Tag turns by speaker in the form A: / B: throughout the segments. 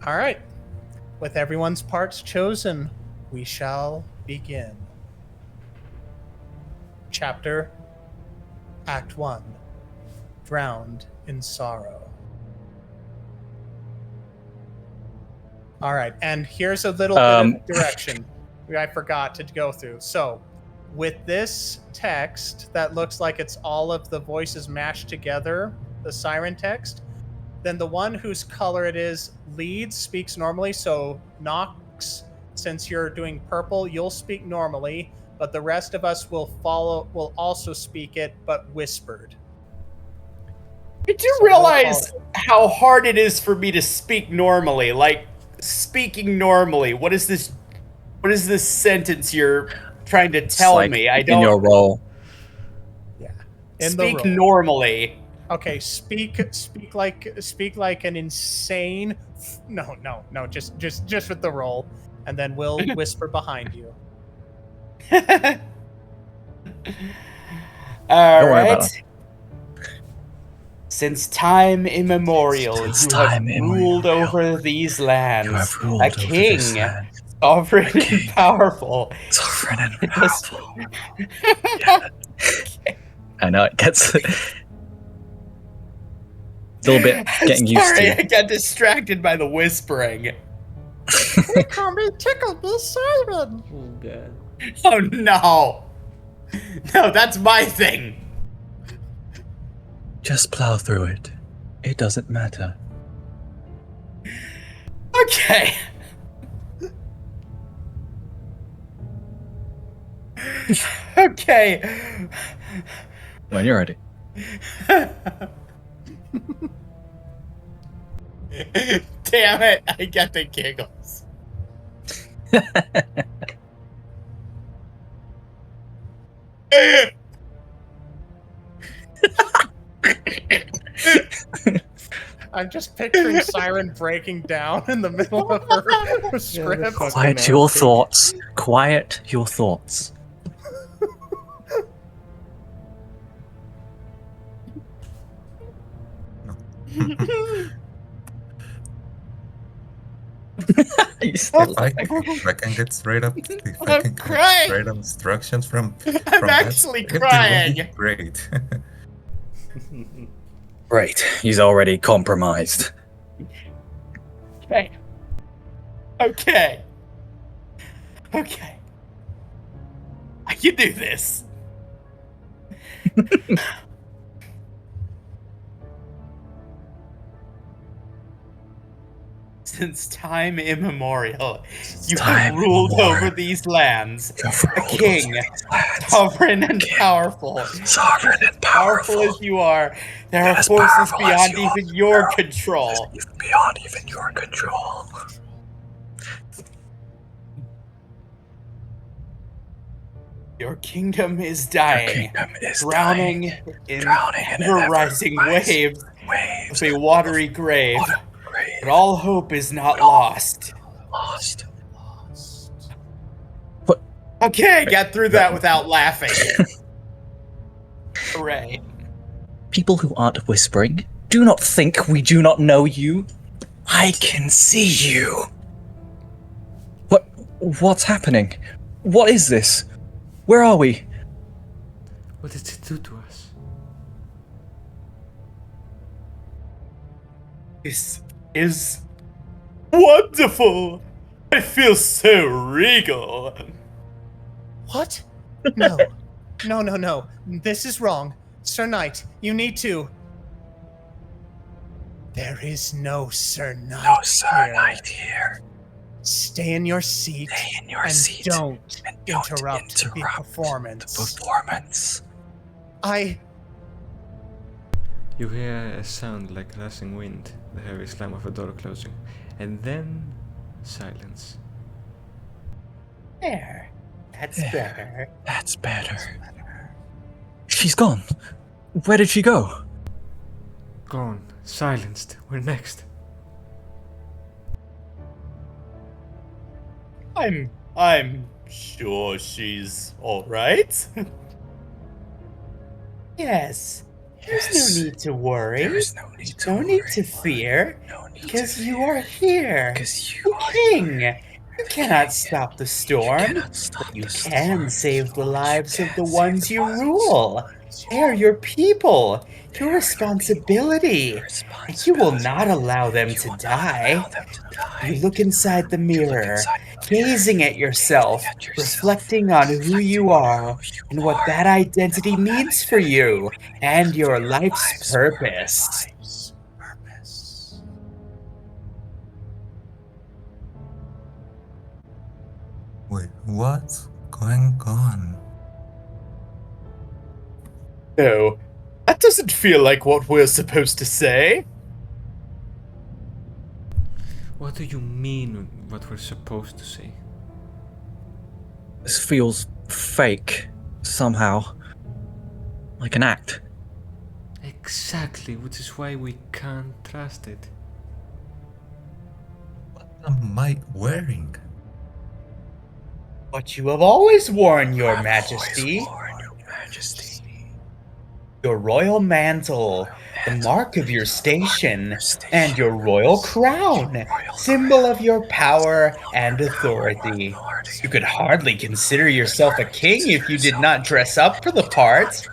A: All right. With everyone's parts chosen, we shall begin. Chapter Act 1 Drowned in Sorrow. All right, and here's a little bit of direction I forgot to go through. So, with this text that looks like it's all of the voices mashed together, the siren text, then the one whose color it is leads speaks normally. So, Nox, since you're doing purple, you'll speak normally, but the rest of us will also speak it, but whispered.
B: Did you realize how hard it is for me to speak normally? Like, speaking normally. What is this sentence you're trying to tell me? I don't.
C: In your role.
A: Yeah.
B: Speak normally.
A: Okay, speak like an insane. No, just with the roll, and then we'll whisper behind you.
B: All right. Since time immemorial, you have ruled over these lands. A king, sovereign and powerful.
C: Sovereign and powerful. Yeah. I know, it gets... It's a little bit getting used to.
B: Sorry, I got distracted by the whispering.
A: They call me Tickleby Simon.
D: Oh, God.
B: Oh, no. No, that's my thing.
C: Just plow through it. It doesn't matter.
B: Okay. Okay.
C: When you're ready.
B: Damn it, I get the giggles.
A: I'm just picturing Siren breaking down in the middle of her script.
C: Quiet your thoughts. Quiet your thoughts.
E: If I can get straight up, straight up instructions from
B: I'm actually crying.
E: Great.
C: Right, he's already compromised.
B: Okay. Okay. Okay. I can do this. Since time immemorial, you have ruled over these lands. A king, sovereign and powerful.
C: Sovereign and powerful.
B: As you are, there are forces beyond even your control.
C: Beyond even your control.
B: Your kingdom is dying, drowning in ever-rising waves of a watery grave. But all hope is not lost.
C: What?
B: Okay, get through that without laughing. Hooray.
C: People who aren't whispering, do not think we do not know you. I can see you. What's happening? What is this? Where are we?
D: What did it do to us?
B: This is wonderful. I feel so regal.
A: What? No. No. This is wrong. Sir Knight, you need to... There is no Sir Knight
C: No Sir Knight here.
A: Stay in your seat. Don't interrupt the performance.
D: You hear a sound like rushing wind, the heavy slam of a door closing, and then silence.
B: There. That's better.
C: That's better. She's gone. Where did she go?
D: Gone. Silenced. We're next.
B: I'm sure she's alright. Yes. There's no need to worry.
C: There's no need to
B: need to fear.
C: No
B: Because you are here. The king. You cannot stop the storm, but you can save the lives of the ones you rule. They are your people, your responsibility, and you will not allow them to die. You look inside the mirror, gazing at yourself, reflecting on who you are and what that identity means for you and your life's purpose.
E: Wait, what's going on?
B: No, that doesn't feel like what we're supposed to say.
D: What do you mean what we're supposed to say?
C: This feels fake, somehow. Like an act.
D: Exactly, which is why we can't trust it.
E: What am I wearing?
B: What you have always worn, your majesty. Your royal mantle, the mark of your station, and your royal crown, symbol of your power and authority. You could hardly consider yourself a king if you did not dress up for the part.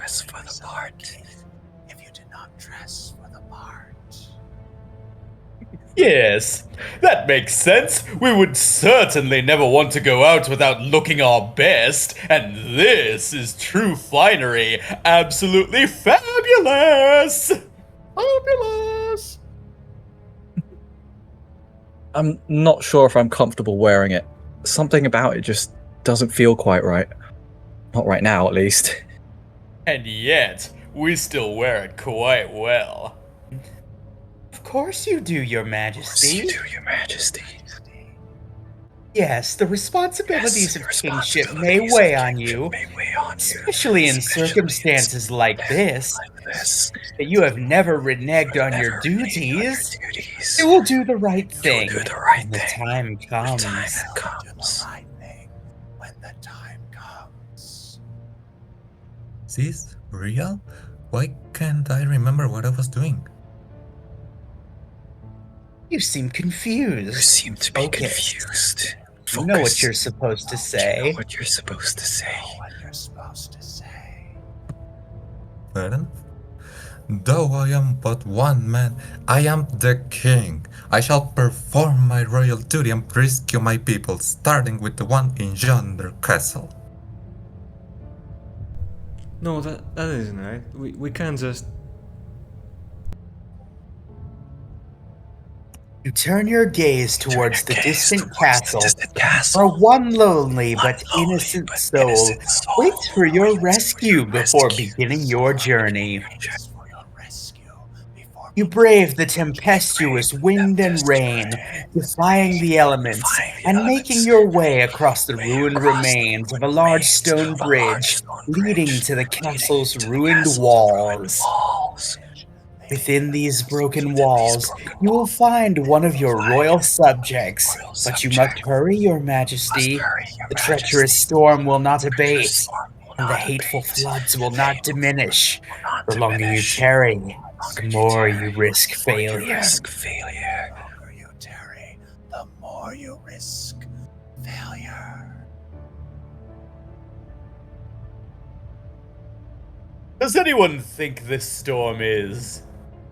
B: Yes, that makes sense. We would certainly never want to go out without looking our best, and this is true finery. Absolutely fabulous! Fabulous!
C: I'm not sure if I'm comfortable wearing it. Something about it just doesn't feel quite right. Not right now, at least.
B: And yet, we still wear it quite well. Of course you do, your majesty. Yes, the responsibilities of kingship may weigh on you, especially in circumstances like this, that you have never reneged on your duties. You will do the right thing when the time comes.
E: Is this real? Why can't I remember what I was doing?
B: You seem confused.
C: You seem to be
B: Okay.
C: confused.
B: You know what you're supposed to say.
C: What you're supposed to say.
E: Fair enough. Though I am but one man, I am the king. I shall perform my royal duty and rescue my people, starting with the one in yonder castle.
D: No, that isn't right. We can't just...
B: You turn your gaze towards the distant castle, where one lonely but innocent soul waits for your rescue before beginning your journey. You brave the tempestuous wind and rain, defying the elements, and making your way across the ruined remains of a large stone bridge leading to the castle's ruined walls. Within these broken walls, you will find one of your royal subjects, but you must hurry, your majesty. The treacherous storm will not abate, and the hateful floods will not diminish. The longer you tarry, the more you risk failure. Does anyone think this storm is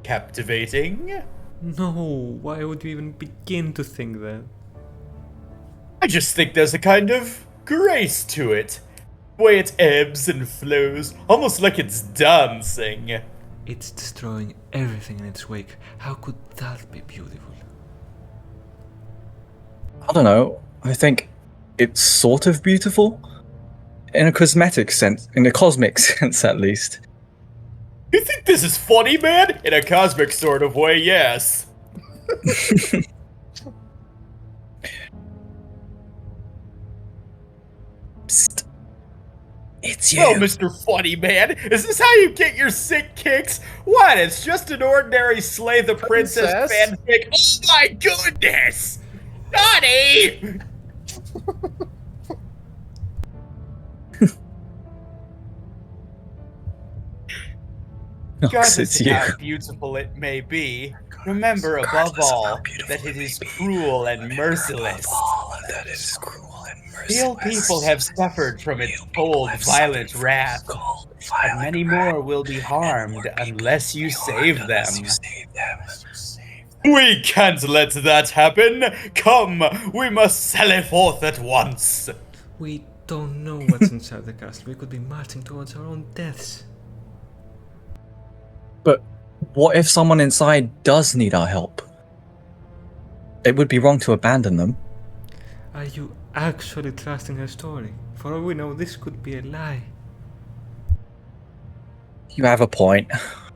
B: captivating?
D: No, why would you even begin to think that?
B: I just think there's a kind of grace to it. The way it ebbs and flows, almost like it's dancing.
D: It's destroying everything in its wake. How could that be beautiful?
C: I don't know. I think it's sort of beautiful. In a cosmetic sense. In a cosmic sense, at least.
B: You think this is funny, man? In a cosmic sort of way, yes.
C: Psst. It's you.
B: Well, Mr. Funny Man, is this how you get your sick kicks? What? It's just an ordinary Slay the Princess fanfic. Oh my goodness! Johnny! Regardless of how beautiful it may be, Remember, above all, that it is cruel and merciless. Real people have suffered from its cold, violent wrath, but many more will be harmed unless you save them. We can't let that happen! Come, we must sally forth at once!
D: We don't know what's inside the castle. We could be marching towards our own deaths.
C: But what if someone inside does need our help? It would be wrong to abandon them.
D: Are you actually trusting her story? For all we know, this could be a lie.
C: You have a point.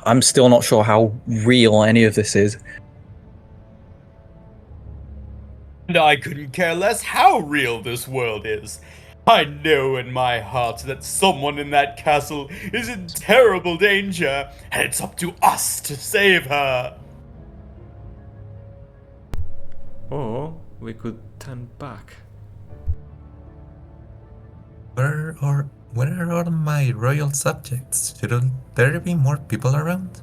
C: I'm still not sure how real any of this is.
B: And I couldn't care less how real this world is. I know in my heart that someone in that castle is in terrible danger, and it's up to us to save her.
D: Or we could turn back.
E: Where are my royal subjects? Shouldn't there be more people around?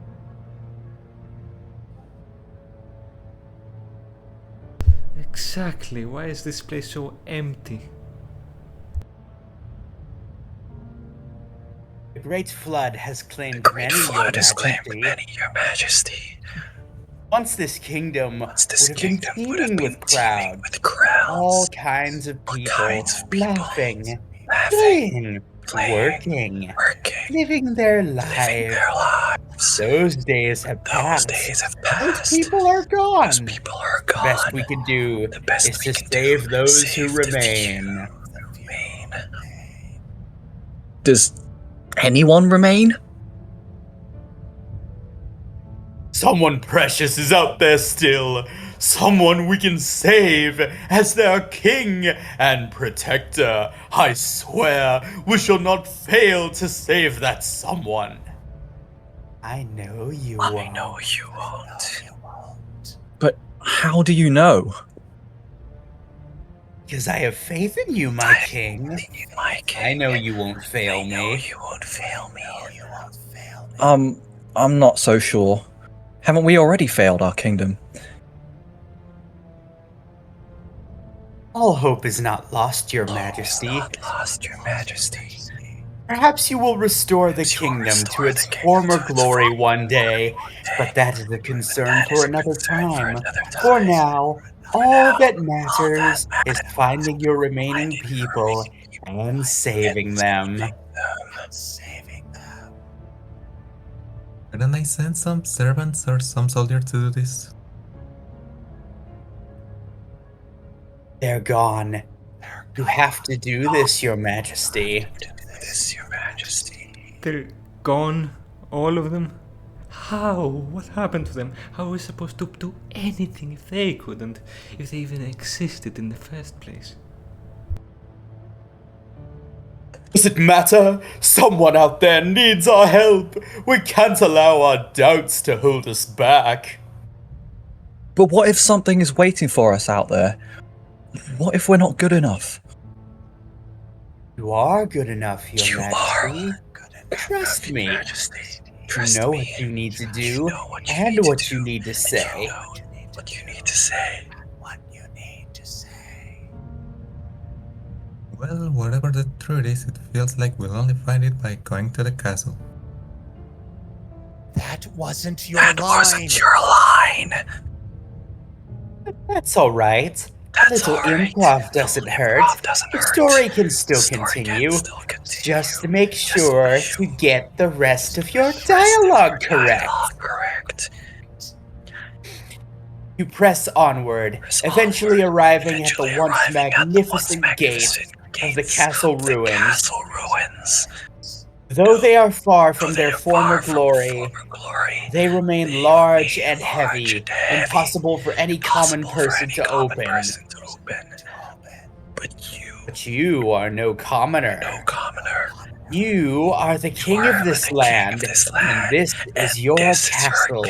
D: Exactly. Why is this place so empty?
B: The Great Flood has claimed many, Your Majesty. Once this kingdom would have been teeming with crowds, all kinds of people laughing, playing, working, living their lives. Those days have passed. Those people are gone. The best we can do is to save those who remain.
C: Does anyone remain?
B: Someone precious is out there still. Someone we can save as their king and protector. I swear we shall not fail to save that someone. I know you won't.
C: But how do you know?
B: Because I have faith in you, my king. I know you won't fail me.
C: I'm not so sure. Haven't we already failed our kingdom?
B: All hope is not lost, Your Majesty. Perhaps you will restore the kingdom to its former glory one day, but that is a concern for another time. For now, all that matters is finding your remaining people and saving them.
E: Shouldn't I send some servants or some soldier to do this?
B: They're gone. You have to do this, Your Majesty.
D: They're gone, all of them? How? What happened to them? How are we supposed to do anything if they couldn't? If they even existed in the first place?
B: Does it matter? Someone out there needs our help. We can't allow our doubts to hold us back.
C: But what if something is waiting for us out there? What if we're not good enough?
B: You are good enough, Your Majesty. Trust me. You know what you need to do and what you need to say.
E: Well, whatever the truth is, it feels like we'll only find it by going to the castle.
A: That wasn't your line.
B: That's all right. A little improv doesn't hurt. The story can still continue. Just make sure to get the rest of your dialogue correct. You press onward, eventually arriving at the once magnificent gates of the castle ruins. Though they are far from their former glory, they remain large and heavy, impossible for any common person to open. But you are no commoner. You are the king of this land, and this is your castle.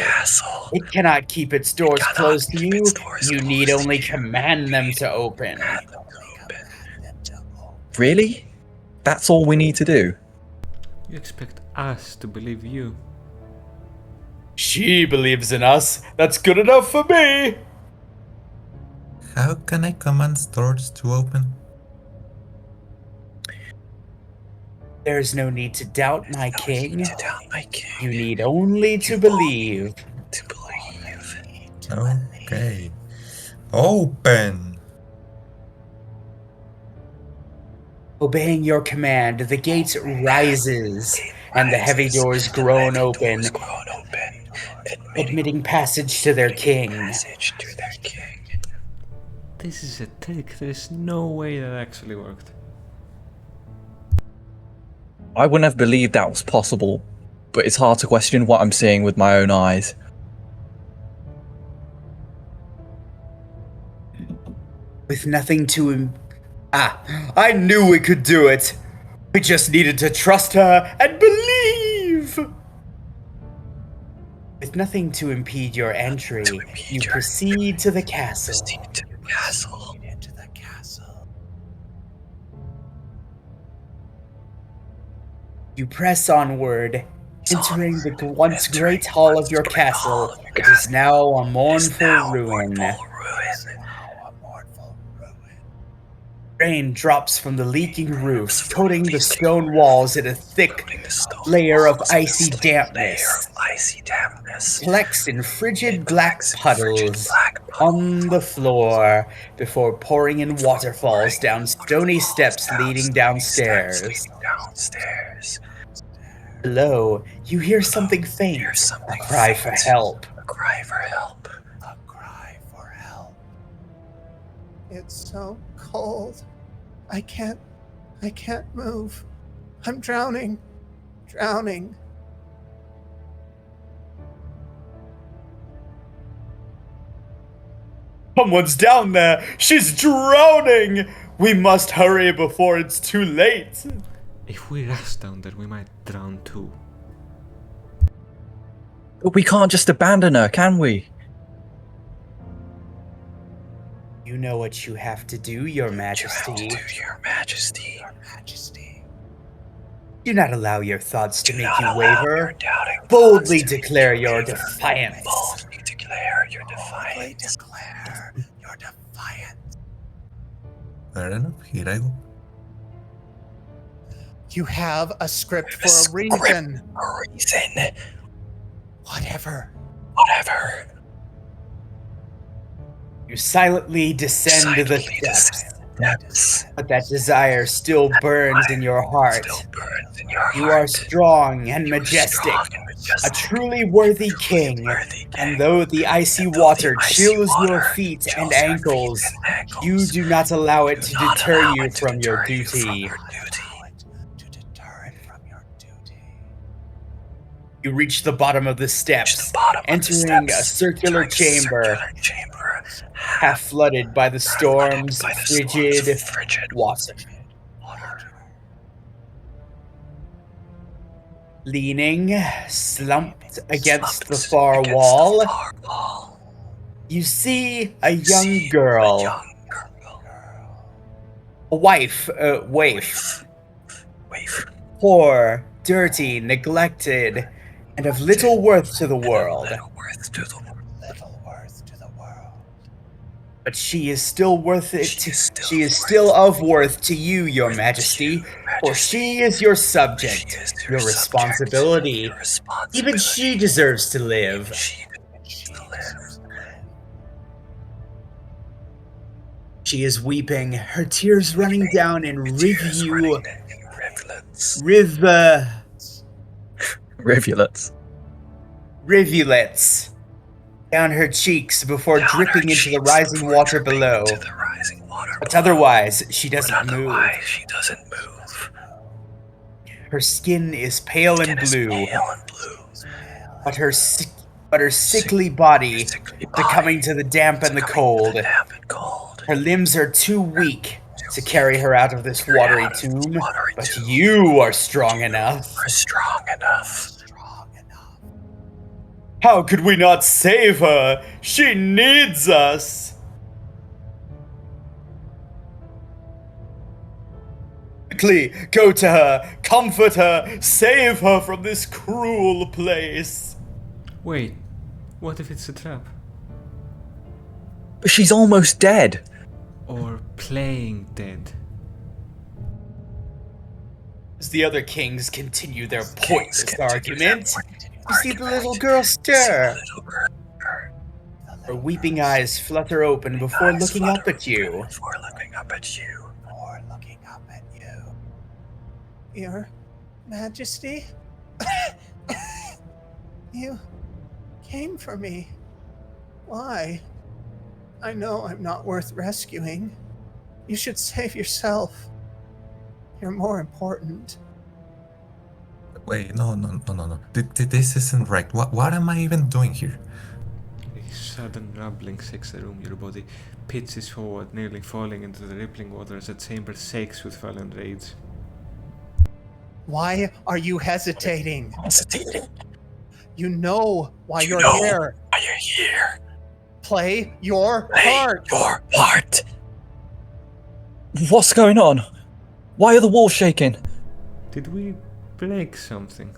B: It cannot keep its doors closed to you. You need only command them to open.
C: Really? That's all we need to do?
D: You expect us to believe you?
B: She believes in us. That's good enough for me.
E: How can I command doors to open?
B: There's no need to doubt my king.
C: To doubt my king.
B: You need only to believe.
C: To believe.
E: Okay. Open!
B: Obeying your command, the gate rises, and the heavy doors groan open, admitting passage to their king.
D: This is a trick. There's no way that actually worked.
C: I wouldn't have believed that was possible, but it's hard to question what I'm seeing with my own eyes.
B: With nothing to I knew we could do it. We just needed to trust her and believe. With nothing to impede your entry, you proceed to the castle.
A: Into the castle.
B: You press onward, entering the once great hall of your castle. It is now a mournful ruin. Rain drops from the leaking roof, coating the stone walls in a thick layer of icy dampness. Collects in frigid black puddles on the floor before pouring in waterfalls down stony steps leading downstairs. Below, you hear something faint, a cry for help.
A: A cry for help. It's so cold. I can't move. I'm drowning.
B: Someone's down there! She's drowning! We must hurry before it's too late!
D: If we rush down there, we might drown too.
C: But we can't just abandon her, can we?
B: You know what you have to do, Your Majesty. Do not allow your thoughts to make you waver. Boldly declare your defiance.
E: Fair enough, here I go.
A: You have a script for a reason. Whatever.
B: You silently descend the steps, but that desire still burns in your heart. You are strong and majestic, a truly worthy king, and though the icy water chills your feet and ankles, you do not allow it to deter you from your duty. You reach the bottom of the steps, entering a circular chamber, half flooded by the storm's frigid water. Leaning, slumped against the far wall, you see a young girl. A waif. Poor, dirty, neglected, and of little worth to the world. But she is still worth it. She is still of worth to you, Your Majesty, for she is your subject, your responsibility. Even she deserves to live. She is weeping, her tears running down in rivulets down her cheeks before dripping into the rising water below. But otherwise, she doesn't move. Her skin is pale and blue, but her sickly body succumbing to the damp and the cold. Her limbs are too weak to carry her out of this watery tomb, but you are strong enough. How could we not save her? She needs us! Quickly, go to her, comfort her, save her from this cruel place.
D: Wait, what if it's a trap?
C: But she's almost dead.
D: Or playing dead?
B: As the other kings continue their pointless argument, you see the little girl stir. Her weeping eyes flutter open before looking up at you.
A: Your Majesty? You came for me. Why? I know I'm not worth rescuing. You should save yourself. You're more important.
E: Wait, no. This isn't right. What am I even doing here?
D: A sudden rumbling shakes the room. Your body pitches forward, nearly falling into the rippling water as the chamber shakes with violent rage.
A: Why are you hesitating? You know why you're here.
C: Why you're here?
A: Play your part.
C: Your part. What's going on? Why are the walls shaking?
D: Did we break something?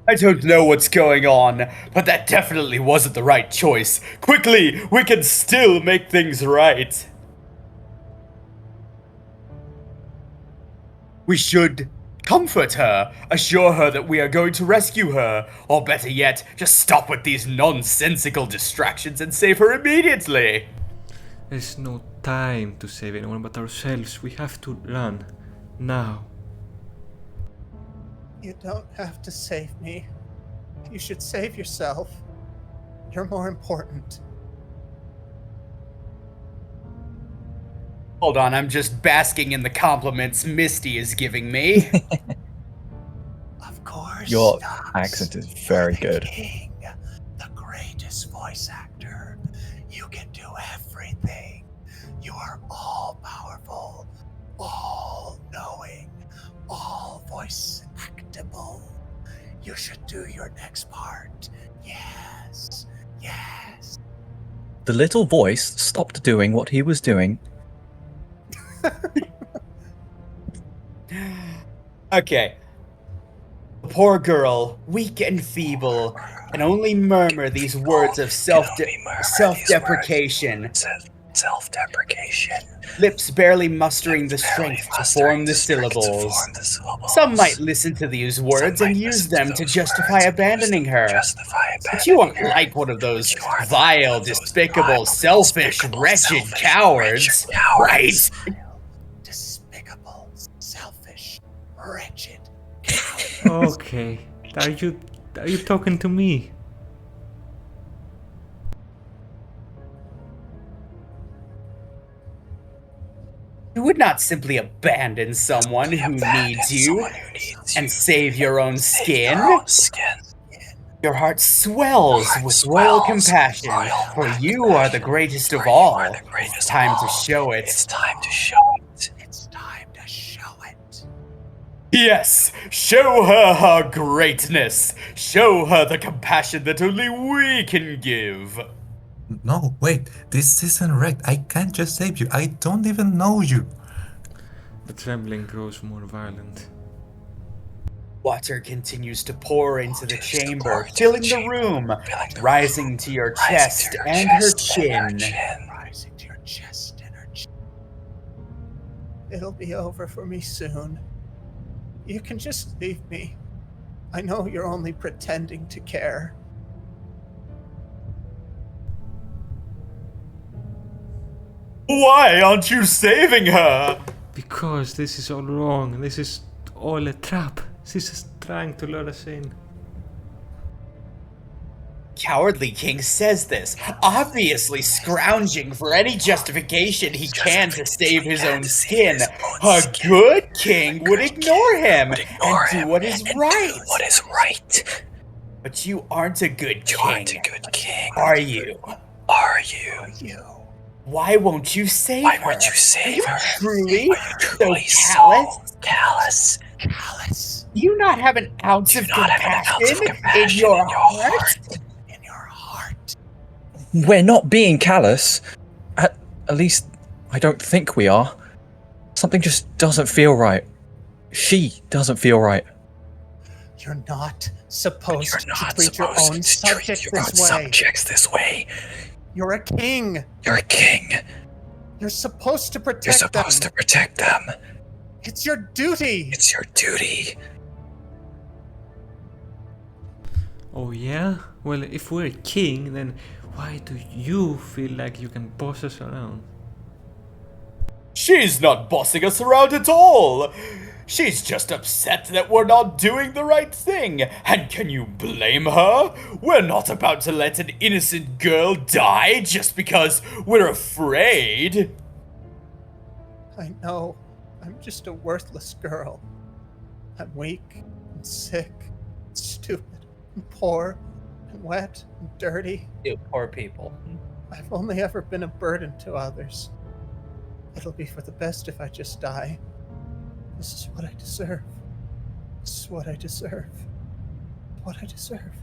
B: I don't know what's going on, but that definitely wasn't the right choice. Quickly, we can still make things right. We should comfort her, assure her that we are going to rescue her, or better yet, just stop with these nonsensical distractions and save her immediately.
D: There's no time to save anyone but ourselves. We have to run. Now.
A: You don't have to save me. You should save yourself. You're more important.
B: Hold on, I'm just basking in the compliments Misty is giving me.
A: Of course.
C: Your
A: Knox.
C: accent is very
A: You're the
C: good.
A: King, the greatest voice actor. You can do everything. You are all powerful, all knowing, all voice actable. You should do your next part. Yes. Yes.
C: The little voice stopped doing what he was doing.
B: Okay. The poor girl, weak and feeble, can only murmur these words of self-deprecation.
C: Self-deprecation.
B: Lips barely mustering the strength to form the syllables. Some might listen to these words and use them to justify abandoning her. But you aren't like one of those vile, despicable, selfish, wretched cowards, right?
A: Despicable, selfish, wretched coward.
D: Okay. Are you talking to me?
B: You would not simply abandon someone who needs you and save your own skin. Your heart swells with royal compassion, for you are the greatest of all. It's time to show it.
A: It's time to show it.
B: Yes, show her her greatness. Show her the compassion that only we can give.
E: No, wait, this isn't right. I can't just save you. I don't even know you.
D: The trembling grows more violent.
B: Water continues to pour into the chamber, filling the room, rising to your chest and her chin.
A: Rising to your chest and her chin. It'll be over for me soon. You can just leave me. I know you're only pretending to care.
B: Why aren't you saving her?
D: Because this is all wrong. This is all a trap. She's just trying to lure us in.
B: Cowardly King says this, obviously scrounging for any justification he can to save his own skin. A good king would ignore him and do what is right. But you aren't a good king. Are you? Why won't you save her? Are you truly so callous? Do you not have an ounce of compassion in your heart?
C: We're not being callous. At least, I don't think we are. Something just doesn't feel right. She doesn't feel right.
A: You're not supposed
C: You're not
A: to treat your
C: supposed
A: own
C: to treat
A: subjects
C: your own
A: this way.
C: subjects this way.
A: You're a king.
C: You're a king.
A: You're supposed to
C: You're
A: protect
C: supposed
A: them.
C: to protect them.
A: It's your duty.
C: It's your duty.
D: Oh yeah? Well, if we're king, then why do you feel like you can boss us around?
B: She's not bossing us around at all. She's just upset that we're not doing the right thing. And can you blame her? We're not about to let an innocent girl die just because we're afraid.
A: I know. I'm just a worthless girl. I'm weak and sick, and stupid, and poor, and wet, and dirty.
B: You poor people.
A: I've only ever been a burden to others. It'll be for the best if I just die. This is what I deserve. This is what I deserve. What I deserve.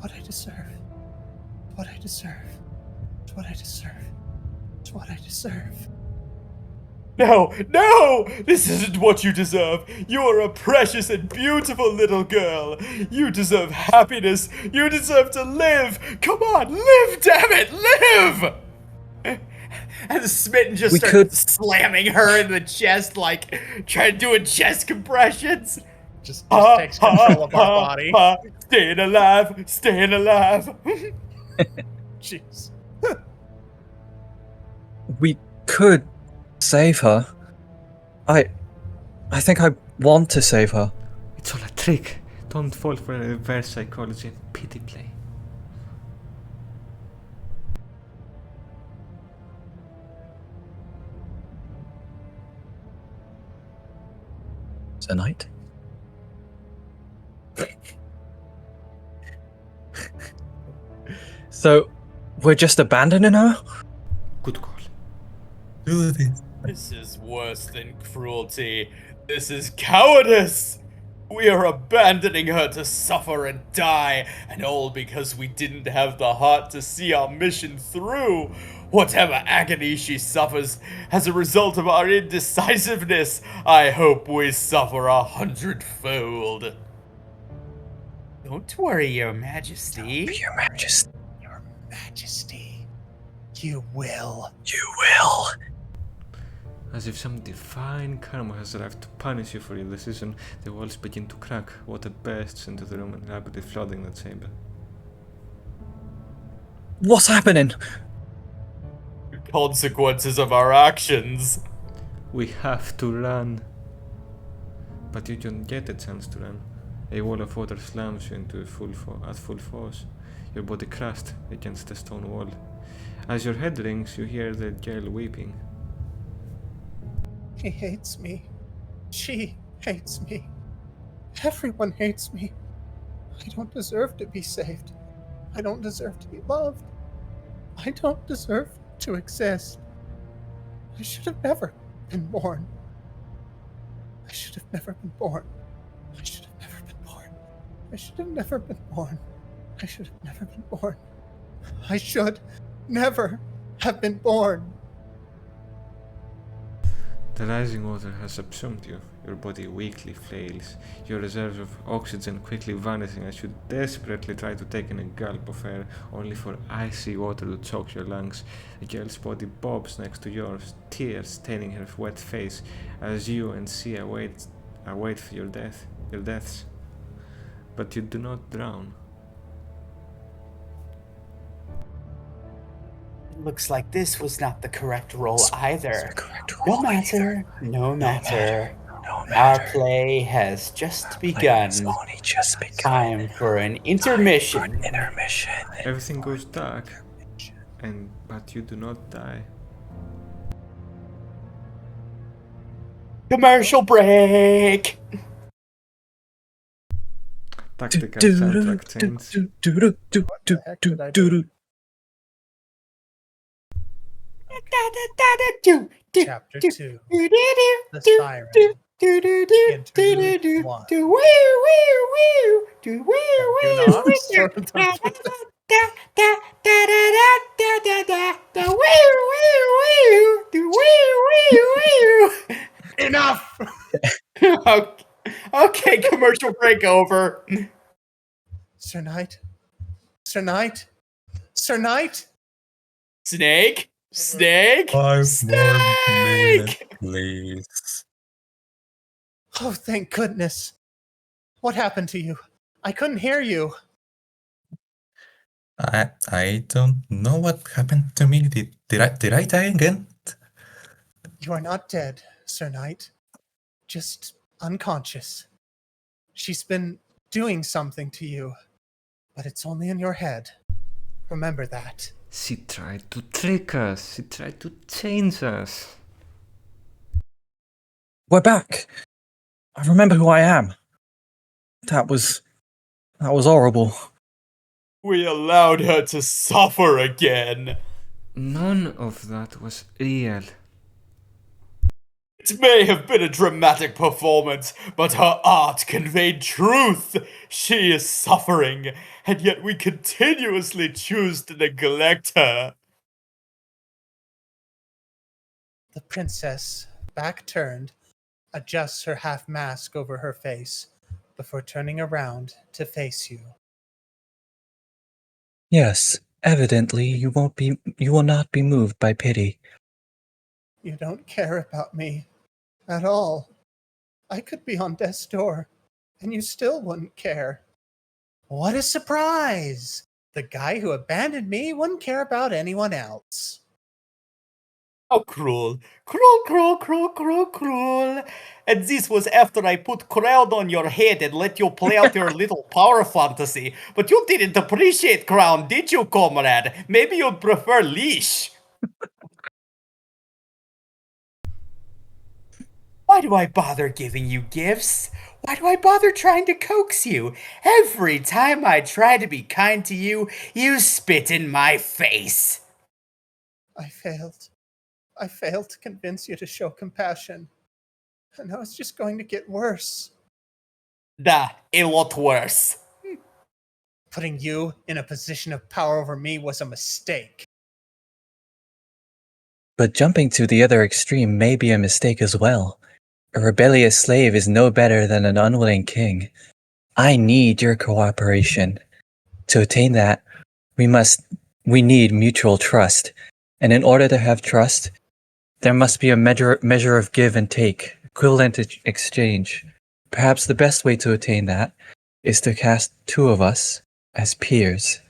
A: What I deserve. What I deserve. What I deserve. What I deserve.
B: No, no! This isn't what you deserve. You're a precious and beautiful little girl. You deserve happiness. You deserve to live. Come on, live, damn it, live! And Smitten just starts slamming her in the chest, like trying to do chest compressions.
A: Just takes control of our body.
B: Staying alive, staying alive.
A: Jeez.
C: We could save her. I think I want to save her.
D: It's all a trick. Don't fall for reverse psychology and pity play.
C: Tonight? So, we're just abandoning her?
D: Good call.
E: Do this.
B: This is worse than cruelty. This is cowardice. We are abandoning her to suffer and die, and all because we didn't have the heart to see our mission through. Whatever agony she suffers as a result of our indecisiveness, I hope we suffer 100-fold. Don't worry, Your Majesty.
C: Your Majesty.
A: Your Majesty, you will.
C: You will.
D: As if some divine karma has arrived to punish you for your decision, the walls begin to crack. Water bursts into the room and rapidly flooding the chamber.
C: What's happening?
B: Consequences of our actions.
D: We have to run. But you don't get a chance to run. A wall of water slams you into at full force. Your body crushed against the stone wall. As your head rings, you hear the girl weeping.
A: He hates me. She hates me. Everyone hates me. I don't deserve to be saved. I don't deserve to be loved. I don't deserve to exist. I should have never been born. I should have never been born. I should have never been born. I should have never been born. I should have never been born. I should never have been born.
D: The rising water has subsumed you. Your body weakly flails, your reserves of oxygen quickly vanishing as you desperately try to take in a gulp of air, only for icy water to choke your lungs. The girl's body bobs next to yours, tears staining her wet face, as you and she await for your deaths. But you do not drown.
B: Looks like this was not the correct role either. No matter. Our play has just begun. Time for an intermission.
D: Everything goes dark, but you do not die.
B: Commercial break.
D: Tactical soundtrack change.
A: What the heck did I do? Chapter 2. The Siren. Interlude 1.
B: Okay, commercial break over.
A: Sir Knight? Sir Knight? Sir Knight?
B: Snake? Snake?
E: 5 more minutes,
B: Snake!
E: please.
A: Oh, thank goodness. What happened to you? I couldn't hear you.
E: I don't know what happened to me. Did I die again?
A: You are not dead, Sir Knight. Just unconscious. She's been doing something to you, but it's only in your head. Remember that.
D: She tried to trick us. She tried to change us.
C: We're back. I remember who I am. That was horrible.
B: We allowed her to suffer again.
D: None of that was real.
B: It may have been a dramatic performance, but her art conveyed truth. She is suffering, and yet we continuously choose to neglect her.
A: The princess, back turned, adjusts her half mask over her face before turning around to face you.
C: Yes, evidently you will not be moved by pity.
A: You don't care about me at all. I could be on death's door, and you still wouldn't care. What a surprise! The guy who abandoned me wouldn't care about anyone else.
B: How cruel. Cruel, cruel, cruel, cruel, cruel. And this was after I put crown on your head and let you play out your little power fantasy. But you didn't appreciate crown, did you, comrade? Maybe you'd prefer leash. Why do I bother giving you gifts? Why do I bother trying to coax you? Every time I try to be kind to you, you spit in my face.
A: I failed. I failed to convince you to show compassion. And now it's just going to get worse.
B: A lot worse.
A: Putting you in a position of power over me was a mistake.
C: But jumping to the other extreme may be a mistake as well. A rebellious slave is no better than an unwilling king. I need your cooperation. To attain that, we need mutual trust. And in order to have trust, there must be a measure of give and take, equivalent exchange. Perhaps the best way to attain that is to cast two of us as peers.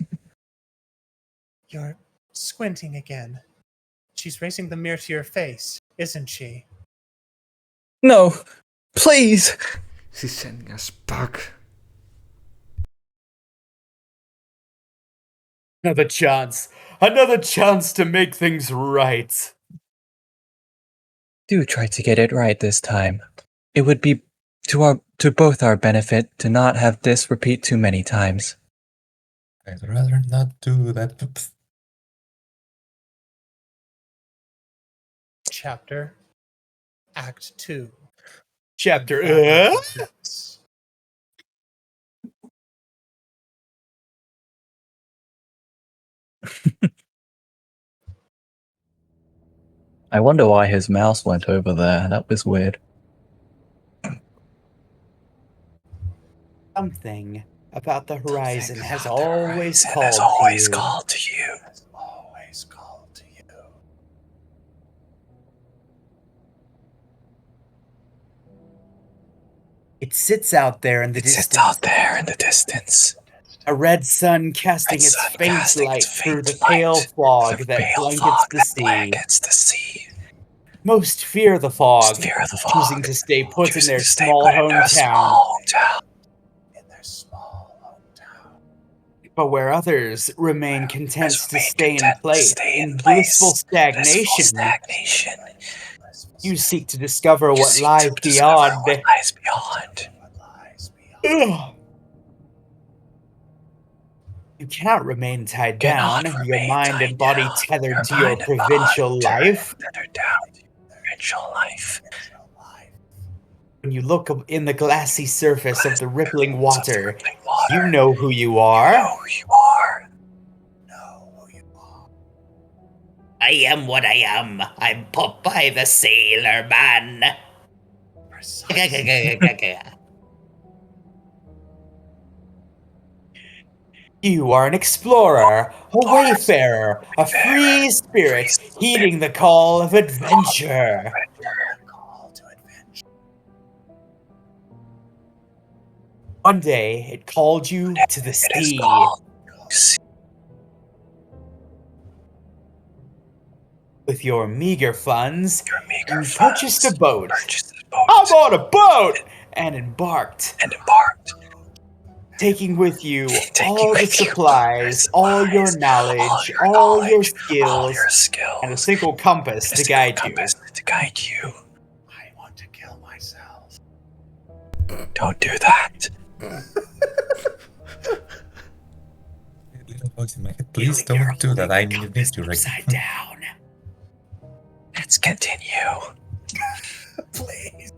A: You're squinting again. She's raising the mirror to your face, isn't she?
C: No, please!
D: She's sending us back.
B: Another chance. Another chance to make things right.
C: Do try to get it right this time. It would be to both our benefit to not have this repeat too many times.
E: I'd rather not do that.
A: Chapter Act 2.
B: Chapter.
C: I wonder why his mouse went over there. That was weird.
B: Something about the horizon has
C: about the
B: always
C: horizon
B: called
C: has
B: to
C: always
B: you.
C: called to you.
A: Has always called to you.
B: It sits out there in the
C: It
B: distance.
C: sits out there in the distance.
B: A red sun casting its faint light through the pale fog that blankets the sea. Most fear the fog, choosing to stay put in their small hometown.
A: In their small hometown.
B: But where others remain content to stay in place, in blissful stagnation, you seek to discover what lies beyond. Ugh. You cannot remain tied down, your mind and body tethered to your provincial life. When you look in the glassy surface of the rippling water, you know who you are. I am what I am. I'm Popeye the Sailor Man. You are an explorer, a wayfarer, a free spirit, heeding the call of adventure.
A: Call to adventure.
B: One day, it called you to the sea. With your meager funds, you purchased a boat. I'm on a boat! And embarked. Taking with you all the supplies, all your knowledge, all your skills, and a single compass to guide you.
A: I want to kill myself.
C: Don't do that.
E: Little voice in my head, please don't do that. I need you right
B: Upside down.
C: Let's continue.
A: Please.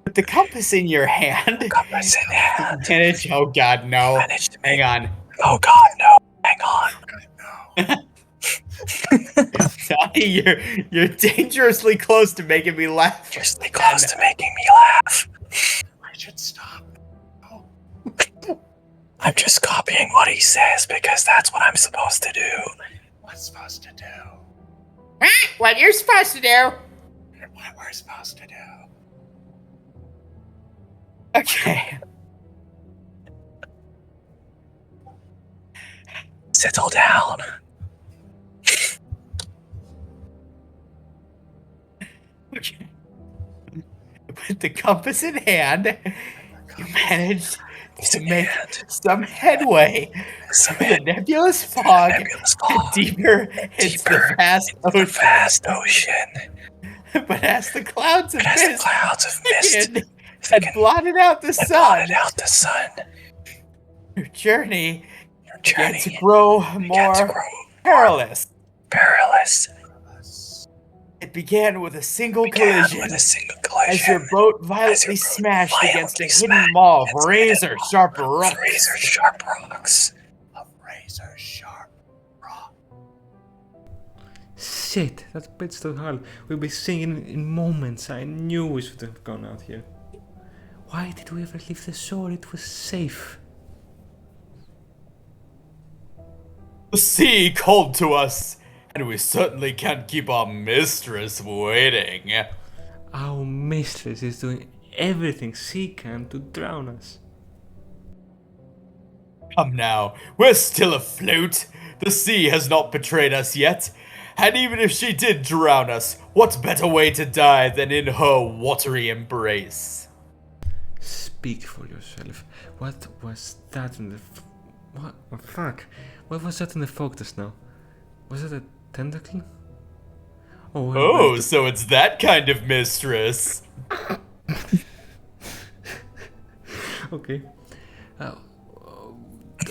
B: With the compass in your hand. Manage. Oh God, no. Hang on.
C: Oh God, no. Hang on.
B: Donnie, you're dangerously close to making me laugh.
C: Dangerously close to making me laugh.
A: I should stop. Oh.
C: I'm just copying what he says because that's what I'm supposed to do.
A: What's supposed to do?
B: What you're supposed to do.
A: What we're supposed to do.
B: Okay.
C: Settle down.
B: Okay. With the compass in hand, you managed to make some headway through the nebulous fog and deeper into the vast ocean. But as the clouds of mist had blotted out the sun, your journey began to grow more perilous. It began with a single collision as your boat violently smashed against a hidden maw of razor-sharp rocks.
D: Shit, that bit's the hull. We'll be sinking in moments. I knew we should have gone out here. Why did we ever leave the shore? It was safe.
B: The sea called to us, and we certainly can't keep our mistress waiting.
D: Our mistress is doing everything she can to drown us.
B: Come now, we're still afloat. The sea has not betrayed us yet. And even if she did drown us, what better way to die than in her watery embrace?
D: Speak for yourself. What was that in the... What? Oh, fuck. What was that in the fog just now? Was it a tentacle?
B: Oh, so it's that kind of mistress.
D: Okay.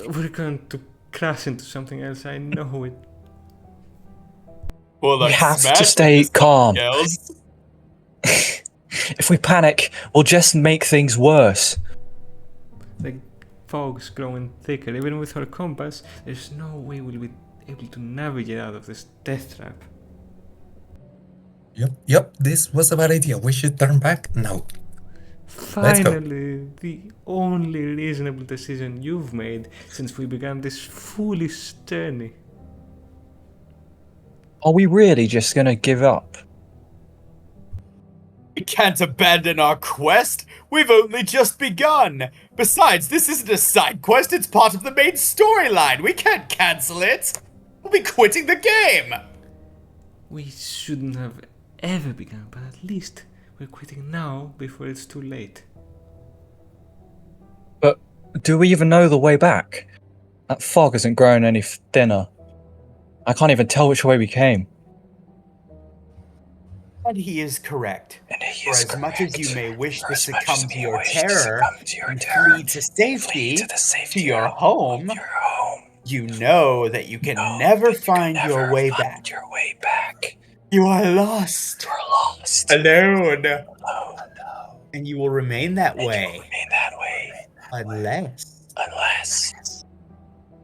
D: We're going to crash into something else. I know it.
B: Well,
C: We have to stay calm. If we panic, we'll just make things worse.
D: The fog's growing thicker. Even with our compass, there's no way we'll be able to navigate out of this death trap.
E: Yep, this was a bad idea. We should turn back now.
D: Finally, the only reasonable decision you've made since we began this foolish journey.
C: Are we really just gonna give up?
B: We can't abandon our quest. We've only just begun. Besides, this isn't a side quest. It's part of the main storyline. We can't cancel it. We'll be quitting the game.
D: We shouldn't have ever begun, but at least we're quitting now before it's too late.
C: But do we even know the way back? That fog hasn't grown any thinner. I can't even tell which way we came.
B: And he is correct. For as much as you may wish to succumb to your terror and flee to safety, to your home, you know that you can never find your way back. You are lost. Alone. And you will remain that way.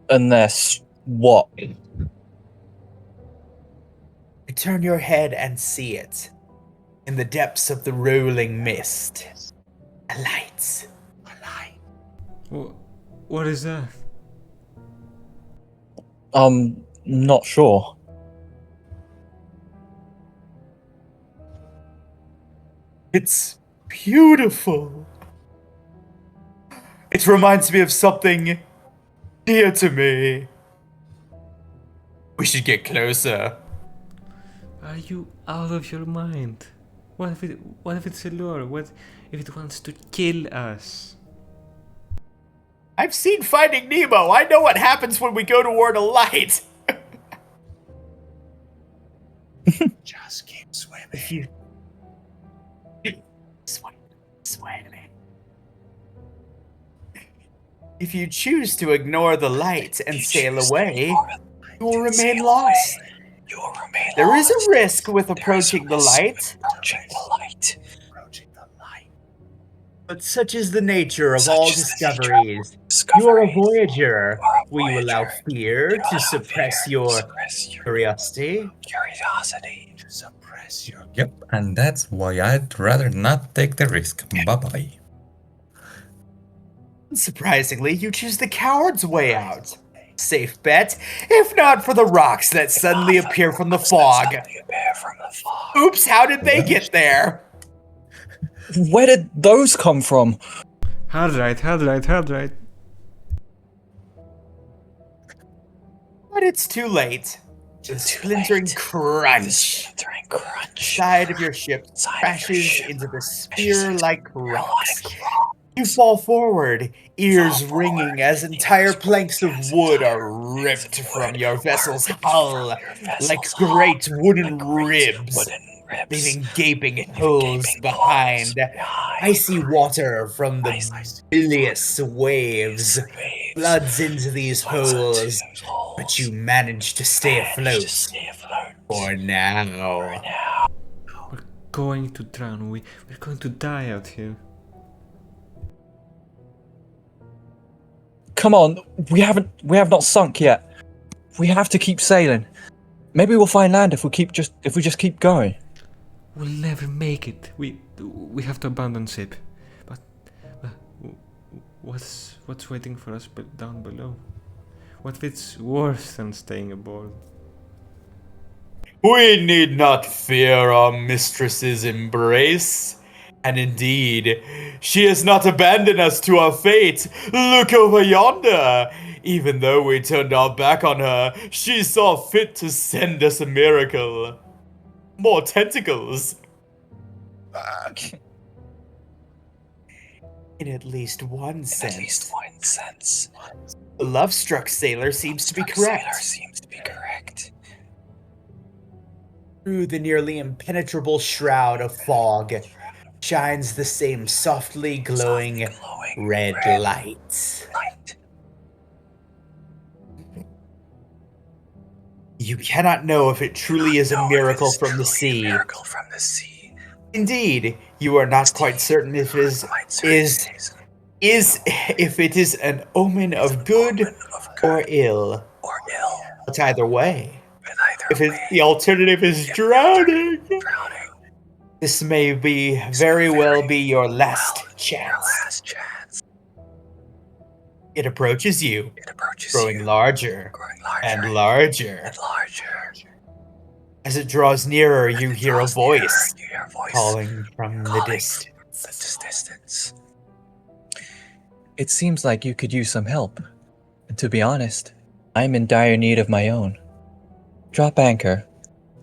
C: Unless what?
B: Turn your head and see it. In the depths of the rolling mist. A light.
D: Well, What is that?
C: Not sure.
B: It's beautiful. It reminds me of something dear to me. We should get closer.
D: Are you out of your mind? What if it's a lure? What if it wants to kill us?
B: I've seen Finding Nemo. I know what happens when we go toward a light.
A: Just keep swimming.
B: If you swimming. If you choose to ignore the light and sail away, you will remain lost. There is a risk with approaching the light, but such is the nature of all discoveries. You are a voyager. Will you allow fear to suppress your curiosity?
E: Yep, and that's why I'd rather not take the risk. Bye-bye.
B: Unsurprisingly, you choose the coward's way out. Safe bet, if not for the rocks that suddenly appear from the fog. Oops, how did they get there?
C: Where did those come from?
D: Hard right.
B: But it's too late. The splintering crunch. Side of your ship crashes into the spear-like rocks. You fall forward, ears ringing as entire planks of wood are ripped from your vessel's hull like great wooden ribs, leaving gaping holes behind. Icy water from the bilious waves floods into these holes, but you manage to stay afloat. For now.
D: We're going to drown. We're going to die out here.
C: Come on, we have not sunk yet. We have to keep sailing. Maybe we'll find land if we just keep going.
D: We'll never make it. We have to abandon ship. But what's waiting for us down below? What if it's worse than staying aboard?
B: We need not fear our mistress's embrace. And indeed, she has not abandoned us to our fate. Look over yonder. Even though we turned our back on her, she saw fit to send us a miracle. More tentacles. In at least one sense. The love-struck sailor seems to be correct. Through the nearly impenetrable shroud of fog shines the same softly glowing red light. You cannot know if it truly is a miracle from the sea. Indeed, you are not quite certain if it is an omen of good or ill. But either way, the alternative is drowning. This may very well be your last chance. It approaches you, growing larger and larger. As it draws nearer, you hear a voice calling from the distance.
C: It seems like you could use some help. And to be honest, I'm in dire need of my own. Drop anchor.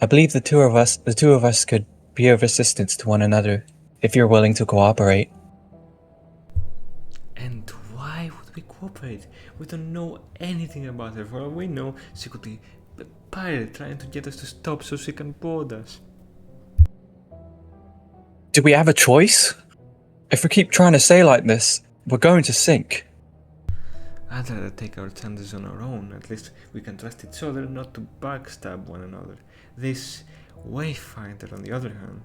C: I believe the two of us could be of assistance to one another, if you're willing to cooperate.
D: And why would we cooperate? We don't know anything about her. For all we know, she could be a pirate trying to get us to stop so she can board us.
C: Do we have a choice? If we keep trying to sail like this, we're going to sink.
D: I'd rather take our chances on our own. At least we can trust each other not to backstab one another. This Wayfinder, on the other hand.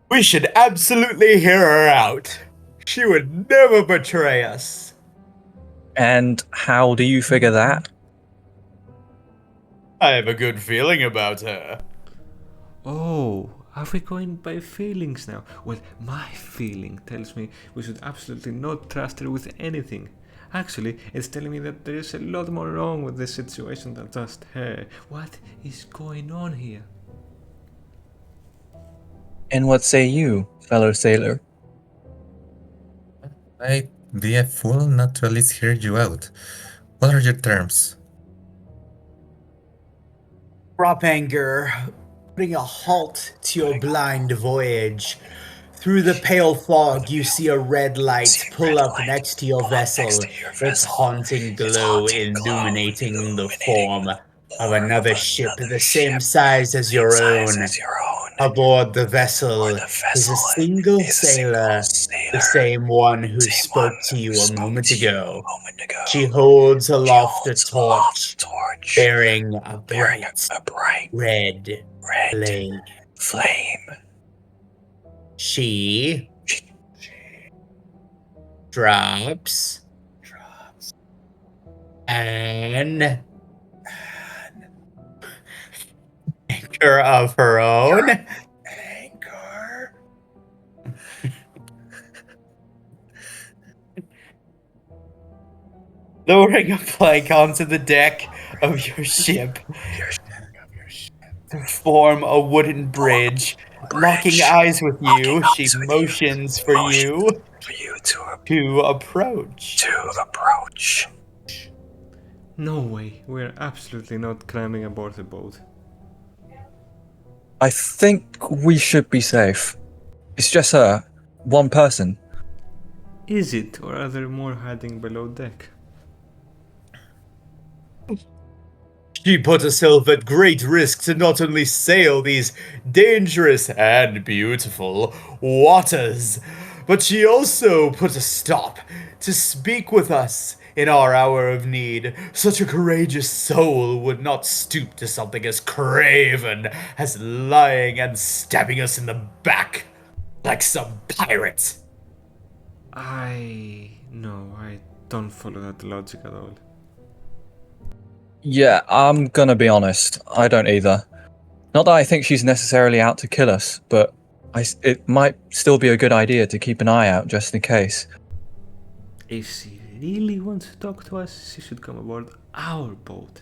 B: We should absolutely hear her out. She would never betray us.
C: And how do you figure that?
B: I have a good feeling about her.
D: Oh, Are we going by feelings now? Well, my feeling tells me we should absolutely not trust her with anything. Actually, it's telling me that there is a lot more wrong with this situation than just her. What is going on here?
C: And what say you, fellow sailor?
E: I'd be a fool not to at least hear you out. What are your terms?
B: Drop anchor, putting a halt to your blind voyage. Through the pale fog, you see a red light pull up next to your vessel, its haunting glow illuminating the form of another ship the same size as your own. Aboard the vessel is a single sailor, the same one who spoke to you a moment ago. She holds aloft a torch, bearing a bright red flame. She drops an anchor of her own.
A: Anchor.
B: Lowering a plank onto the deck of your ship to form a wooden bridge. Locking eyes with you, she motions for you to approach.
D: No way, we're absolutely not climbing aboard the boat.
C: I think we should be safe. It's just her. One person.
D: Is it, or are there more hiding below deck?
B: She put herself at great risk to not only sail these dangerous and beautiful waters, but she also put a stop to speak with us in our hour of need. Such a courageous soul would not stoop to something as craven as lying and stabbing us in the back like some pirate.
D: I don't follow that logic at all.
C: Yeah, I'm gonna be honest. I don't either. Not that I think she's necessarily out to kill us, but it might still be a good idea to keep an eye out just in case.
D: If she really wants to talk to us, she should come aboard our boat.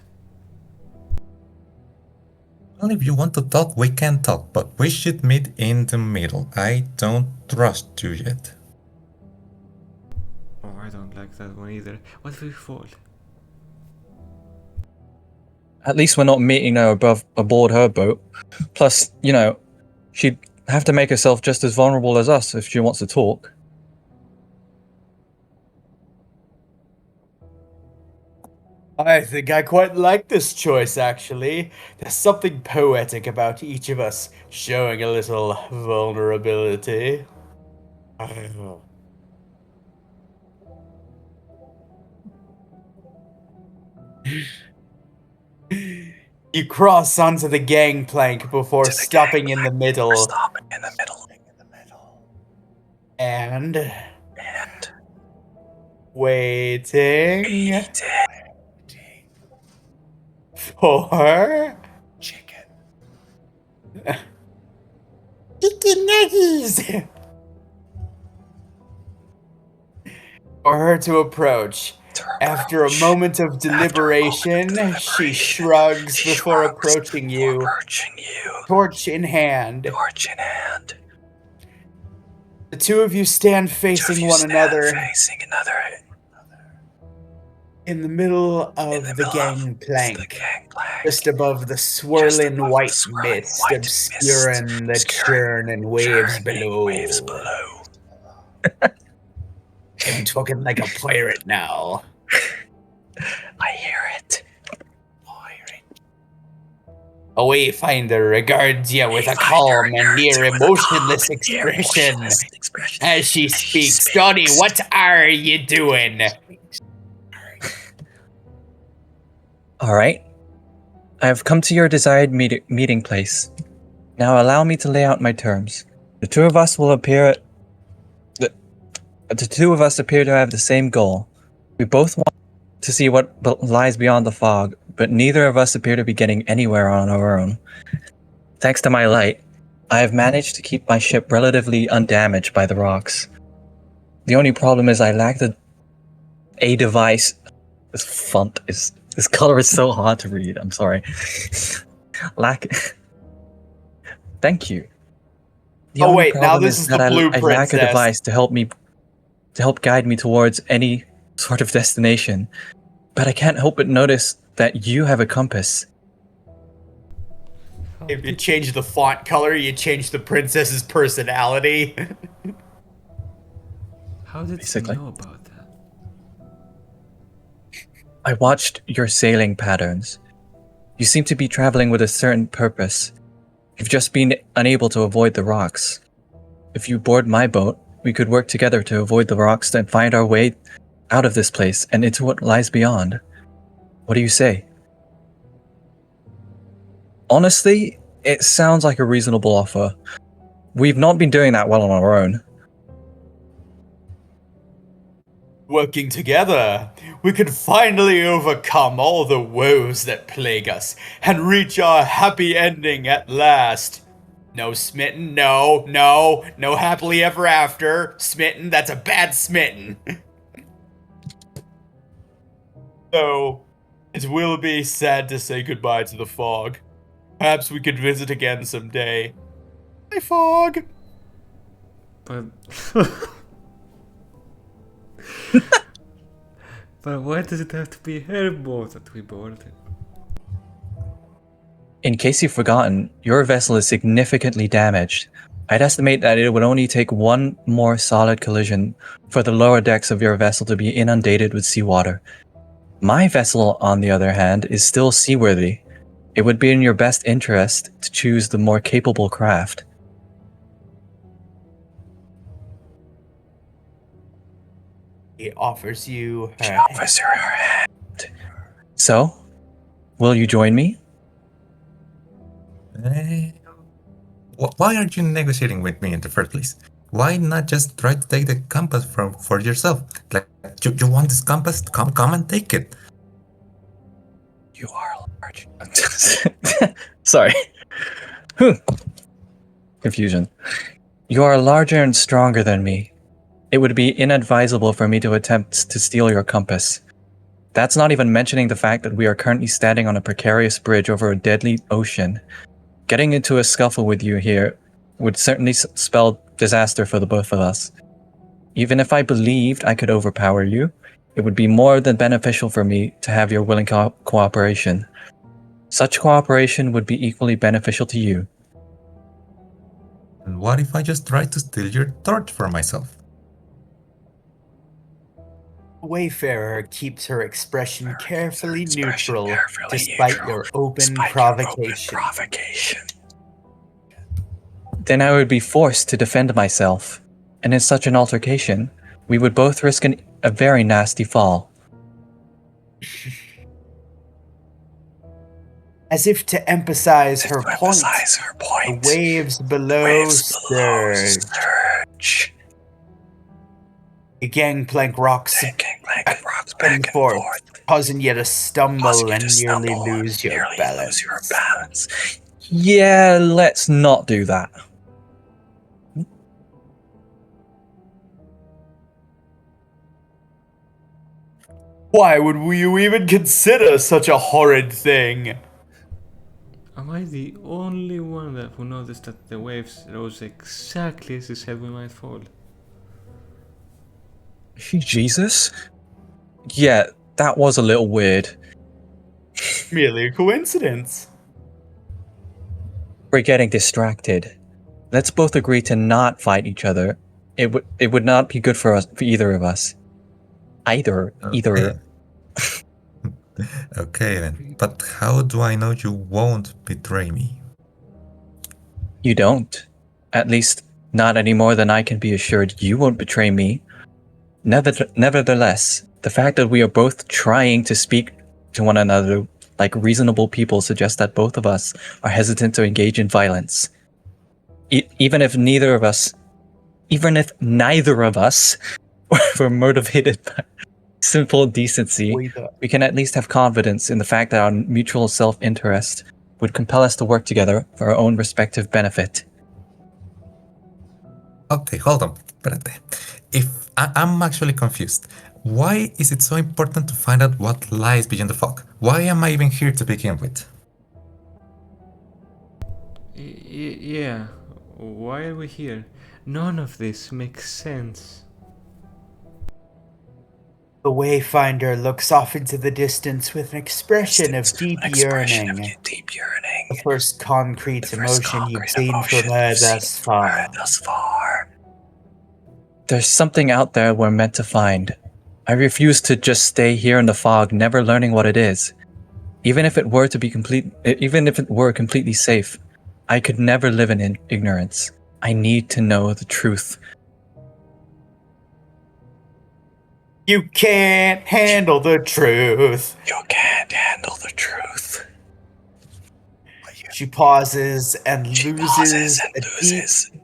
E: Well, if you want to talk, we can talk, but we should meet in the middle. I don't trust you yet.
D: Oh, I don't like that one either. What if we fall?
C: At least we're not meeting her aboard her boat. Plus, she'd have to make herself just as vulnerable as us if she wants to talk.
B: I think I quite like this choice, actually. There's something poetic about each of us showing a little vulnerability. You cross onto the gangplank before stopping in the middle. And waiting for
A: Chicken.
B: chicken nuggets for her to approach. After a moment of deliberation, she shrugs before approaching you, torch in hand. The two of you stand facing one another in the middle of the gangplank, just above the swirling white mist obscuring the churning waves below. I'm talking like a pirate now.
C: I hear it.
B: A wayfinder regards you with a calm and near emotionless expression as she speaks. Johnny, what are you doing?
C: All right. I have come to your desired meeting place. Now allow me to lay out my terms. The two of us appear to have the same goal. We both want to see what lies beyond the fog, but neither of us appear to be getting anywhere on our own. Thanks to my light, I have managed to keep my ship relatively undamaged by the rocks. The only problem is I lack a device. This color is so hard to read. I'm sorry. Thank you. The only
B: wait, now
C: problem
B: this is the
C: that
B: blue
C: I lack a
B: princess.
C: device to help guide me towards any sort of destination. But I can't help but notice that you have a compass.
B: If you change the font color, you change the princess's personality.
D: How did
C: Basically.
D: you know about that?
C: I watched your sailing patterns. You seem to be traveling with a certain purpose. You've just been unable to avoid the rocks. If you board my boat, we could work together to avoid the rocks and find our way out of this place and into what lies beyond. What do you say? Honestly, it sounds like a reasonable offer. We've not been doing that well on our own.
B: Working together, we could finally overcome all the woes that plague us and reach our happy ending at last. No smitten, no happily ever after. Smitten, that's a bad smitten. So, it will be sad to say goodbye to the fog. Perhaps we could visit again someday. Bye, fog.
D: But but why does it have to be her boat that we boarded?
C: In case you've forgotten, your vessel is significantly damaged. I'd estimate that it would only take one more solid collision for the lower decks of your vessel to be inundated with seawater. My vessel, on the other hand, is still seaworthy. It would be in your best interest to choose the more capable craft.
B: He offers you her
C: She offers her hand. So, will you join me?
E: Why aren't you negotiating with me in the first place? Why not just try to take the compass for yourself? Like, you want this compass? Come and take it.
C: You are large. Sorry. Confusion. You are larger and stronger than me. It would be inadvisable for me to attempt to steal your compass. That's not even mentioning the fact that we are currently standing on a precarious bridge over a deadly ocean. Getting into a scuffle with you here would certainly spell disaster for the both of us. Even if I believed I could overpower you, it would be more than beneficial for me to have your willing cooperation. Such cooperation would be equally beneficial to you.
E: And what if I just try to steal your torch for myself?
B: Wayfarer keeps her expression carefully neutral despite your open provocation.
C: Then I would be forced to defend myself, and in such an altercation, we would both risk a very nasty fall.
B: As if to emphasize her point, the waves below surge. The gangplank rocks back and forth, causing you to stumble and nearly lose your balance.
C: Yeah, let's not do that.
B: Why would you even consider such a horrid thing?
D: Am I the only one who noticed that the waves rose exactly as he said we might fall?
C: Jesus? Yeah, that was a little weird.
B: Merely a coincidence.
C: We're getting distracted. Let's both agree to not fight each other. It would not be good for either of us. Either.
E: Okay then, but how do I know you won't betray me?
C: You don't. At least, not any more than I can be assured you won't betray me. Nevertheless, the fact that we are both trying to speak to one another like reasonable people suggests that both of us are hesitant to engage in violence. Even if neither of us were motivated by simple decency, we can at least have confidence in the fact that our mutual self-interest would compel us to work together for our own respective benefit.
E: Okay, hold on. Espérate. I'm actually confused. Why is it so important to find out what lies beyond the fog? Why am I even here to begin with?
D: Yeah, why are we here? None of this makes sense.
B: The Wayfinder looks off into the distance with an expression of deep yearning. The first concrete emotion you've seen from her thus far.
C: There's something out there we're meant to find. I refuse to just stay here in the fog, never learning what it is. Even if it were completely safe, I could never live in ignorance. I need to know the truth.
B: You can't handle the truth.
C: You can't handle the truth.
B: She pauses and loses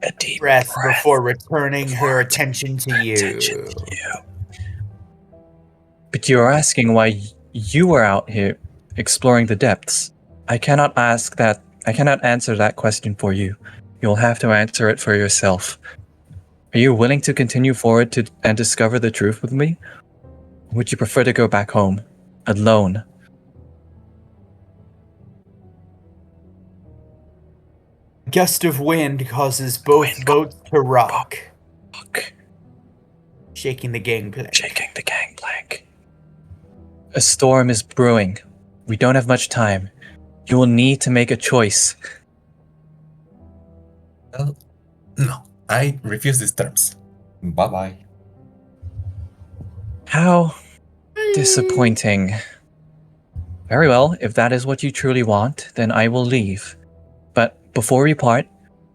B: a deep breath before returning her attention to you.
C: But you are asking why you are out here exploring the depths. I cannot answer that question for you. You'll have to answer it for yourself. Are you willing to continue forward and discover the truth with me? Or would you prefer to go back home, alone?
B: A gust of wind causes both boats to rock, shaking the gangplank.
C: A storm is brewing. We don't have much time. You will need to make a choice.
E: Well, no. I refuse these terms. Bye-bye.
C: How disappointing. Very well, if that is what you truly want, then I will leave. But before we part,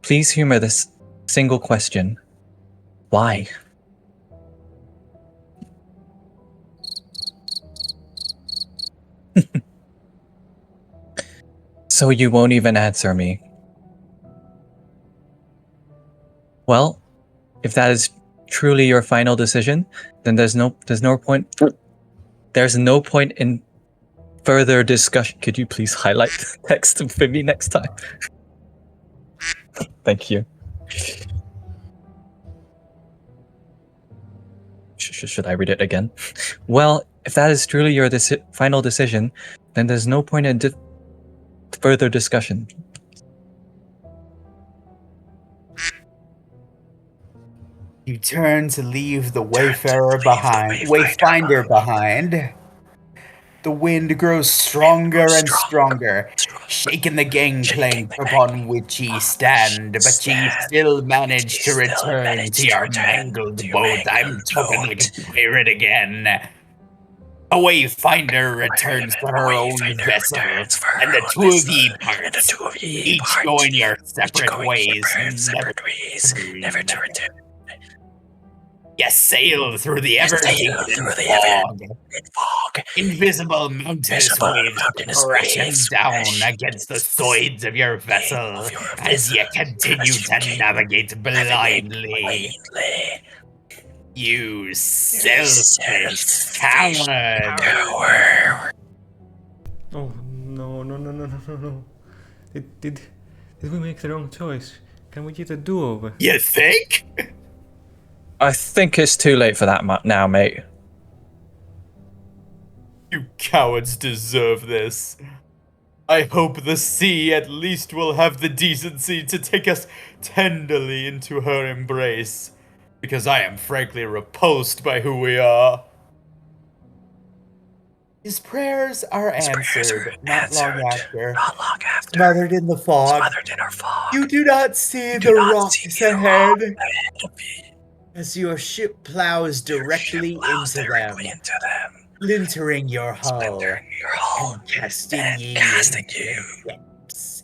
C: please humor this single question. Why? So you won't even answer me. Well, if that is truly your final decision, then there's no point in further discussion. Could you please highlight the text for me next time? Thank you. Should I read it again? Well, if that is truly your final decision, then there's no point in further discussion.
B: You turn to leave the Wayfinder behind. The wind grows stronger and stronger, shaking the gangplank upon which ye stand, but ye still manage to return to your mangled boat. I'm talking like a pirate again. A Wayfinder returns to her own vessel, and the two of ye part, each going your separate ways, never to return. You sail through the ever-deepening fog. Invisible mountainous waves crashing down against the sides of your vessel as you continue to navigate blindly. You selfish coward!
D: Oh, no. Did we make the wrong choice? Can we get a do-over?
B: You think?
C: I think it's too late for that now, mate.
B: You cowards deserve this. I hope the sea at least will have the decency to take us tenderly into her embrace, because I am frankly repulsed by who we are. His prayers are answered not long after. Smothered in the fog. You do not see the rocks ahead. As your ship plows directly into them, splintering your hull, and casting you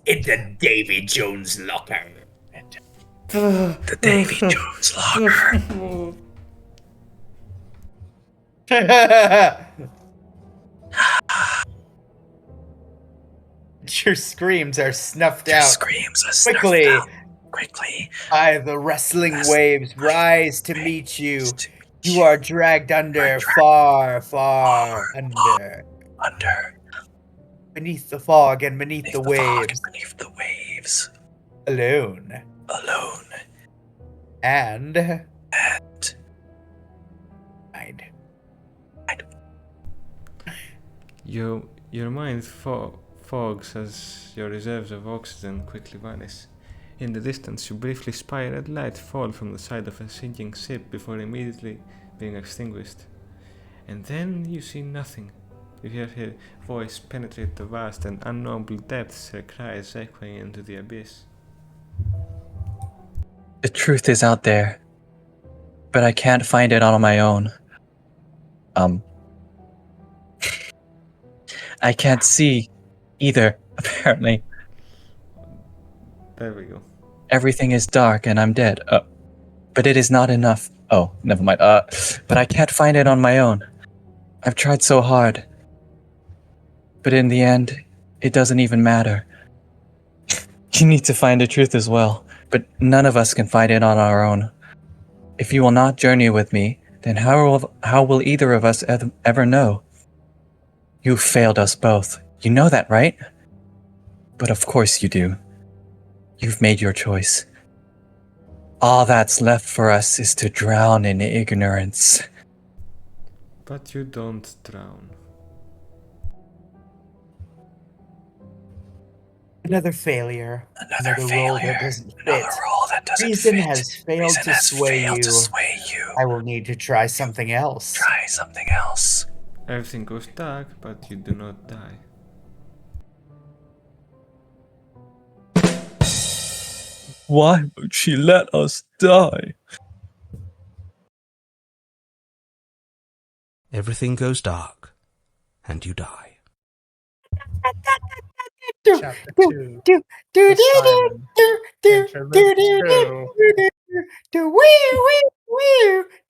B: into Davy Jones' locker.
C: The Davy Jones locker.
B: Your screams are snuffed out. Quickly. The wrestling waves rise to meet you. You are dragged under, far under. Beneath the fog and beneath the waves. Alone. And
D: Your mind fogs as your reserves of oxygen quickly vanish. In the distance, you briefly spy a red light fall from the side of a sinking ship before immediately being extinguished. And then you see nothing. You hear her voice penetrate the vast and unknowable depths, her cries echoing into the abyss.
C: The truth is out there, but I can't find it on my own. I can't see either, apparently.
D: There we go.
C: Everything is dark and I'm dead. But it is not enough. Oh, never mind. But I can't find it on my own. I've tried so hard. But in the end, it doesn't even matter. You need to find the truth as well, but none of us can find it on our own. If you will not journey with me, then how will either of us ever know? You failed us both. You know that, right? But of course you do. You've made your choice. All that's left for us is to drown in ignorance.
D: But you don't drown.
B: Another failure. Another role that doesn't fit.
C: Reason
B: Has failed to sway you. I will need to try something else.
C: Try something else.
D: Everything goes dark, but you do not die.
C: Why would she let us die?
F: Everything goes dark, and you die.
A: Chapter 2. The Siren. Interlude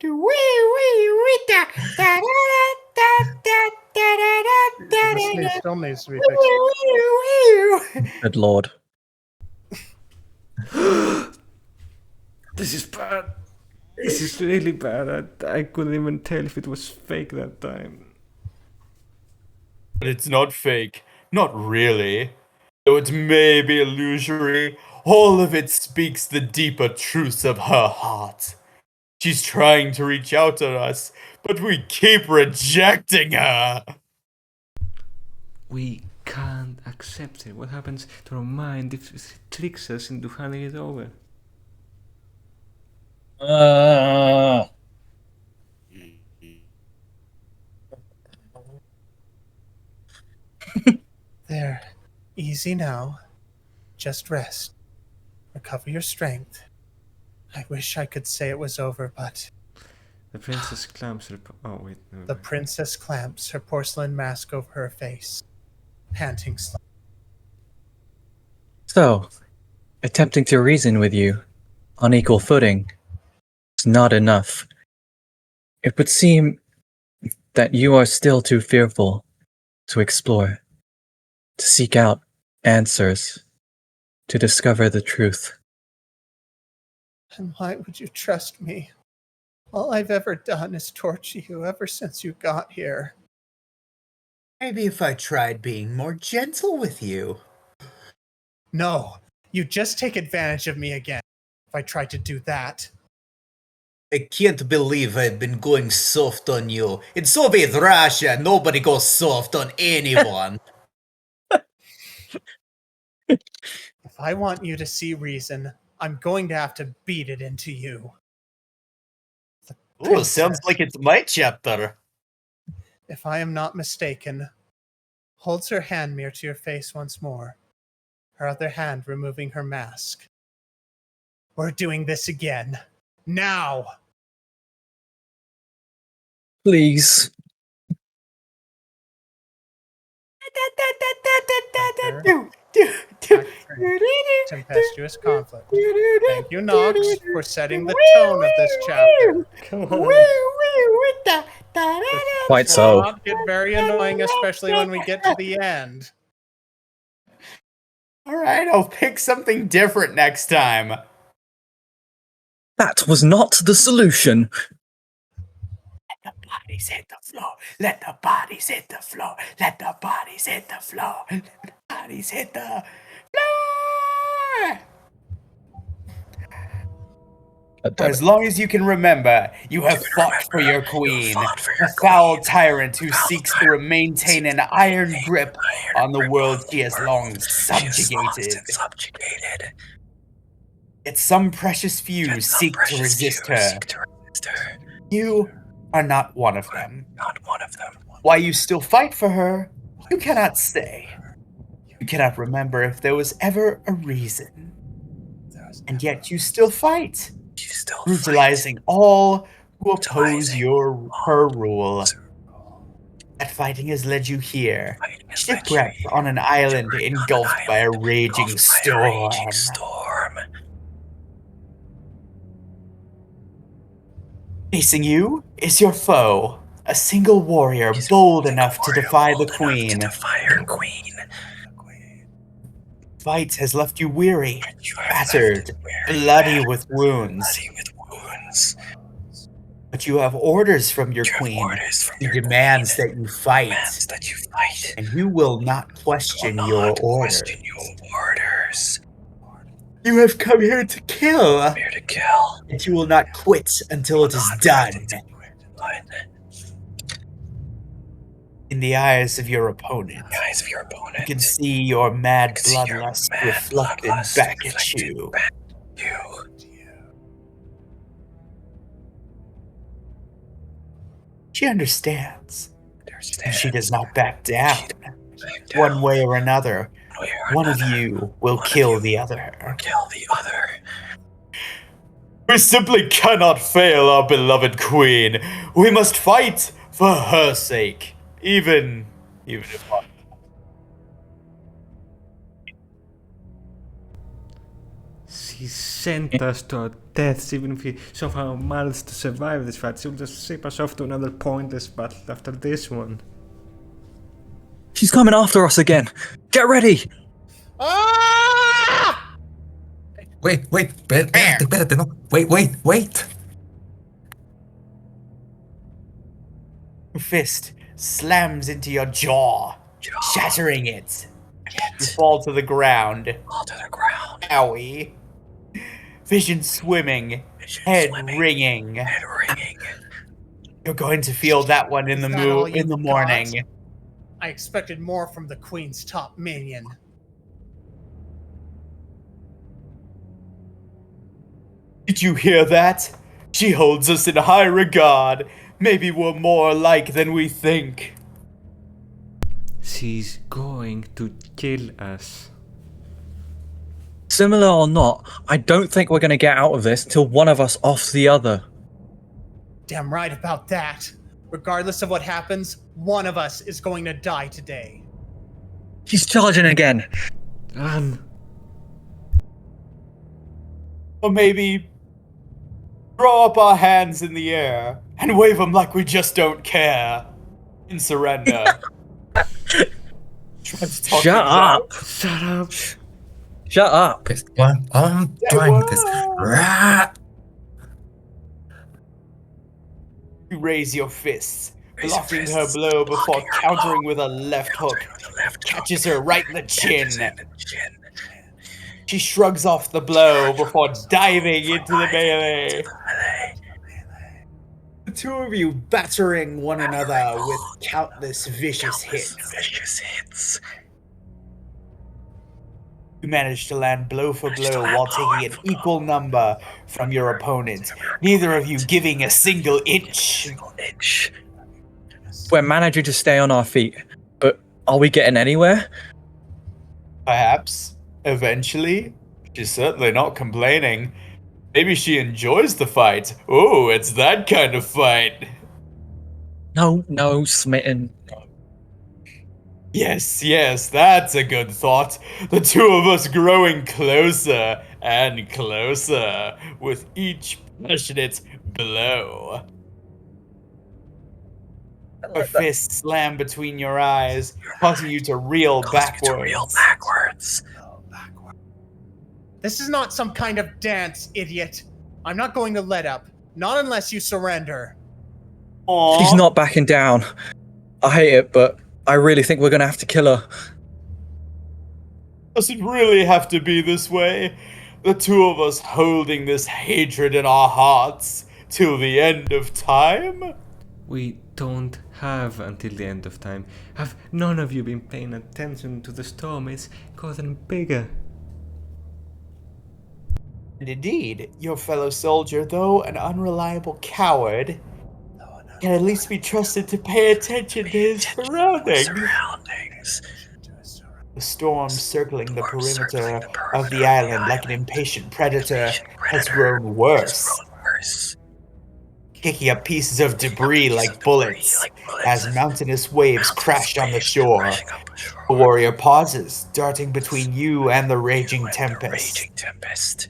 A: 2. This still needs to be fixed.
C: Good lord.
D: This is bad. This is really bad. I couldn't even tell if it was fake that time.
B: But it's not fake. Not really. Though it may be illusory, all of it speaks the deeper truths of her heart. She's trying to reach out to us, but we keep rejecting her.
D: We can't accept it. What happens to our mind if it tricks us into handing it over?
A: There. Easy now. Just rest. Recover your strength. I wish I could say it was over, but
D: The princess clamps her. Oh, wait. Never
A: the
D: mind.
A: princess clamps her porcelain mask over her face, panting slightly.
C: So, attempting to reason with you on equal footing is not enough. It would seem that you are still too fearful to explore, to seek out answers, to discover the truth.
A: And why would you trust me? All I've ever done is torture you ever since you got here.
B: Maybe if I tried being more gentle with you.
A: No, you just take advantage of me again if I try to do that.
B: I can't believe I've been going soft on you. In Soviet Russia, nobody goes soft on anyone.
A: If I want you to see reason, I'm going to have to beat it into you.
B: Ooh, sounds like it's my chapter.
A: If I am not mistaken, holds her hand near to your face once more, her other hand removing her mask. We're doing this again. Now!
C: Please.
A: Tempestuous conflict. Thank you, Nox, for setting the tone of this chapter.
D: Come on.
C: Quite
A: This
C: so.
A: will not get very annoying, especially when we get to the end.
B: Alright, I'll pick something different next time.
C: That was not the solution.
B: Let the bodies hit the floor. Let the bodies hit the floor. Let the bodies hit the floor. Let the bodies hit the floor. For as long as you can remember, you have fought for your queen, a foul tyrant who seeks to maintain an iron grip on the world she has long subjugated. Yet some precious few seek to resist her. You are not one of them. Why you still fight for her, you cannot say. You cannot remember if there was ever a reason. And yet you still fight, brutalizing all who oppose her rule. That fighting has led you here, shipwrecked on an island engulfed by a raging storm. Facing you is your foe, a single warrior bold enough to defy the queen. Fight has left you weary, battered, bloody with wounds. But you have orders from your queen. She demands that you fight. And you will not question your orders. You have come here to kill. And you will not quit until it is done. In the eyes of your opponent, you can see your mad bloodlust reflected back at you. She understands. And she does not back down. One way or another, one of you will kill the other. We simply cannot fail our beloved queen. We must fight for her sake. Even if
D: She sent us to our deaths. Even if we somehow managed to survive this fight, she'll just ship us off to another pointless battle after this one.
C: She's coming after us again. Get ready.
A: Ah!
E: Wait, espérate, no. Wait.
B: your fist slams into your jaw, shattering it. You fall to the ground. Owie. Vision swimming, head ringing. You're going to feel that one in the morning.
A: Got? I expected more from the Queen's top minion.
B: Did you hear that? She holds us in high regard. Maybe we're more alike than we think.
D: She's going to kill us.
C: Similar or not, I don't think we're going to get out of this till one of us offs the other.
A: Damn right about that. Regardless of what happens, one of us is going to die today.
C: He's charging again.
D: Run.
B: Or maybe throw up our hands in the air and wave them like we just don't care. In surrender.
C: Shut up.
D: Shut up.
C: Shut up.
E: I'm trying this.
B: You raise your fists, blocking her blow before countering with a left hook. Catches her right in the chin. She shrugs off the blow before diving into the melee. The two of you battering one another with countless vicious hits. You manage to land blow for blow while taking an equal number from your opponent, neither of you giving a single inch.
C: We're managing to stay on our feet, but are we getting anywhere?
B: Perhaps. Eventually. She's certainly not complaining. Maybe she enjoys the fight. Oh, it's that kind of fight.
C: No, smitten.
B: Yes, that's a good thought. The two of us growing closer and closer with each passionate blow. Her fist slammed between your eyes, causing you to reel backwards.
A: This is not some kind of dance, idiot. I'm not going to let up. Not unless you surrender.
B: Aww.
C: She's not backing down. I hate it, but I really think we're going to have to kill her.
B: Does it really have to be this way? The two of us holding this hatred in our hearts till the end of time?
D: We don't have until the end of time. Have none of you been paying attention to the storm? It's gotten bigger.
B: And indeed, your fellow soldier, though an unreliable coward, can at least be trusted to pay attention to his surroundings. The storm circling the perimeter of the island like an impatient predator has grown worse, kicking up pieces of debris like bullets as mountainous waves crash on the shore. The warrior pauses, darting between you and the raging tempest.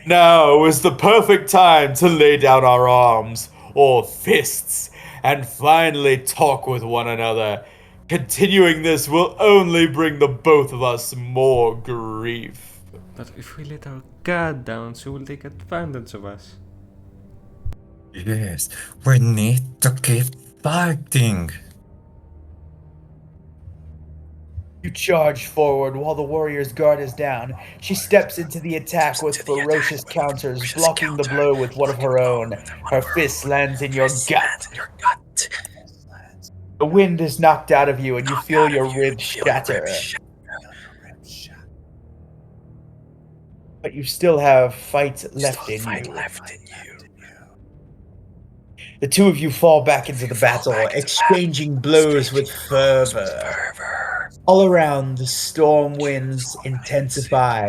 B: Now is the perfect time to lay down our arms or fists and finally talk with one another. Continuing this will only bring the both of us more grief.
D: But if we let our guard down, she will take advantage of us.
E: Yes, we need to keep fighting.
B: You charge forward while the warrior's guard is down. She steps into the attack with ferocious counters, blocking the blow with one of her own. Her fist lands in your gut. The wind is knocked out of you and you feel your ribs shatter. But you still have fight left in you. The two of you fall back into the battle, exchanging blows with fervor. All around, the storm winds intensify.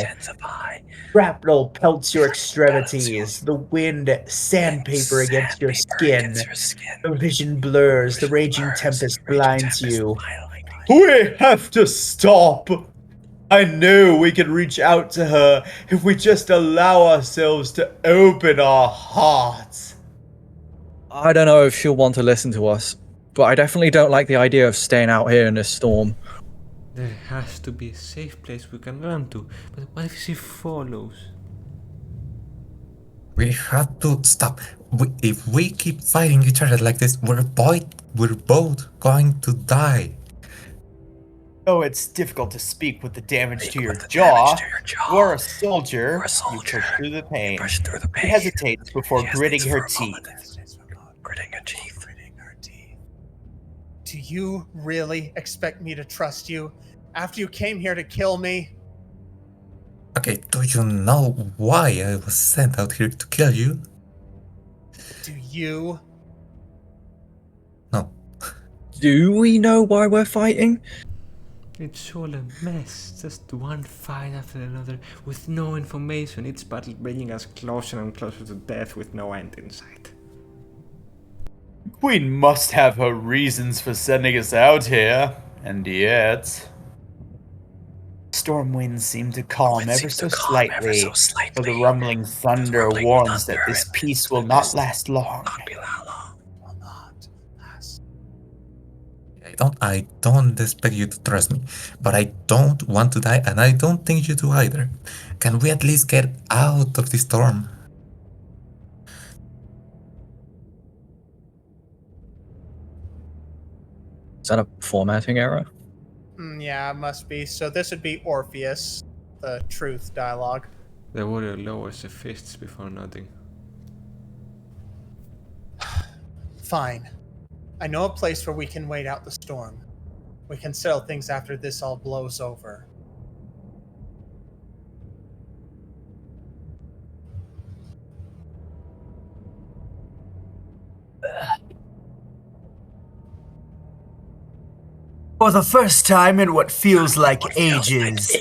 B: Shrapnel pelts your extremities. The wind sandpaper against your skin. Your vision blurs. The raging tempest blinds you. We have to stop! I know we can reach out to her if we just allow ourselves to open our hearts.
C: I don't know if she'll want to listen to us, but I definitely don't like the idea of staying out here in this storm.
D: There has to be a safe place we can run to, but what if she follows?
E: We have to stop. If we keep fighting each other like this, we're both going to die.
B: Though it's difficult to speak with the damage to your jaw, you're a soldier. You push through the pain. She hesitates before gritting her teeth.
A: Do you really expect me to trust you after you came here to kill me?
E: Okay, do you know why I was sent out here to kill you?
A: Do you?
E: No.
C: Do we know why we're fighting?
D: It's all a mess, just one fight after another, with no information, each battle bringing us closer and closer to death with no end in sight.
B: The Queen must have her reasons for sending us out here, and yet... Storm winds seem to calm ever so slightly, though the rumbling thunder warns that this peace will not last long.
E: I don't expect you to trust me, but I don't want to die, and I don't think you do either. Can we at least get out of this storm?
C: Is that a formatting error?
A: Yeah, it must be. So this would be Orpheus, the truth dialogue.
D: The warrior lowers the fists before nodding.
A: Fine. I know a place where we can wait out the storm. We can settle things after this all blows over.
B: For the first time in what feels like ages,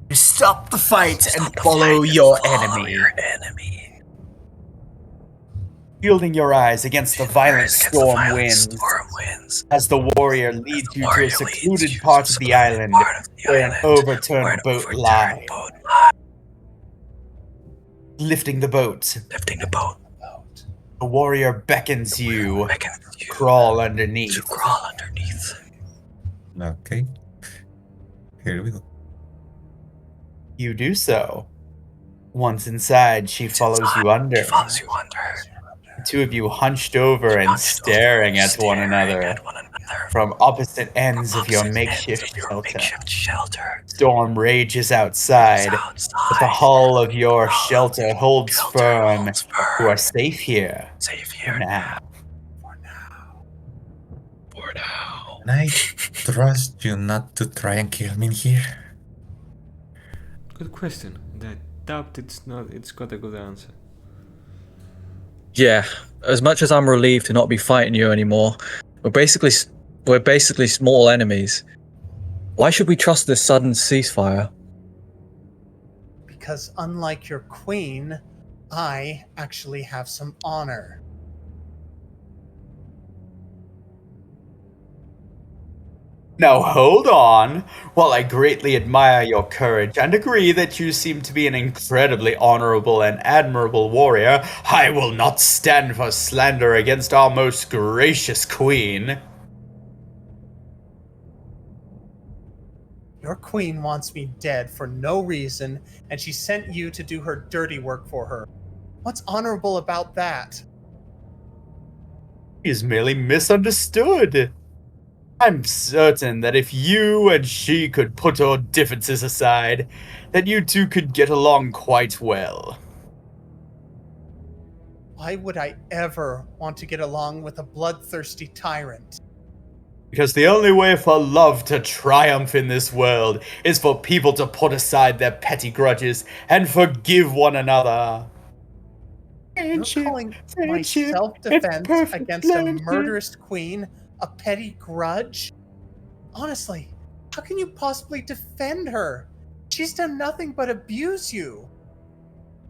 B: you stop the fight and follow your enemy. Shielding your eyes against the violent storm winds, as the warrior leads you to a secluded part of the island where an overturned boat lies. Lifting the boat, the warrior beckons you to crawl underneath.
E: Okay. Here we go.
B: You do so. Once inside, she follows you under. The two of you hunched over and staring at one another. from opposite ends of your makeshift shelter. Storm rages outside, but the hull of your shelter holds firm. You are safe here. For now.
E: And I trust you not to try and kill me here.
D: Good question. And I doubt it's not. It's got a good answer.
C: Yeah, as much as I'm relieved to not be fighting you anymore, we're basically small enemies. Why should we trust this sudden ceasefire?
A: Because unlike your queen, I actually have some honor.
B: Now hold on. While I greatly admire your courage and agree that you seem to be an incredibly honorable and admirable warrior, I will not stand for slander against our most gracious queen.
A: Your queen wants me dead for no reason, and she sent you to do her dirty work for her. What's honorable about that?
B: She is merely misunderstood. I'm certain that if you and she could put your differences aside, that you two could get along quite well.
A: Why would I ever want to get along with a bloodthirsty tyrant?
B: Because the only way for love to triumph in this world is for people to put aside their petty grudges and forgive one another.
A: You're calling my self-defense against a murderous queen a petty grudge? Honestly, how can you possibly defend her? She's done nothing but abuse you.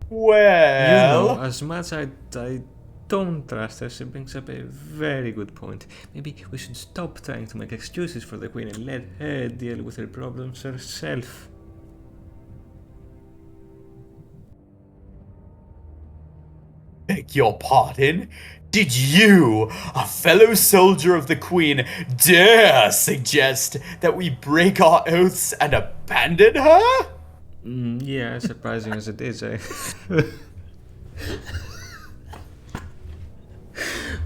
B: Well,
D: as much I don't trust her, she brings up a very good point. Maybe we should stop trying to make excuses for the queen and let her deal with her problems herself.
B: beg your pardon? Did you, a fellow soldier of the Queen, dare suggest that we break our oaths and abandon her?
D: Yeah, surprising as it is, eh?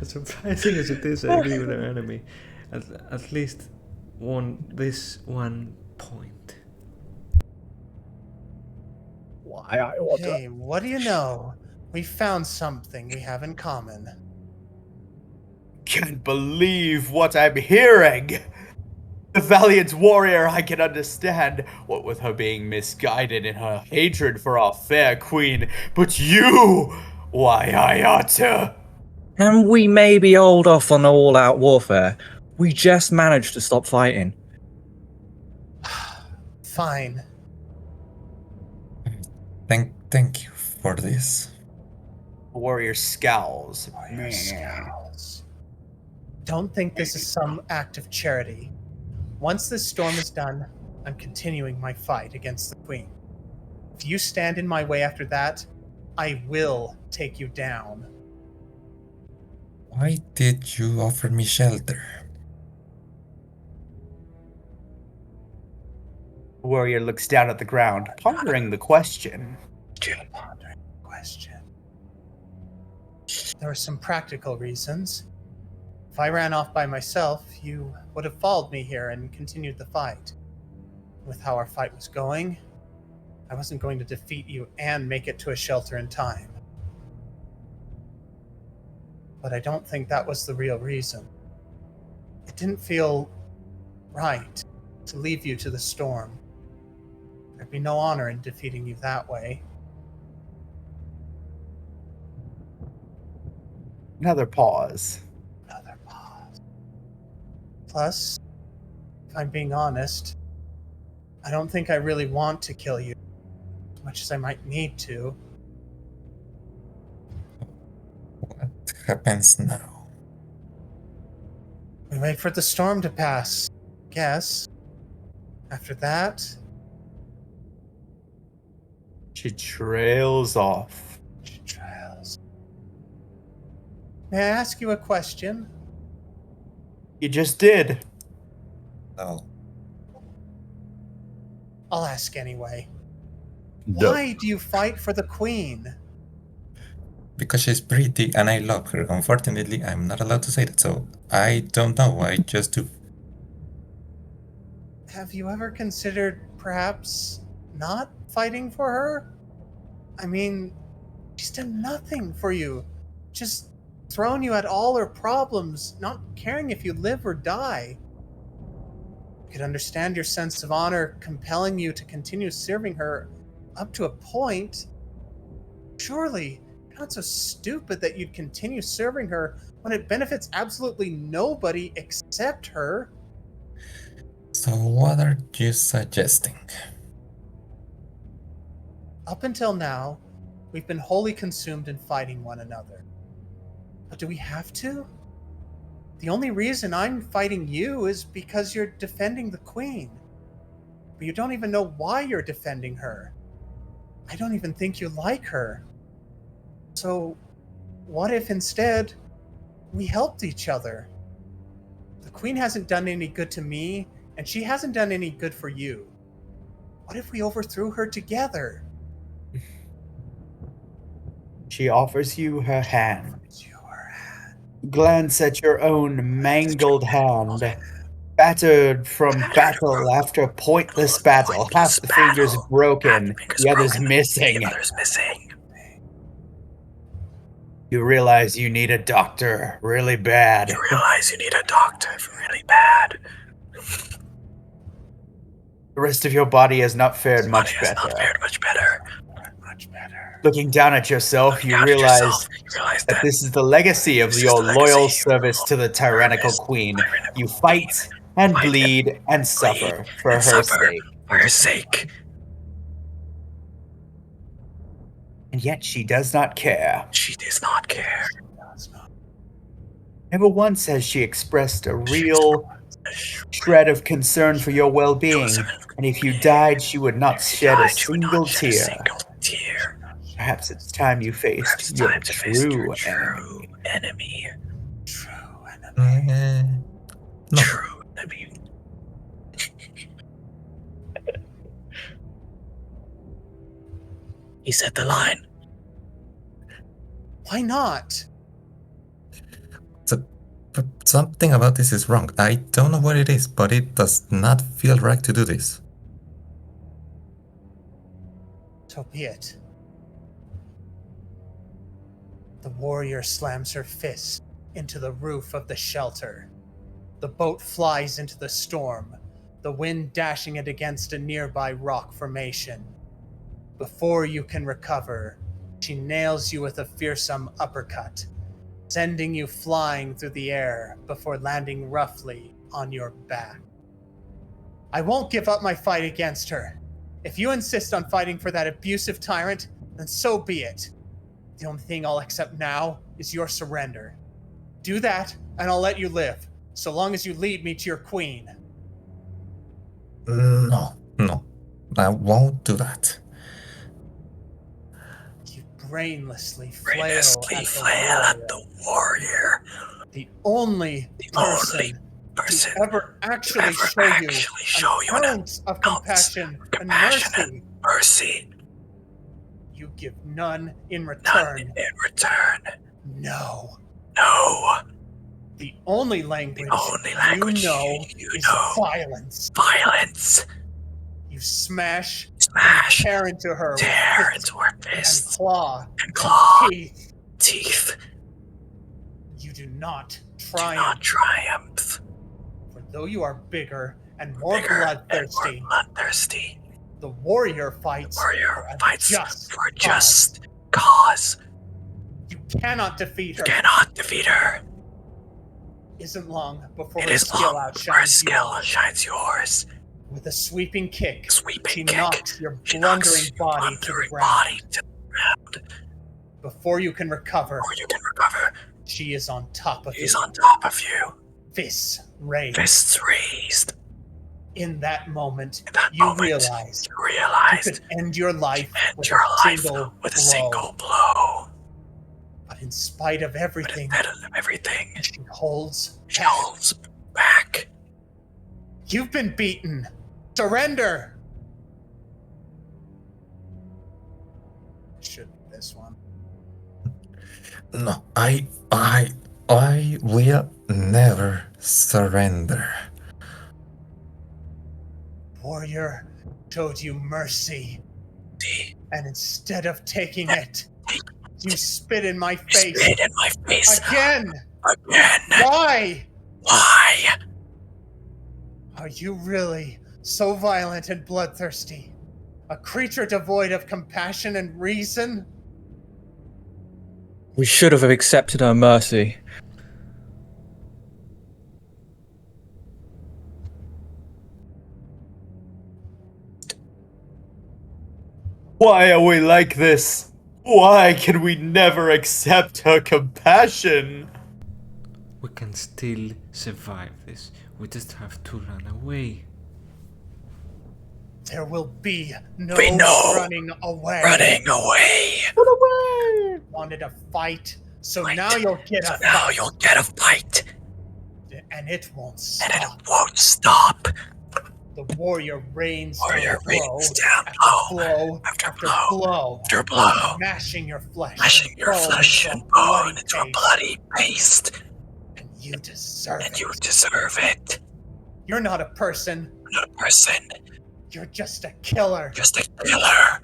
D: Surprising as it is, I agree with our enemy. At least this one point.
A: Hey, what do you know? We found something we have in common.
B: Can't believe what I'm hearing. The valiant warrior I can understand, what with her being misguided in her hatred for our fair queen, but you, why I ought to.
C: And we maybe hold off on all-out warfare. We just managed to stop fighting.
A: Fine.
E: Thank you for this.
B: Warrior scowls.
A: Warrior scowls. Don't think this is some act of charity. Once this storm is done, I'm continuing my fight against the Queen. If you stand in my way after that, I will take you down.
E: Why did you offer me shelter?
B: The warrior looks down at the ground, pondering the question.
A: Pondering the question. There were some practical reasons. If I ran off by myself, you would have followed me here and continued the fight. With how our fight was going, I wasn't going to defeat you and make it to a shelter in time. But I don't think that was the real reason. It didn't feel right to leave you to the storm. There'd be no honor in defeating you that way.
B: Another pause.
A: Another pause. Plus, if I'm being honest, I don't think I really want to kill you, as much as I might need to.
E: What happens now?
A: We wait for the storm to pass, I guess. After that,
B: She trails off.
A: she trails. May I ask you a question?
B: You just did.
E: No.
A: I'll ask anyway.
E: No.
A: Why do you fight for the Queen?
E: Because she's pretty and I love her. Unfortunately, I'm not allowed to say that, so I don't know. I just do.
A: Have you ever considered perhaps not fighting for her? I mean, she's done nothing for you. Just thrown you at all her problems, not caring if you live or die. I could understand your sense of honor compelling you to continue serving her up to a point. Surely, you're not so stupid that you'd continue serving her when it benefits absolutely nobody except her.
E: So what are you suggesting?
A: Up until now, we've been wholly consumed in fighting one another. But do we have to? The only reason I'm fighting you is because you're defending the Queen. But you don't even know why you're defending her. I don't even think you like her. So, what if instead we helped each other? The Queen hasn't done any good to me, and she hasn't done any good for you. What if we overthrew her together?
B: She offers you her hand. Glance at your own mangled hand. Battered from battle after pointless battle. Half the fingers broken, the others missing. You realize you need a doctor really bad. The rest of your body has not fared much better. Looking down at yourself, you realize that this is the legacy of your loyal service to the tyrannical queen. You fight and bleed and suffer for her sake. And yet she does not care. Never once has she expressed a real shred of concern for your well-being. And if you died, she would not shed a single tear. Perhaps it's time you faced your true enemy.
E: No.
C: He said the line.
A: Why not?
E: Something about this is wrong. I don't know what it is, but it does not feel right to do this.
A: So be it. The warrior slams her fist into the roof of the shelter. The boat flies into the storm, the wind dashing it against a nearby rock formation. Before you can recover, she nails you with a fearsome uppercut, sending you flying through the air before landing roughly on your back. I won't give up my fight against her. If you insist on fighting for that abusive tyrant, then so be it. The only thing I'll accept now is your surrender. Do that, and I'll let you live, so long as you lead me to your queen.
E: No, I won't do that.
A: You brainlessly flail at the warrior. The only person to ever actually show you an ounce of compassion and mercy. You give none in return. No. The only language you know is violence. You smash and tear into her with fists and claw and teeth. You do not triumph. For though you are bigger and more bloodthirsty, the warrior fights for a just cause. You cannot defeat her. Isn't long before her skill outshines yours. With a sweeping kick, she knocks your blundering body to the ground. Before you can recover, she is on top of you. Fists raised. In that moment, you realized you could end your life with a single blow. But in spite of everything, she holds back. You've been beaten. Surrender! Should be this one.
E: No, I will never surrender.
A: Warrior showed you mercy, and instead of taking it, you spit in my face.
C: Spit in my face.
A: Again!
C: Again.
A: Why?
C: Why?
A: Are you really so violent and bloodthirsty? A creature devoid of compassion and reason?
C: We should have accepted our mercy.
B: Why are we like this? Why can we never accept her compassion?
D: We can still survive this. We just have to run away.
A: There will be no running away.
C: Running away.
A: Wanted a fight, so now you'll get a
C: Now
A: fight.
C: you'll get a fight.
A: And it won't
C: And it
A: stop.
C: won't stop.
A: The warrior rains
C: Warrior
A: down blow
C: rains down
A: after
C: blow
A: blow
C: after
A: after
C: blow
A: blow,
C: after blow,
A: mashing your flesh,
C: mashing your flesh and bone into a bloody paste.
A: And you deserve
C: And
A: it.
C: you deserve it.
A: You're not a person.
C: You're not a person.
A: You're just a killer,
C: Just a killer.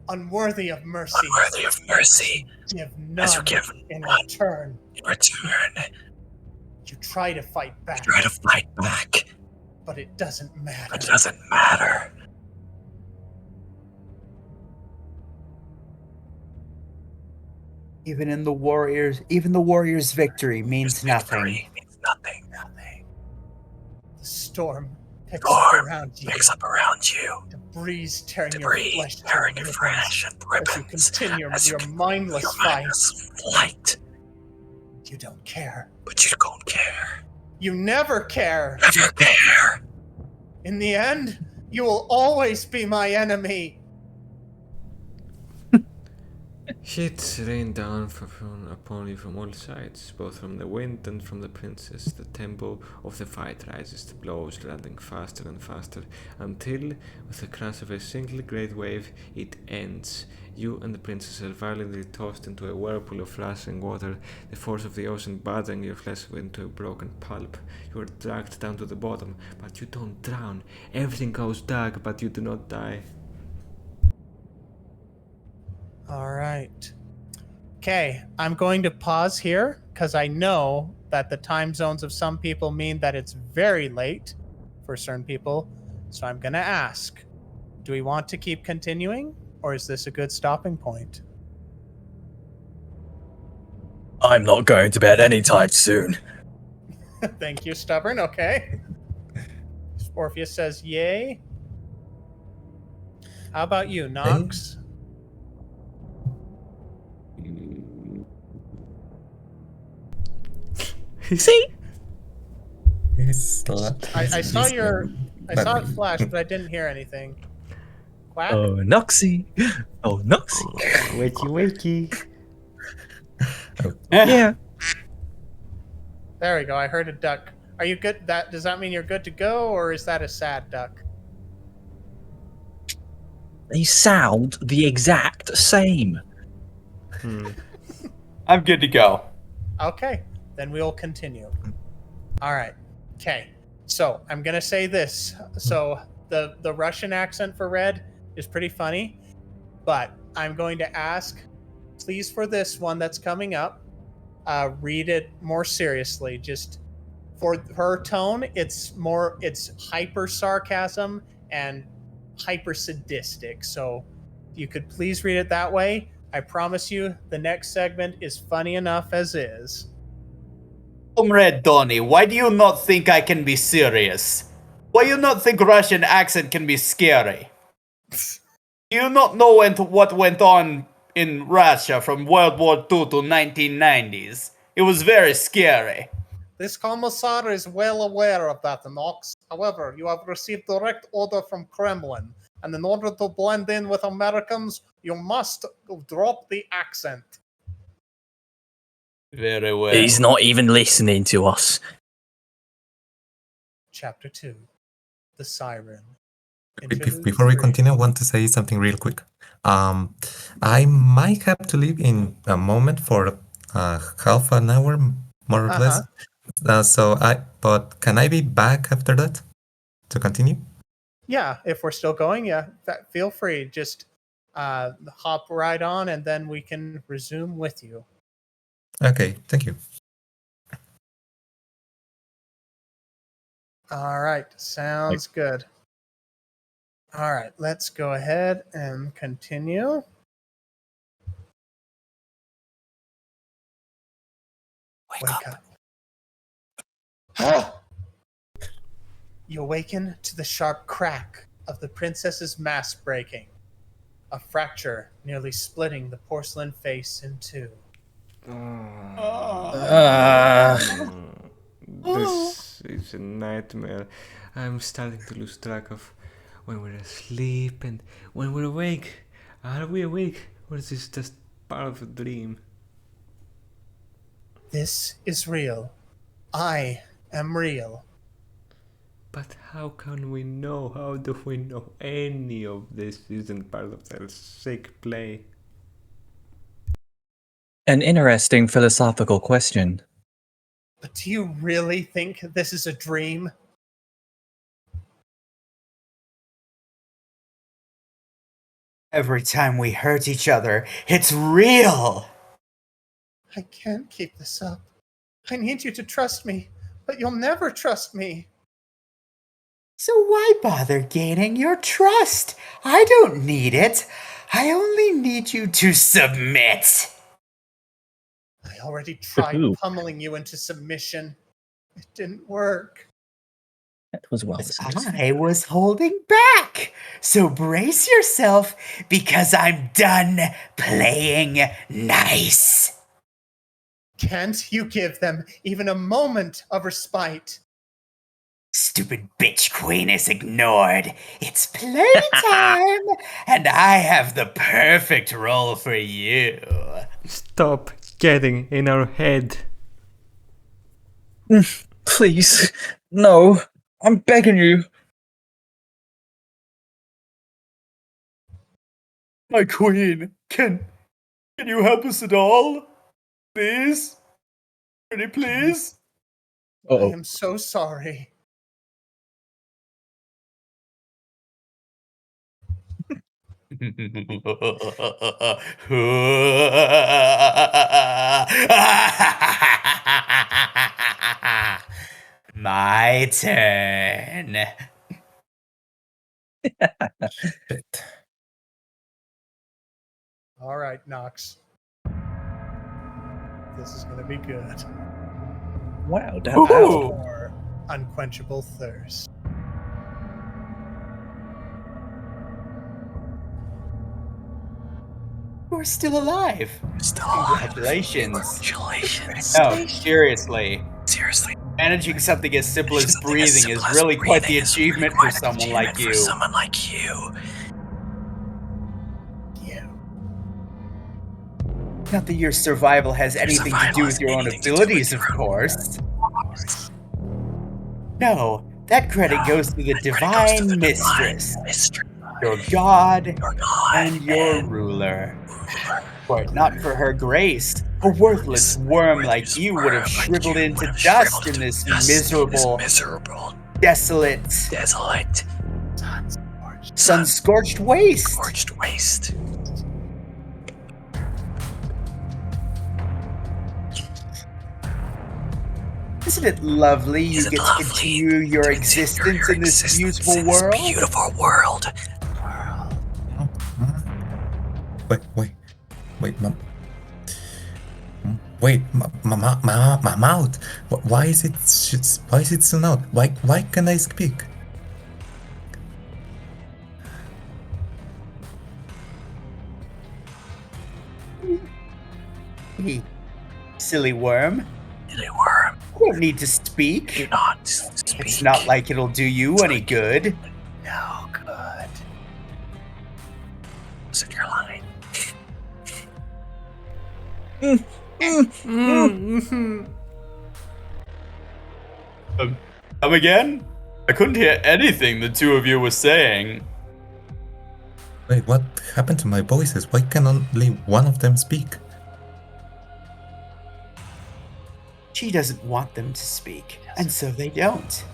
A: unworthy of mercy.
C: Unworthy of mercy.
A: Give none
C: As you give
A: in
C: none
A: return.
C: in return.
A: You try to fight back,
C: Try to fight back.
A: but it doesn't matter.
C: It doesn't matter.
B: Even the warrior's victory means nothing.
C: Victory means nothing.
A: The storm picks
C: Storm
A: up around you.
C: Picks up around you.
A: Debris tearing
C: Debris
A: your flesh to
C: tearing your
A: ribbons
C: flesh and
A: as you
C: ribbons.
A: continue
C: As you
A: your
C: continue
A: mindless
C: your
A: fight.
C: mindless flight.
A: You don't care.
C: But you don't care.
A: You never care.
C: Never care.
A: In the end, you will always be my enemy.
D: Hits rain down upon you from all sides, both from the wind and from the princess. The tempo of the fight rises, the blows landing faster and faster, until, with the crash of a single great wave, it ends. You and the princess are violently tossed into a whirlpool of rushing water, the force of the ocean battering your flesh into a broken pulp. You are dragged down to the bottom, but you don't drown. Everything goes dark, but you do not die.
A: All right. Okay, I'm going to pause here because I know that the time zones of some people mean that it's very late for certain people. So I'm going to ask, do we want to keep continuing or is this a good stopping point?
C: I'm not going to bed anytime soon.
A: Thank you, Stubborn. Okay. Orpheus says yay. How about you, Nox?
C: See?
A: I saw it flash, but I didn't hear anything. Quack?
C: Oh, Noxy. Oh, Noxy.
D: Wakey, wakey.
C: Yeah.
A: There we go. I heard a duck. Are you good? Does that mean you're good to go, or is that a sad duck?
C: They sound the exact same.
B: I'm good to go.
A: Okay, then we'll continue. All right. Okay. So I'm gonna say this. So the Russian accent for Red is pretty funny, but I'm going to ask, please, for this one that's coming up, read it more seriously. Just for her tone, it's hyper sarcasm and hyper sadistic. So if you could please read it that way. I promise you, the next segment is funny enough as is.
B: Comrade Donny, why do you not think I can be serious? Why you not think Russian accent can be scary? Do you not know what went on in Russia from World War II to 1990s? It was very scary.
A: This commissar is well aware of that, Nox. However, you have received direct order from Kremlin, and in order to blend in with Americans, you must drop the accent.
B: Very well.
C: He's not even listening to us.
A: Chapter 2. The Siren.
E: Before we continue, I want to say something real quick. I might have to leave in a moment for half an hour, more or less. But can I be back after that to continue?
A: Yeah, if we're still going, yeah, feel free. Just hop right on, and then we can resume with you.
E: Okay, thank you.
A: All right, sounds good. All right, let's go ahead and continue. Wake up. You awaken to the sharp crack of the princess's mask breaking, a fracture nearly splitting the porcelain face in two.
D: This is a nightmare. I'm starting to lose track of when we're asleep and when we're awake. Are we awake, or is this just part of a dream?
A: This is real. I am real.
D: But how can we know? How do we know any of this isn't part of their sick play?
C: An interesting philosophical question.
A: But do you really think this is a dream?
B: Every time we hurt each other, it's real!
A: I can't keep this up. I need you to trust me, but you'll never trust me.
B: So why bother gaining your trust? I don't need it. I only need you to submit.
A: I already tried pummeling you into submission. It didn't work.
C: That was well
B: But I was holding back. So brace yourself, because I'm done playing nice.
A: Can't you give them even a moment of respite?
B: Stupid bitch queen is ignored. It's playtime, and I have the perfect role for you.
D: Stop getting in our head.
C: Please, no. I'm begging you.
B: My queen, can you help us at all? Please? Pretty please?
A: I am so sorry.
B: My turn.
E: Shit.
A: All right, Nox. This is going to be good.
C: Wow, that
B: Ooh.
A: For unquenchable thirst.
B: We're still alive. Congratulations.
C: Congratulations.
B: No, seriously.
C: Seriously.
B: Managing something as simple as breathing is really quite the achievement for someone like you. Not that your survival has anything to do with your own abilities, of course. No, that credit goes to the Divine Mistress, your god, and your ruler. Were it not for her grace, a worthless worm like you would have shriveled into dust in this miserable, desolate, sun-scorched waste. Isn't it lovely you get to continue your existence in this beautiful world?
E: Wait, my mouth. Why is it so loud? Why can I speak?
B: Silly worm. You don't need to speak. It's not like it'll do you any good.
A: No good.
C: Listen, your line.
B: Come again? I couldn't hear anything the two of you were saying.
E: Wait, what happened to my voices? Why can only one of them speak?
B: She doesn't want them to speak, and so they don't.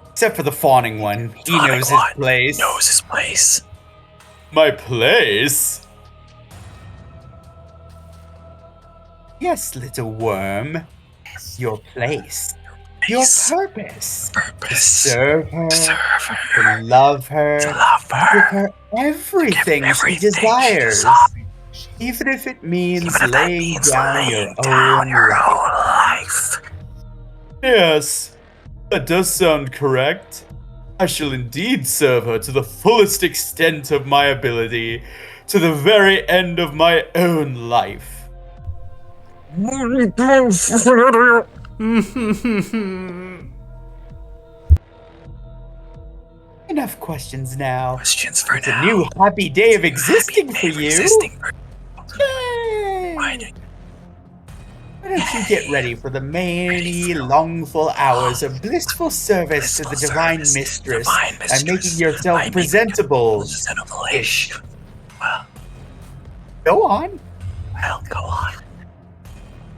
B: Except for the fawning one. He knows his place.
C: Knows his place.
B: My place? Yes, little worm. Your place. Your purpose. To serve her. To love her. To give her everything she desires. Even if it means laying down your own life. Yes, that does sound correct. I shall indeed serve her to the fullest extent of my ability, to the very end of my own life. Enough questions now.
C: Questions for
B: It's
C: now.
B: a new happy day of existing for you. Yay!
C: Why
B: don't you get ready for the many longful hours of blissful service to the Divine Mistress and making yourself presentable-ish?
C: Well,
B: go on.
C: Well, go on.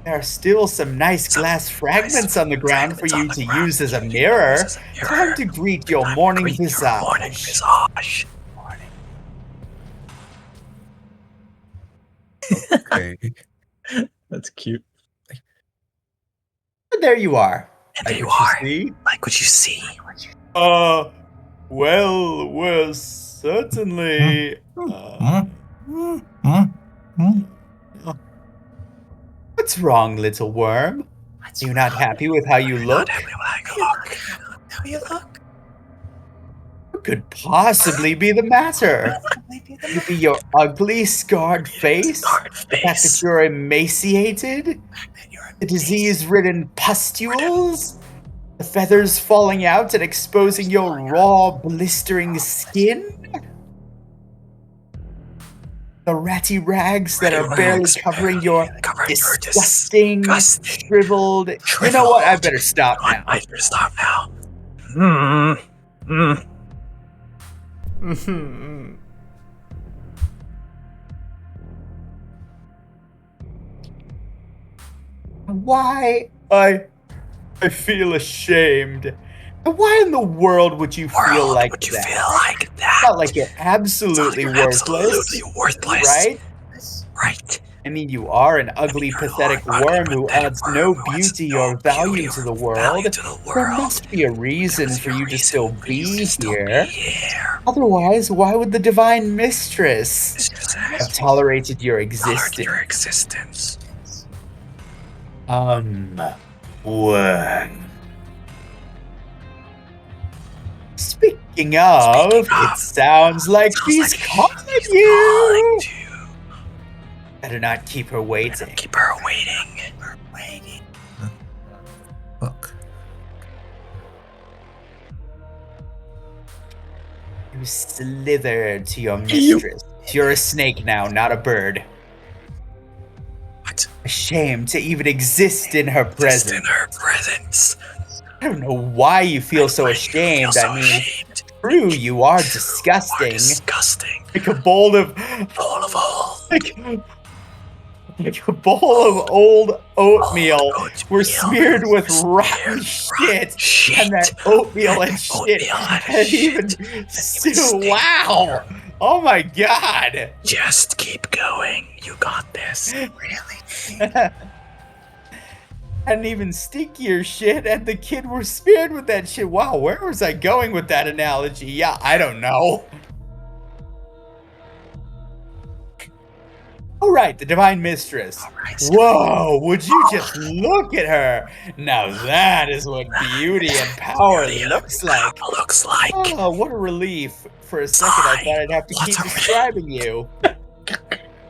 B: There are still some nice glass fragments on the ground for you to use as a mirror. Time to greet your morning visage.
E: Okay.
C: That's cute.
B: And there you are.
C: And there you are. Like what you see.
B: Well, certainly. What's wrong, little worm? Are you not happy with how you look?
C: How you look?
B: What could possibly be the matter? Maybe your ugly, scarred face? The fact that you're emaciated? The disease-ridden pustules? The feathers falling out and exposing your raw, blistering skin? The ratty rags that are barely covering your disgusting, shriveled... You know what? I better stop now.
C: I better stop now.
B: Why? I feel ashamed. Why in the world would you feel like that? Not like you're absolutely worthless. Right?
C: Right.
B: I mean, you are an ugly, pathetic worm who adds no beauty or value to the world. There must be a reason for you to still be here. Otherwise, why would the Divine Mistress have tolerated your existence? What? Speaking of, it sounds like she's calling you. Better not keep her waiting.
E: Fuck.
B: You slither to your mistress. You're a snake now, not a bird.
C: What?
B: Ashamed to even exist in her presence. I don't know why you feel so ashamed. I mean, true, you are disgusting. Like a bowl of like a bowl of old oatmeal were smeared with rotten shit, and that oatmeal and shit and even stew. Wow! Oh my god!
C: Just keep going. You got this. Really?
B: And even stinkier shit, and the kid were smeared with that shit. Wow, where was I going with that analogy? Yeah, I don't know. All right, the Divine Mistress. Whoa, would you just look at her? Now that is what beauty and power looks like. Oh, what a relief. For a second, I thought I'd have to keep describing you.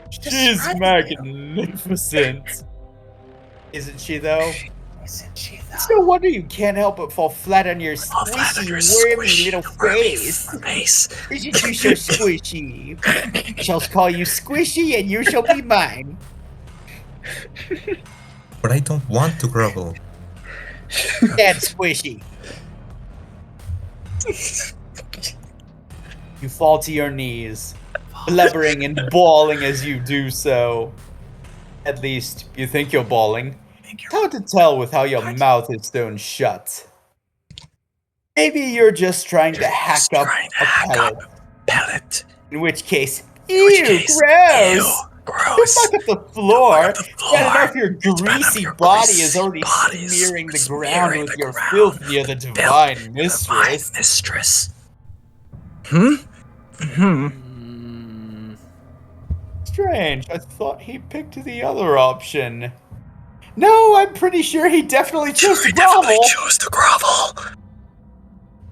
B: She's magnificent. Isn't she, though? It's no wonder you can't help but fall flat on your squishy, wormy little face. Isn't you so squishy? I shall call you Squishy, and you shall be mine.
E: But I don't want to grovel.
B: That's Squishy. You fall to your knees, blubbering and bawling as you do so. At least, you think you're bawling. It's hard to tell with how your mouth is sewn shut. Maybe you're just trying to hack up a pellet. In which case, ew, gross! Don't muck up the floor. Bad enough your greasy body is already smearing the ground with your filth near the divine mistress. Strange, I thought he picked the other option. No, I'm pretty sure he definitely chose to grovel.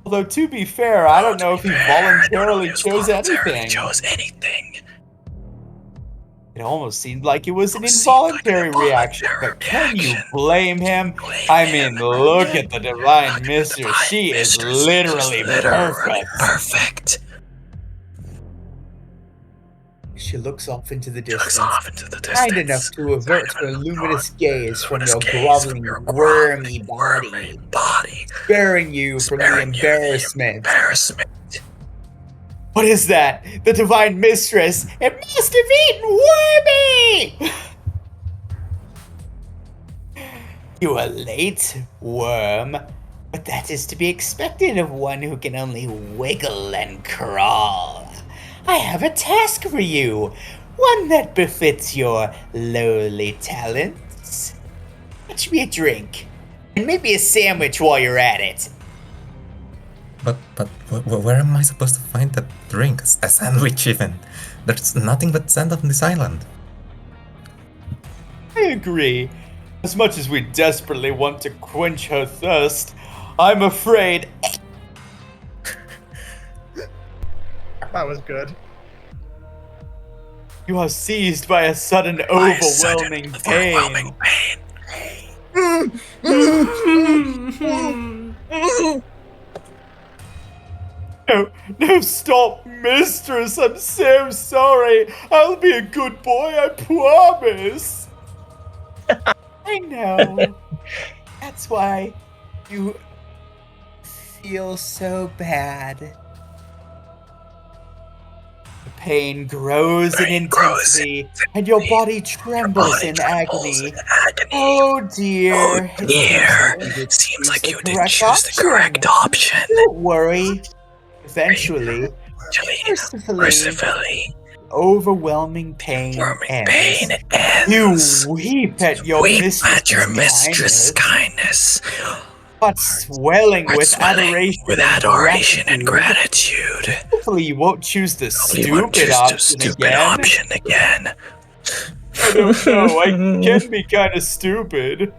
B: Although, to be fair, I don't know if he voluntarily chose anything. It almost seemed like it was an involuntary reaction, but can you blame him? I mean, look at the divine mistress. She is literally perfect. She looks off into the distance, kind enough to avert her luminous gaze from your groveling, wormy body, sparing you from the embarrassment. What is that? The divine mistress! It must have eaten Wormy! You are late, Worm, but that is to be expected of one who can only wiggle and crawl. I have a task for you, one that befits your lowly talents. Fetch me a drink, and maybe a sandwich while you're at it.
E: But where am I supposed to find that drink? A sandwich even? There's nothing but sand on this island.
B: I agree. As much as we desperately want to quench her thirst, I'm afraid...
A: That was good.
B: You are seized by a sudden overwhelming pain. No, stop, mistress. I'm so sorry. I'll be a good boy, I promise. I know. That's why you feel so bad. The pain grows in intensity, and your body trembles in agony. Oh dear.
C: Seems like you didn't choose the correct option.
B: Don't worry. Eventually, mercifully, overwhelming pain ends. You weep at your mistress' kindness. But swelling with adoration and gratitude. Hopefully you won't choose the stupid option again. I don't know, I can be kind of stupid.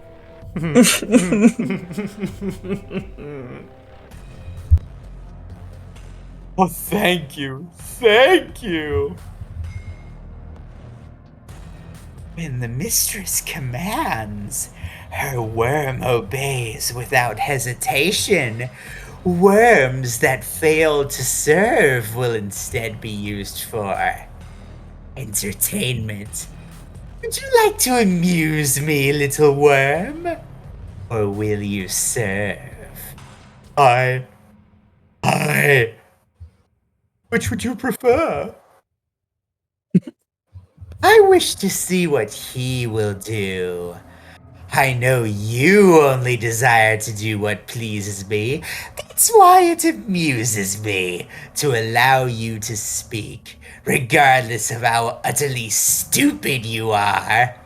B: Oh, thank you. When the mistress commands, her worm obeys without hesitation. Worms that fail to serve will instead be used for entertainment. Would you like to amuse me, little worm? Or will you serve? Which would you prefer? I wish to see what he will do. I know you only desire to do what pleases me. That's why it amuses me to allow you to speak, regardless of how utterly stupid you are.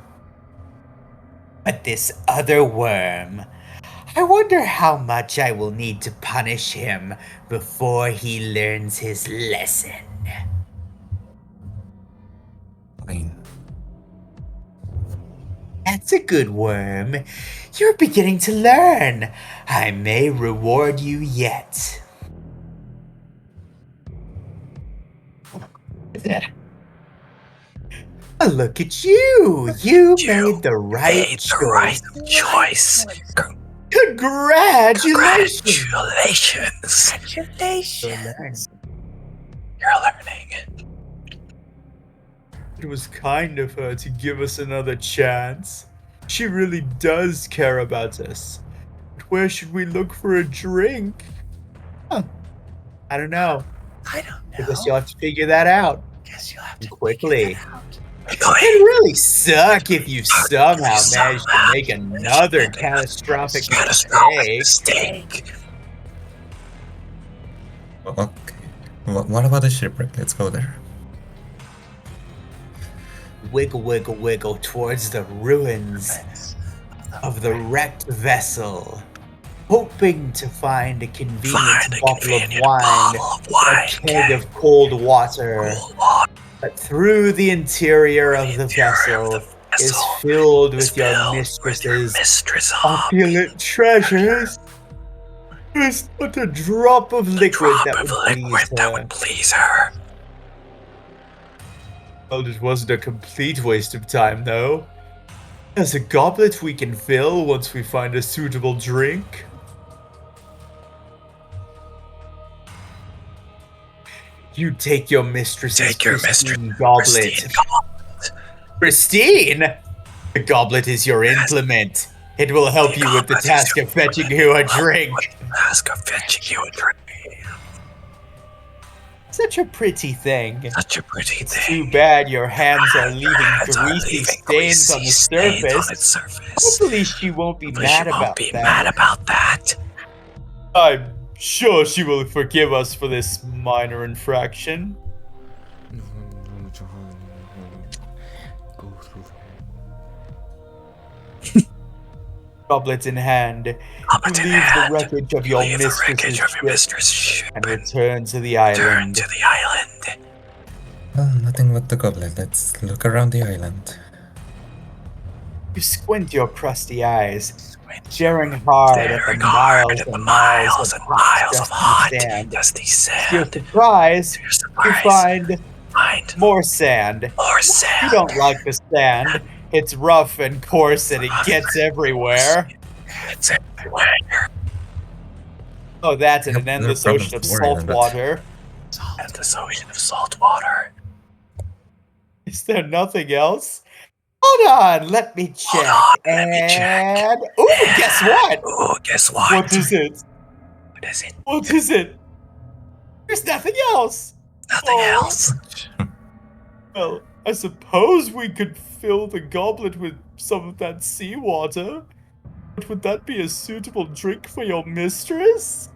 B: But this other worm, I wonder how much I will need to punish him before he learns his lesson.
E: Fine.
B: That's a good worm. You're beginning to learn. I may reward you yet. Look at you. You made the right choice. Congratulations. You're learning. It was kind of her to give us another chance. She really does care about us. But where should we look for a drink? I don't know. I guess you'll have to figure that out. Quickly. It'd really suck if you somehow managed to make another catastrophic mistake.
E: Okay. What about the shipwreck? Let's go there.
B: Wiggle, wiggle, wiggle towards the ruins of the wrecked vessel, hoping to find a convenient bottle of wine, a keg of cold water. But through the interior of the vessel is filled with your mistress's opulent treasures. There's not a drop of liquid that would please her. Well, it wasn't a complete waste of time, though. There's a goblet we can fill once we find a suitable drink. You take your mistress's pristine goblet. Pristine? The goblet is your implement. It will help you with the task of fetching you a drink. Such a pretty thing. It's too bad your hands are leaving greasy stains on the surface. Hopefully she won't be mad about that. I'm sure she will forgive us for this minor infraction. Goblet in hand, you leave the wreckage of your mistress's ship and return to the island.
E: Well, nothing but the goblet. Let's look around the island.
B: You squint your crusty eyes, staring hard at the miles and miles of hot, dusty sand. To your surprise, you find more sand. You don't like the sand. It's rough and coarse and it gets everywhere. Oh, that's an endless ocean of salt water. Is there nothing else? Hold on, let me check. Ooh, guess what? What is it? What is it? There's nothing else. Well, I suppose we could fill the goblet with some of that seawater. But would that be a suitable drink for your mistress?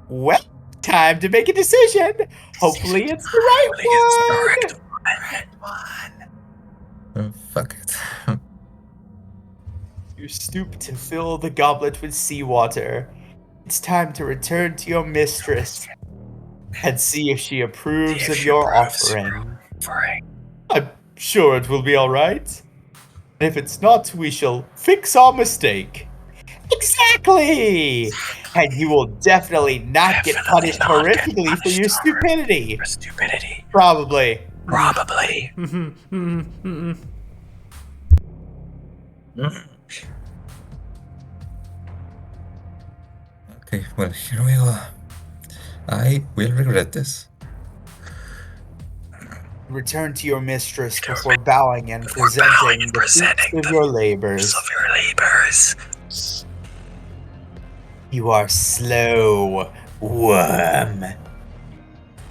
B: Well, time to make a decision. Hopefully it's the right one.
E: Fuck it.
B: You stoop to fill the goblet with seawater. It's time to return to your mistress and see if she approves of your offering. I'm sure it will be all right. And if it's not, we shall fix our mistake. Exactly! And you will definitely not get punished horrifically for your stupidity. Probably.
E: Okay, well, here we go. I will regret this.
B: Return to your mistress before bowing and presenting the fruits of your labors. You are slow, worm.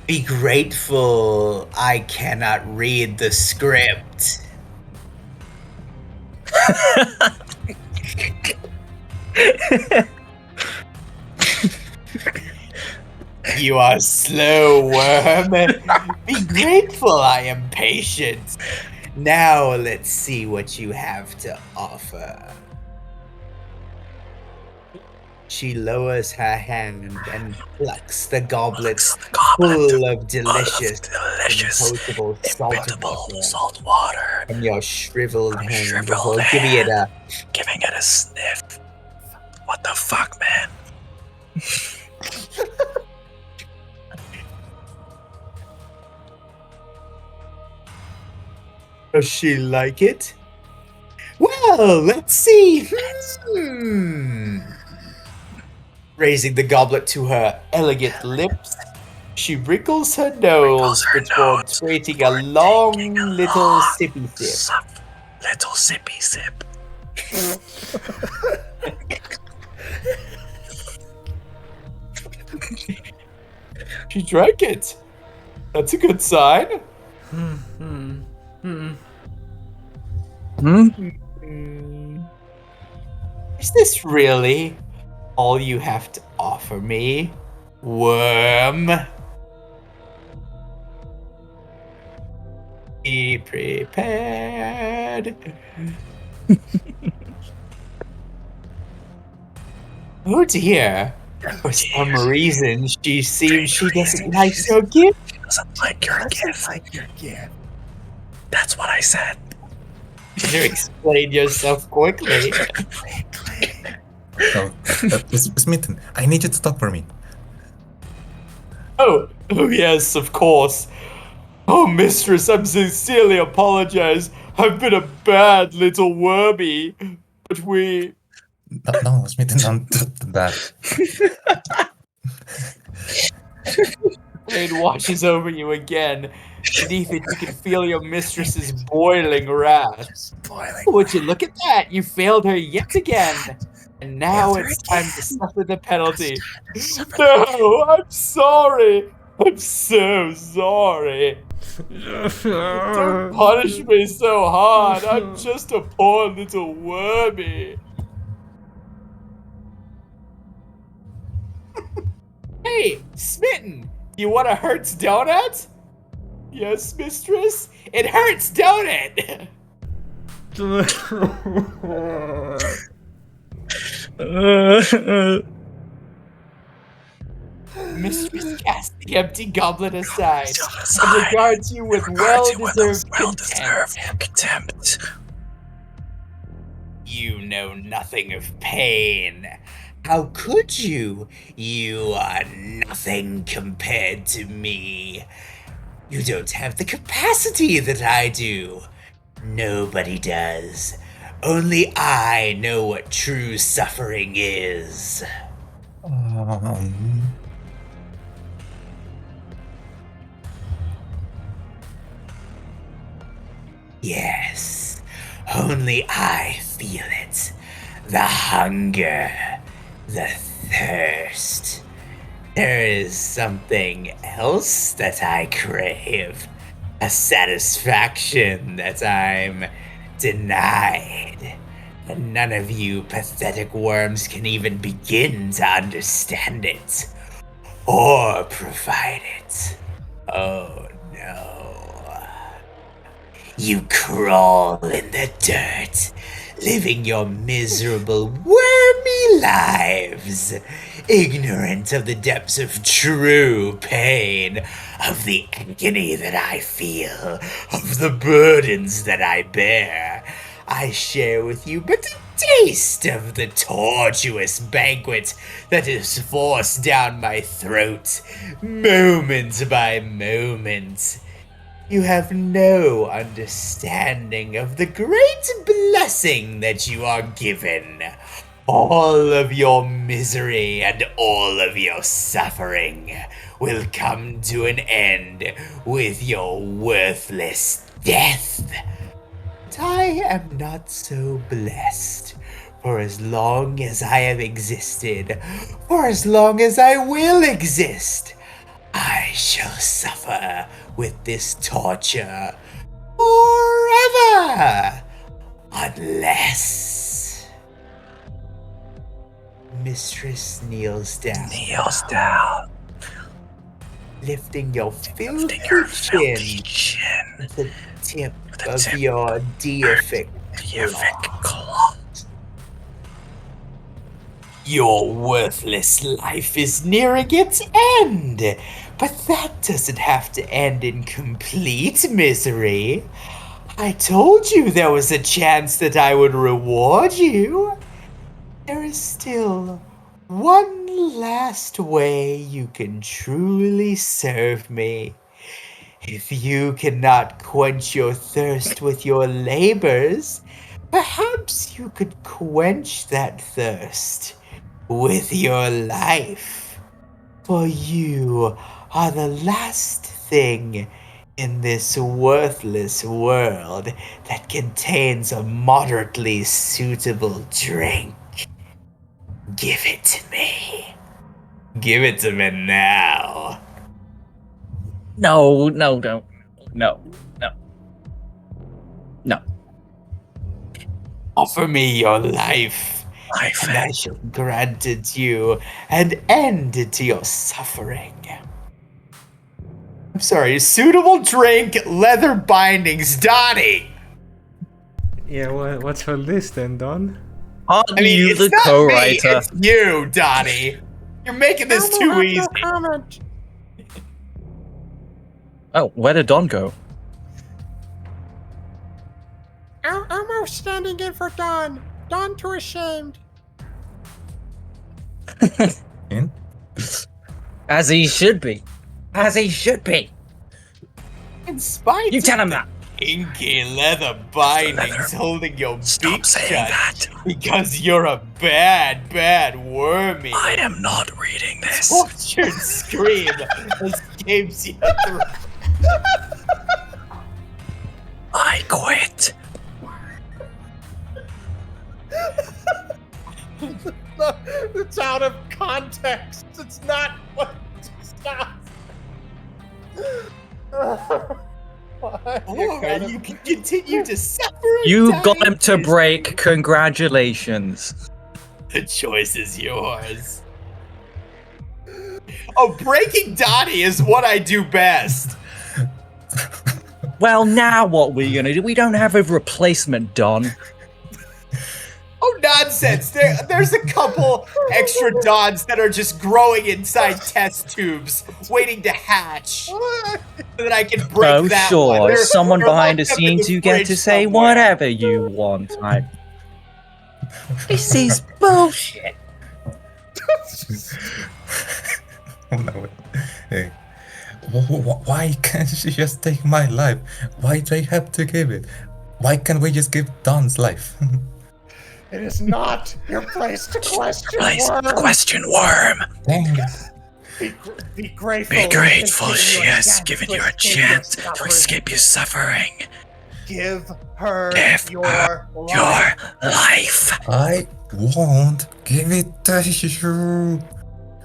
B: Be grateful I cannot read the script. You are slow, worm. Be grateful I am patient. Now let's see what you have to offer. She lowers her hand and plucks the goblet full of delicious compostable salt water from your shriveled hand before giving it a sniff.
C: What the fuck, man?
B: Does she like it? Well, let's see. Raising the goblet to her elegant lips, she wrinkles her nose before taking a long little sippy sip. She drank it. That's a good sign. Is this really all you have to offer me, worm? Be prepared. Oh dear. For some reason, she seems she doesn't like your gift.
C: She doesn't like your gift. That's what I said.
B: You explain yourself quickly.
E: No, Smitten, I need you to talk for me.
B: Oh yes, of course. Oh, mistress, I'm sincerely apologize. I've been a bad little wormy, but we...
E: No, Smitten, don't do that.
B: Pain washes over you again. Beneath it, you can feel your mistress's boiling wrath. Would you look at that? You failed her yet again. And now it's time to suffer the penalty. No, I'm sorry. I'm so sorry. Don't punish me so hard. I'm just a poor little wormy. Hey, Smitten, you want a Hertz donut? Yes, mistress? It hurts, don't it? Mistress cast the empty goblet aside and regards you with well-deserved contempt. You know nothing of pain. How could you? You are nothing compared to me. You don't have the capacity that I do. Nobody does. Only I know what true suffering is. Yes, only I feel it. The hunger, the thirst. There is something else that I crave. A satisfaction that I'm denied. And none of you pathetic worms can even begin to understand it. Or provide it. Oh no. You crawl in the dirt, living your miserable, wormy lives, ignorant of the depths of true pain, of the agony that I feel, of the burdens that I bear. I share with you but a taste of the tortuous banquet that is forced down my throat, moment by moment. You have no understanding of the great blessing that you are given. All of your misery and all of your suffering will come to an end with your worthless death. But I am not so blessed. For as long as I have existed, for as long as I will exist, I shall suffer with this torture forever, unless Mistress kneels down. Lifting your filthy chin with the tip of your deific claw. Your worthless life is nearing its end, but that doesn't have to end in complete misery. I told you there was a chance that I would reward you. There is still one last way you can truly serve me. If you cannot quench your thirst with your labors, perhaps you could quench that thirst with your life. For you are the last thing in this worthless world that contains a moderately suitable drink. Give it to me. Give it to me now.
C: No, don't. No.
B: Offer me your life, and I shall grant it to you and end it to your suffering. I'm sorry, suitable drink, leather bindings, Donnie.
D: Yeah, what's all this then, Don?
C: Aren't
B: I mean,
C: you
B: it's
C: the
B: not
C: co-writer?
B: me, it's you, Donnie. You're making this too easy.
A: Comment.
C: Oh, where did Don go?
A: Elmo's standing in for Don. Don too ashamed.
E: In?
C: As he should be. As he should be.
B: In spite
C: You
B: of
C: tell him
B: the
C: that.
B: inky leather bindings holding your
C: Stop
B: beak
C: saying
B: shut
C: that.
B: because you're a bad, bad wormy.
C: I am not reading this.
B: Tortured scream escapes you through.
C: I quit.
A: It's out of context. It's not what. Stop.
B: Or you can continue to suffer. and
C: You
B: die
C: got him to
B: in
C: break. Congratulations.
B: The choice is yours. Oh, breaking Donnie is what I do best.
C: Well, now what we gonna do? We don't have a replacement, Don.
B: Oh, nonsense. There's a couple extra Dons that are just growing inside test tubes, waiting to hatch. So that I can break
C: Oh,
B: that
C: sure.
B: one.
C: Someone
B: they're
C: behind the
B: locked up in
C: scenes,
B: the
C: you get to
B: fridge
C: say
B: somewhere.
C: whatever you want. This is bullshit.
E: Oh, no. Hey. Why can't she just take my life? Why do I have to give it? Why can't we just give Don's life?
A: It is not your place to question.
C: Please,
A: Worm.
C: question Worm.
E: Dang it.
A: Be grateful.
C: Be grateful
A: It's
C: she
A: given you a
C: has
A: chance
C: given
A: to
C: you a
A: escape your
C: chance to
A: suffering.
C: escape your suffering.
A: Give her
C: Give
A: your
C: her
A: life.
C: your life.
E: I won't give it to you.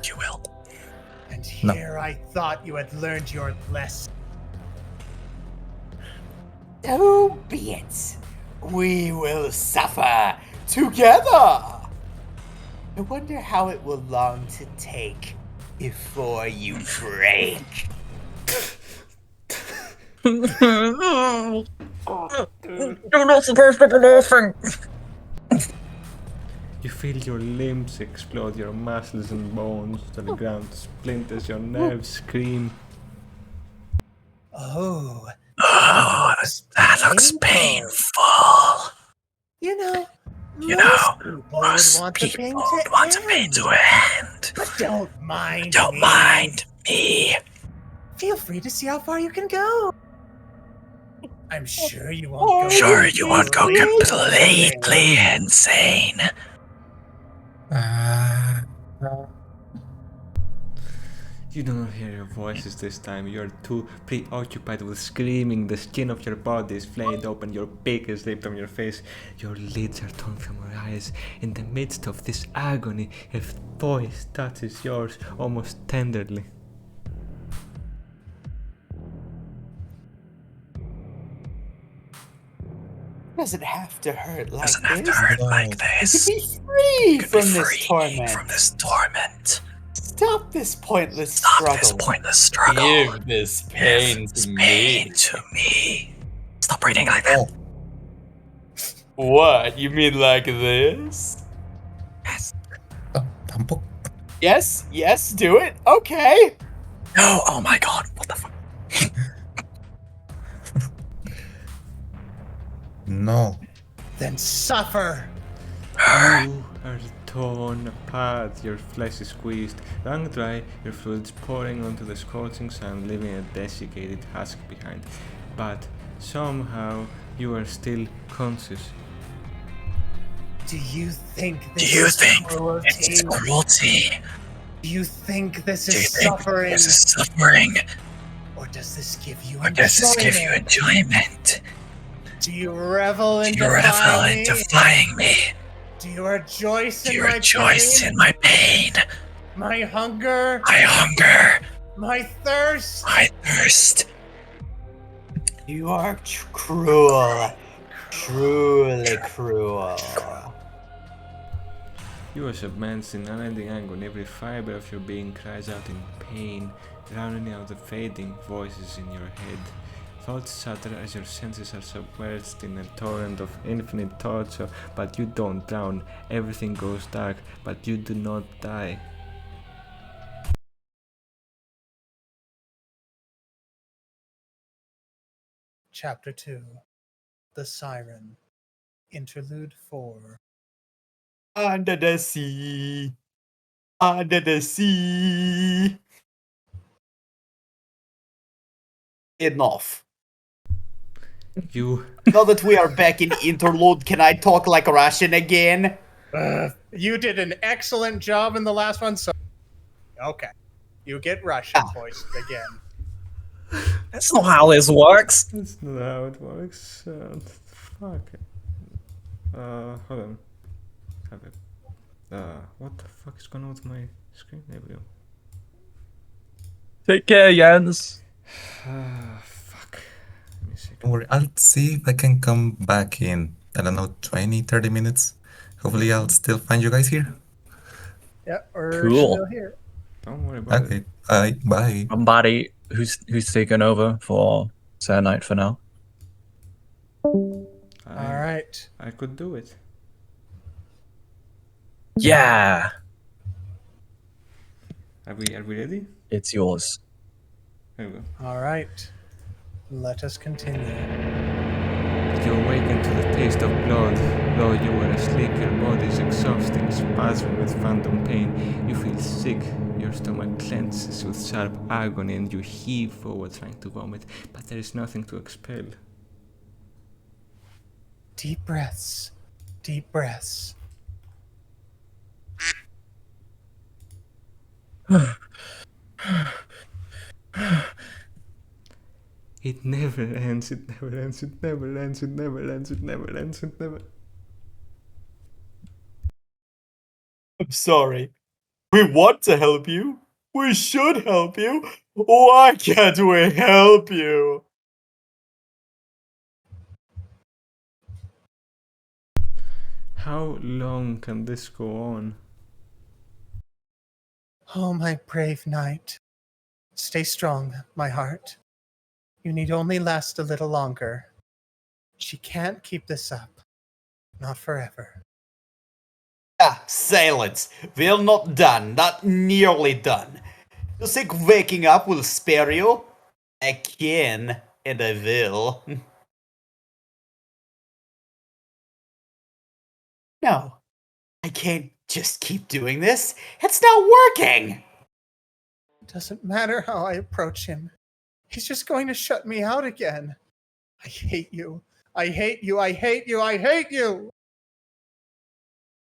C: You will.
A: And
E: No.
A: here I thought you had learned your lesson.
B: So be it. We will suffer together. I wonder how it will long to take before you break.
C: You're not supposed to be laughing.
D: You feel your limbs explode, your muscles and bones to the ground, splinters, your nerves scream.
A: Oh,
C: Oh, that looks painful.
A: You know,
C: You know,
A: people
C: most
A: would want the pain
C: people
A: to
C: want the pain
A: end.
C: to end.
A: But don't mind
C: Don't
A: me.
C: mind me.
A: Feel free to see how far you can go. I'm sure you won't go.
C: Sure, you won't go
A: completely
C: completely insane.
D: You do not hear your voices this time. You are too preoccupied with screaming. The skin of your body is flayed open. Your beak is ripped from your face. Your lids are torn from your eyes. In the midst of this agony, a voice touches yours almost tenderly.
B: Doesn't have to hurt like
C: Doesn't have
B: this.
C: to hurt
E: No.
C: like
B: You
C: this.
B: can be free
C: You can
B: from
C: be
B: this
C: free
B: torment.
C: from this torment.
B: Stop this pointless
C: Stop
B: struggle.
C: this pointless struggle.
B: Give this pain
C: Give this
B: to
C: pain
B: me.
C: to me. Stop reading like that.
B: What? You mean like this?
C: Yes.
E: Tampoco.
B: Yes, yes, do it. Okay.
C: No. Oh my god. What the fuck?
E: No.
A: Then suffer.
D: You are torn apart, your flesh is squeezed, wrung dry, your fluids pouring onto the scorching sun, leaving a desiccated husk behind. But somehow you are still conscious.
A: Do you think
C: Do
A: this
C: you
A: is
C: think
A: cruelty?
C: it's cruelty?
A: Do you think this
C: Do you
A: is
C: think
A: suffering?
C: this is suffering?
A: Or does this give you
C: Or does this give you
A: enjoyment?
C: enjoyment?
A: Do you revel in
C: Do you revel
A: defying
C: in
A: me?
C: defying me?
A: Do you rejoice
C: Do
A: in
C: you
A: my
C: rejoice
A: pain?
C: in my pain?
A: My hunger?
C: My hunger?
A: My thirst?
C: My thirst?
B: You are cruel. Truly cruel.
D: You are submerged in unending agony. Every fiber of your being cries out in pain, drowning out the fading voices in your head. Thoughts shatter as your senses are submerged in a torrent of infinite torture, but you don't drown. Everything goes dark, but you do not die.
A: Chapter 2 The Siren. Interlude 4.
B: Under the sea. Under the sea. Enough.
D: You
B: Now that we are back in interlude, can I talk like Russian again?
A: You did an excellent job in the last one, so okay. You get Russian voiced again.
C: That's not how this works.
D: That's not how it works. Fuck. Hold on. Have it. What the fuck is going on with my screen? There we go.
C: Take care, Jens.
D: Fuck. Let me see.
E: Don't worry, I'll see if I can come back in, I don't know, 20, 30 minutes. Hopefully I'll still find you guys here.
A: Yeah, we're
C: Cool.
A: still here.
D: Don't worry about it.
E: Okay, bye.
C: Somebody who's taken over for Sir Knight for now.
A: All right.
D: I could do it.
C: Yeah,
D: Are we ready?
C: it's yours.
D: There we go.
A: All right. Let us continue.
D: You awaken to the taste of blood. Though you were asleep, your body is exhausting, spasming with phantom pain. You feel sick. Your stomach clenches with sharp agony and you heave forward trying to vomit, but there is nothing to expel.
A: Deep breaths. Deep breaths.
D: It never ends, it never ends, it never ends, it never ends, it never ends, it never...
B: I'm sorry. We want to help you. We should help you. Why can't we help you?
D: How long can this go on?
A: Oh, my brave knight. Stay strong, my heart. You need only last a little longer. She can't keep this up. Not forever.
B: Silence. We're not done. Not nearly done. You think waking up will spare you? I can, and I will. No. I can't just keep doing this. It's not working!
A: It doesn't matter how I approach him. He's just going to shut me out again. I hate you. I hate you. I hate you. I hate you.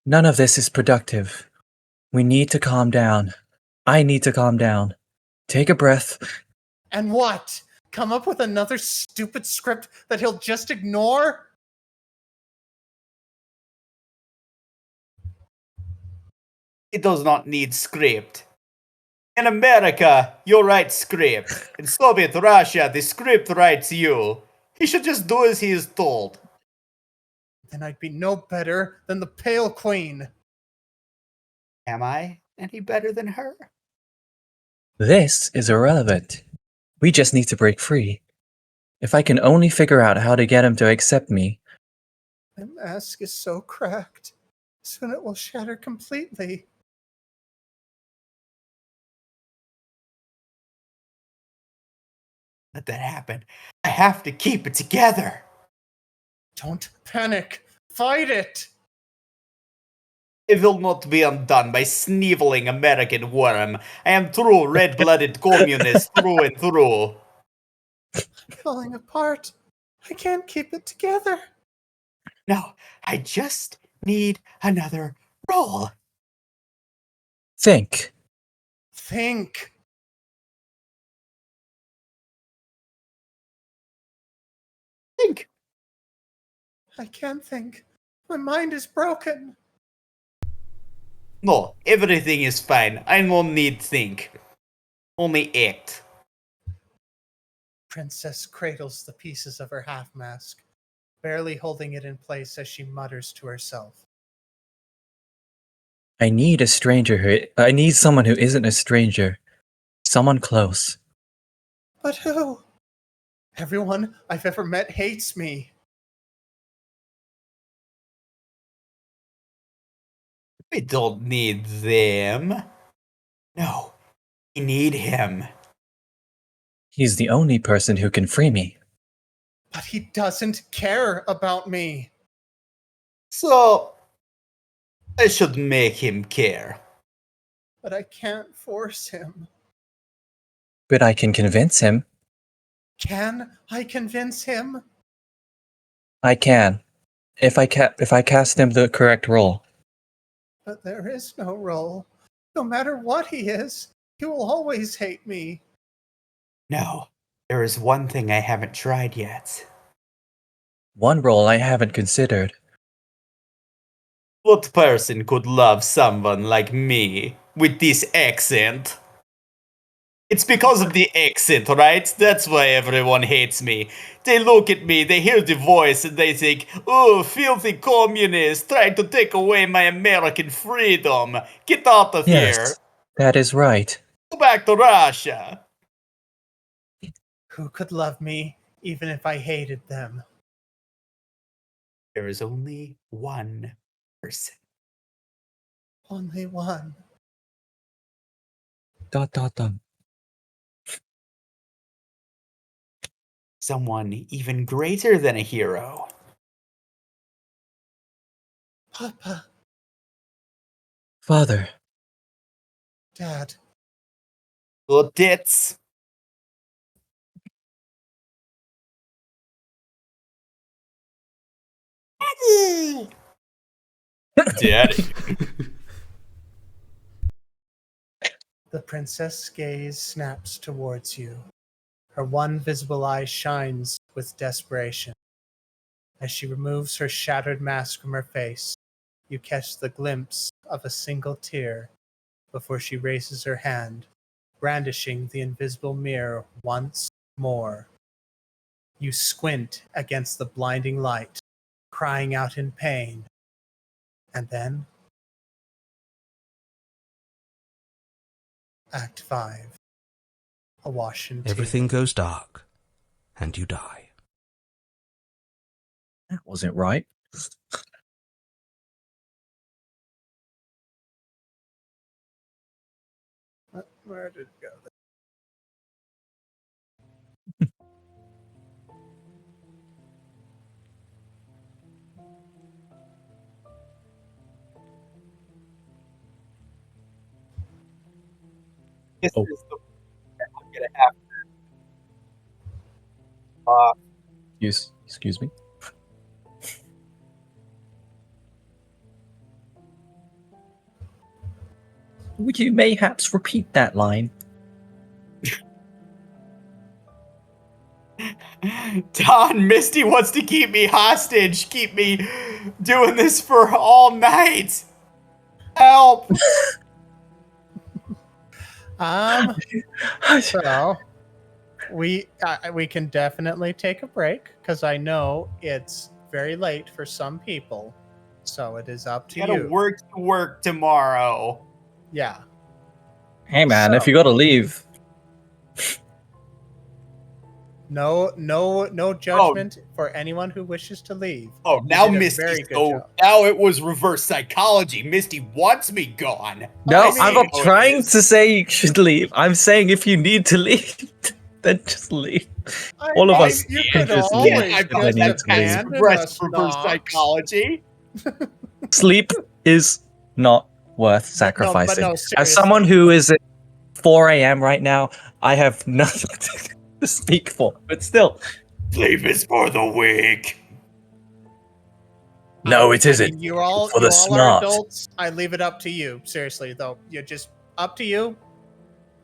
C: None of this is productive. We need to calm down. I need to calm down. Take a breath.
A: And what? Come up with another stupid script that he'll just ignore?
B: It does not need script. In America, you write script. In Soviet Russia, the script writes you. He should just do as he is told.
A: Then I'd be no better than the Pale Queen.
B: Am I any better than her?
C: This is irrelevant. We just need to break free. If I can only figure out how to get him to accept me.
A: My mask is so cracked. Soon it will shatter completely.
B: Let that happen. I have to keep it together.
A: Don't panic. Fight it.
B: It will not be undone by sniveling American worm. I am true red-blooded communist through and through.
A: Falling apart. I can't keep it together.
B: No, I just need another roll.
C: Think.
A: Think.
B: Think.
A: I can't think. My mind is broken.
B: No, everything is fine. I no need think. Only act.
A: Princess cradles the pieces of her half mask, barely holding it in place as she mutters to herself.
C: I need a stranger I need someone who isn't a stranger. Someone close.
A: But who? Everyone I've ever met hates me.
B: We don't need them. No, we need him.
C: He's the only person who can free me.
A: But he doesn't care about me.
B: So, I should make him care.
A: But I can't force him.
C: But I can convince him.
A: Can I convince him?
C: I can. If I cast him the correct role.
A: But there is no role. No matter what he is, he will always hate me.
B: No, there is one thing I haven't tried yet.
C: One role I haven't considered.
B: What person could love someone like me with this accent? It's because of the accent, right? That's why everyone hates me. They look at me, they hear the voice, and they think, oh, filthy communist, trying to take away my American freedom. Get out of here.
C: Yes, that is right.
B: Go back to Russia.
A: Who could love me even if I hated them?
B: There is only one person.
A: Only one. ...
B: Someone even greater than a hero.
A: Papa.
C: Father.
A: Dad.
B: Little tits. Daddy.
A: The princess' gaze snaps towards you. Her one visible eye shines with desperation. As she removes her shattered mask from her face, you catch the glimpse of a single tear before she raises her hand, brandishing the invisible mirror once more. You squint against the blinding light, crying out in pain. And then, Act 5. Awash in tears.
F: Everything goes dark, and you die.
C: That wasn't right.
A: Where did it go?
B: This
C: Oh.
B: is the I'm gonna have.
C: Excuse me. Would you mayhaps repeat that line?
B: Don, Misty wants to keep me hostage, keep me doing this for all night. Help!
A: So we can definitely take a break because I know it's very late for some people. So it is up to
B: Gotta
A: you.
B: work tomorrow.
A: Yeah.
C: Hey man,
A: So-
C: if you gotta leave.
A: No judgment for anyone who wishes to leave.
B: Oh,
A: You
B: now
A: did a
B: Misty.
A: very good
B: So
A: job.
B: now it was reverse psychology. Misty wants me gone.
C: No,
A: I mean-
C: I'm not
B: Oh, it
C: trying
B: is.
C: to say you should leave. I'm saying if you need to leave, then just leave. All of us
A: You
C: can
A: could
C: just
A: always
C: leave.
B: I
C: if I
B: thought
A: just
C: need
B: that's
C: to leave.
A: abandon
B: reverse
A: us,
B: reverse
A: Knox.
B: psychology.
C: Sleep is not worth sacrificing.
A: no,
C: As
A: seriously.
C: someone who is at 4 a.m. right now, I have nothing to speak for. But still,
B: Sleep is for the weak.
C: no,
A: I
C: it isn't.
A: mean, you all
C: For the
A: are
C: smart.
A: adults. I leave it up to you. Seriously, though, you just up to you.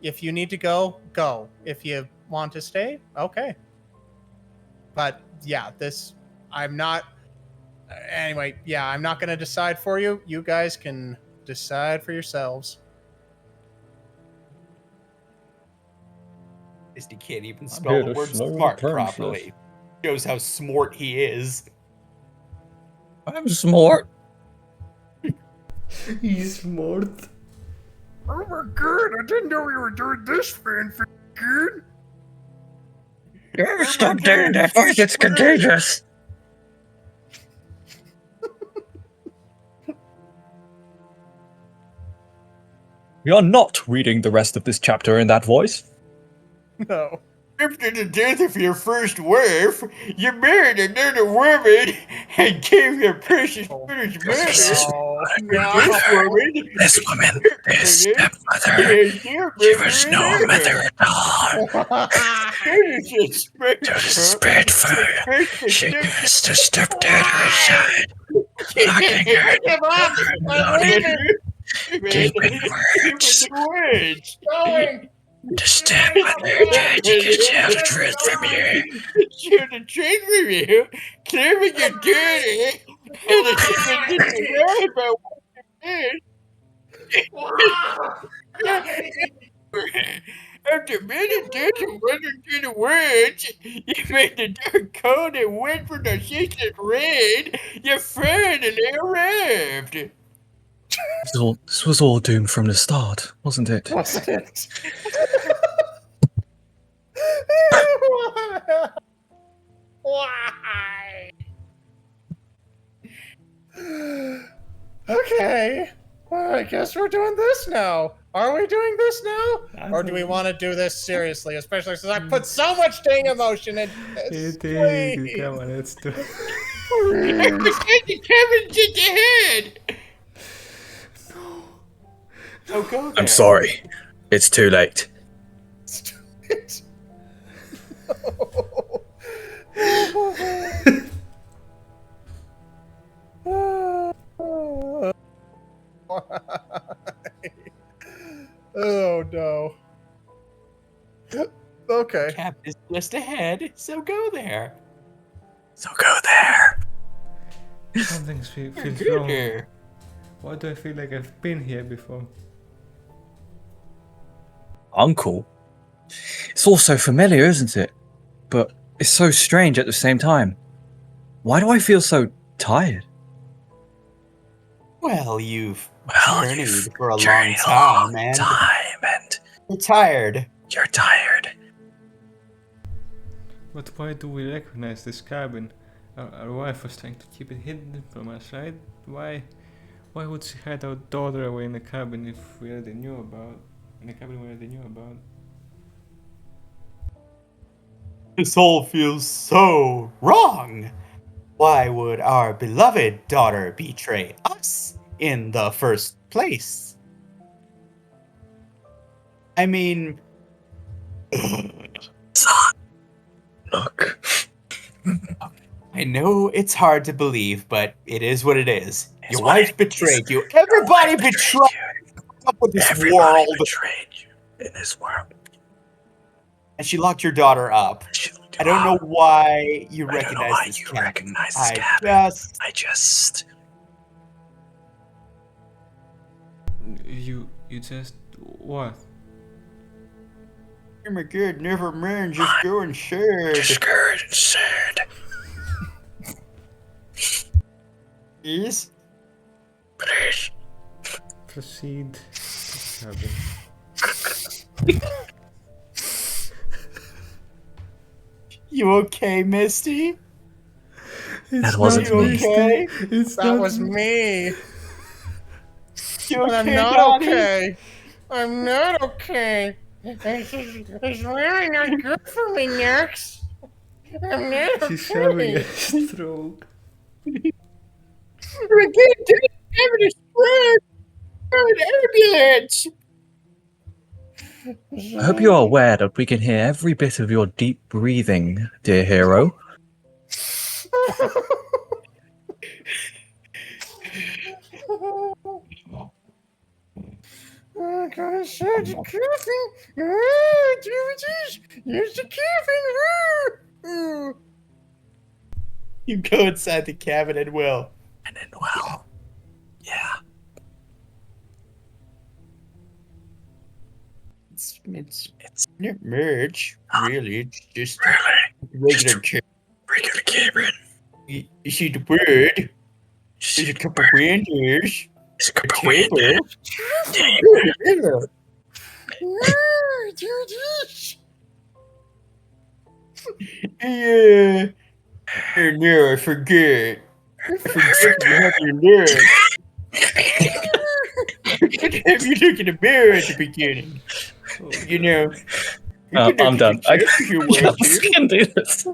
A: If you need to go, go. If you want to stay, okay. But yeah, I'm not. Anyway, yeah, I'm not going to decide for you. You guys can decide for yourselves.
B: Misty can't even
C: here
B: spell the
C: to
B: word
C: slow the
B: smart
C: princess.
B: properly. Shows how smart he is.
C: I'm smart.
D: He's smart.
A: Oh my god, I didn't know we were doing this fanfic, dude.
C: Stop doing that voice, it's contagious. We are not reading the rest of this chapter in that voice.
A: No.
B: After the death of your first wife, you married another woman and gave your precious mother's
A: No.
C: This woman, this stepmother, she was no mother at all. She was a spirit fire. She cast a stepdaughter aside, locking her deep in words.
A: Going.
C: The stepmother tried to conceal the truth from you.
B: Conceal the truth from you, claiming your duty, and it's right about after many days of wondering through the words, you made the dark code and went for the secret raid. Your friend and they arrived.
C: This was all doomed from the start, wasn't it?
A: Wasn't it? Why? Okay. Well, I guess we're doing this now. Are we doing this now? Or do we want to do this seriously? Especially since I put so much dang emotion in this. Please.
D: Come on, let's do it.
B: Kevin's in the head. No, go there.
C: I'm sorry. It's too late.
A: Stupid. Oh no. Okay.
B: Cap is just ahead, so go there.
C: So go there.
D: Something feels
B: Go
D: wrong.
B: there.
D: Why do I feel like I've been here before?
C: Uncle. It's all so familiar, isn't it? But it's so strange at the same time. Why do I feel so tired?
B: Well, you've
C: Well,
B: journeyed
C: you've
B: for a long
C: journeyed a
B: time,
C: long
B: and
C: time, and
B: you're tired.
C: you're tired.
D: But why do we recognize this cabin? Our wife was trying to keep it hidden from us, right? Why would she hide our daughter away in a cabin if we already knew about? In a cabin we already knew about.
B: This all feels so wrong. Why would our beloved daughter betray us in the first place? I mean,
C: Son, look.
B: I know it's hard to believe, but it is what it is.
C: It's
B: Your
C: what
B: wife
C: it
B: betrayed
C: is.
B: you. Everybody
C: Your wife
B: betrayed you. Up with this
C: Everybody
B: world,
C: betrayed you in this world.
B: and she locked your daughter up. I don't know why you
C: I don't know
B: recognize
C: why
B: this
C: you
B: cabin.
C: recognize this
B: I
C: cabin.
B: just
C: I just...
D: You just what?
B: Oh my god, never mind, just go inside.
C: Discouraged and sad.
B: Yes?
C: Please.
D: Proceed. Cabin.
B: You okay, Misty?
C: That wasn't
B: You
C: me.
B: okay?
D: It's
A: That was me.
B: You
A: And I'm
B: okay,
A: not
B: Donnie?
A: okay. I'm not okay. It's really not good for me, Nex. I'm not
D: She's having a
A: okay.
D: stroke.
B: We're getting to having a stroke. An ambulance.
C: I hope you are aware that we can hear every bit of your deep breathing, dear hero.
A: Oh, God, Sarge, you're coughing. Oh, Jesus. Here's the coughing. Oh.
B: You go inside the cabin and will.
C: And then, well, yeah.
B: It's not merch, really. It's just
C: Really?
B: regular
C: Regular cabin.
B: You see the word? There's a couple windows.
C: There's a
B: A
C: couple windows.
B: table. Yeah. Oh no, I forget. I forget you have your lyrics. Have you look in the mirror at the beginning? You know. You can look
C: I'm
B: at
C: done. I
B: yourself if you want to.
C: can do this.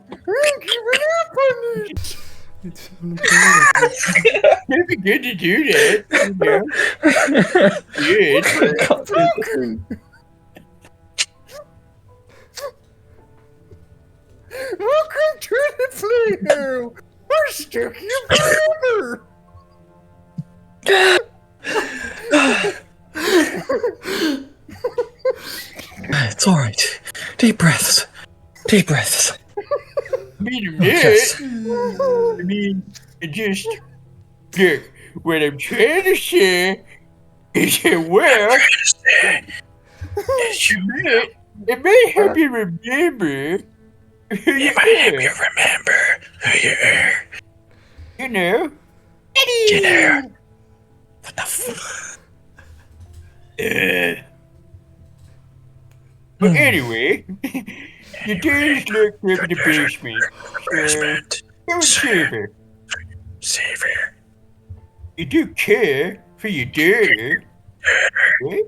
D: It's unbearable.
B: Maybe good to do that. You know. Good.
A: Welcome to the playhouse. We're stuck here forever.
C: It's alright. Deep breaths. Deep breaths.
B: Yes. I mean, just look. What I'm trying to say is that well, it may help you remember who you are.
C: Remember who you are.
B: You know.
C: You know. What the f-
B: But anyway, your days look up in the basement. So, go and save her.
C: Savior.
B: You do care for your daughter. Eh?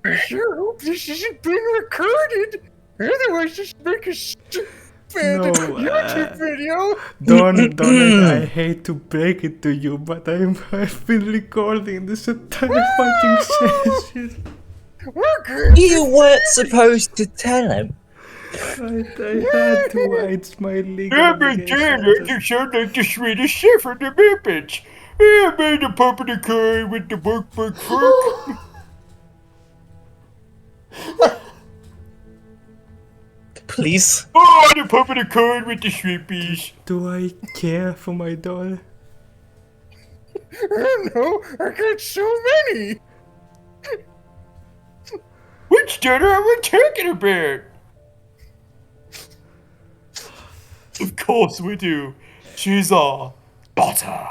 A: I sure hope this isn't being recorded. Otherwise, this make a stupid YouTube video.
D: Don, I hate to break it to you, but I've been recording this entire fucking session.
A: We're good.
C: You weren't supposed to tell him.
D: I had to. It's my legal
B: Yeah, but
D: obligation.
B: Taylor, you sound like the Swedish chef from the Muppets. Yeah, made the puppet the guy with the workbook fork.
C: Please.
B: Oh, the puppet the card with the shrimpies.
D: Do I care for my doll?
A: I don't know. I got so many.
B: Which daughter are we talking about? Of course we do. She's our daughter.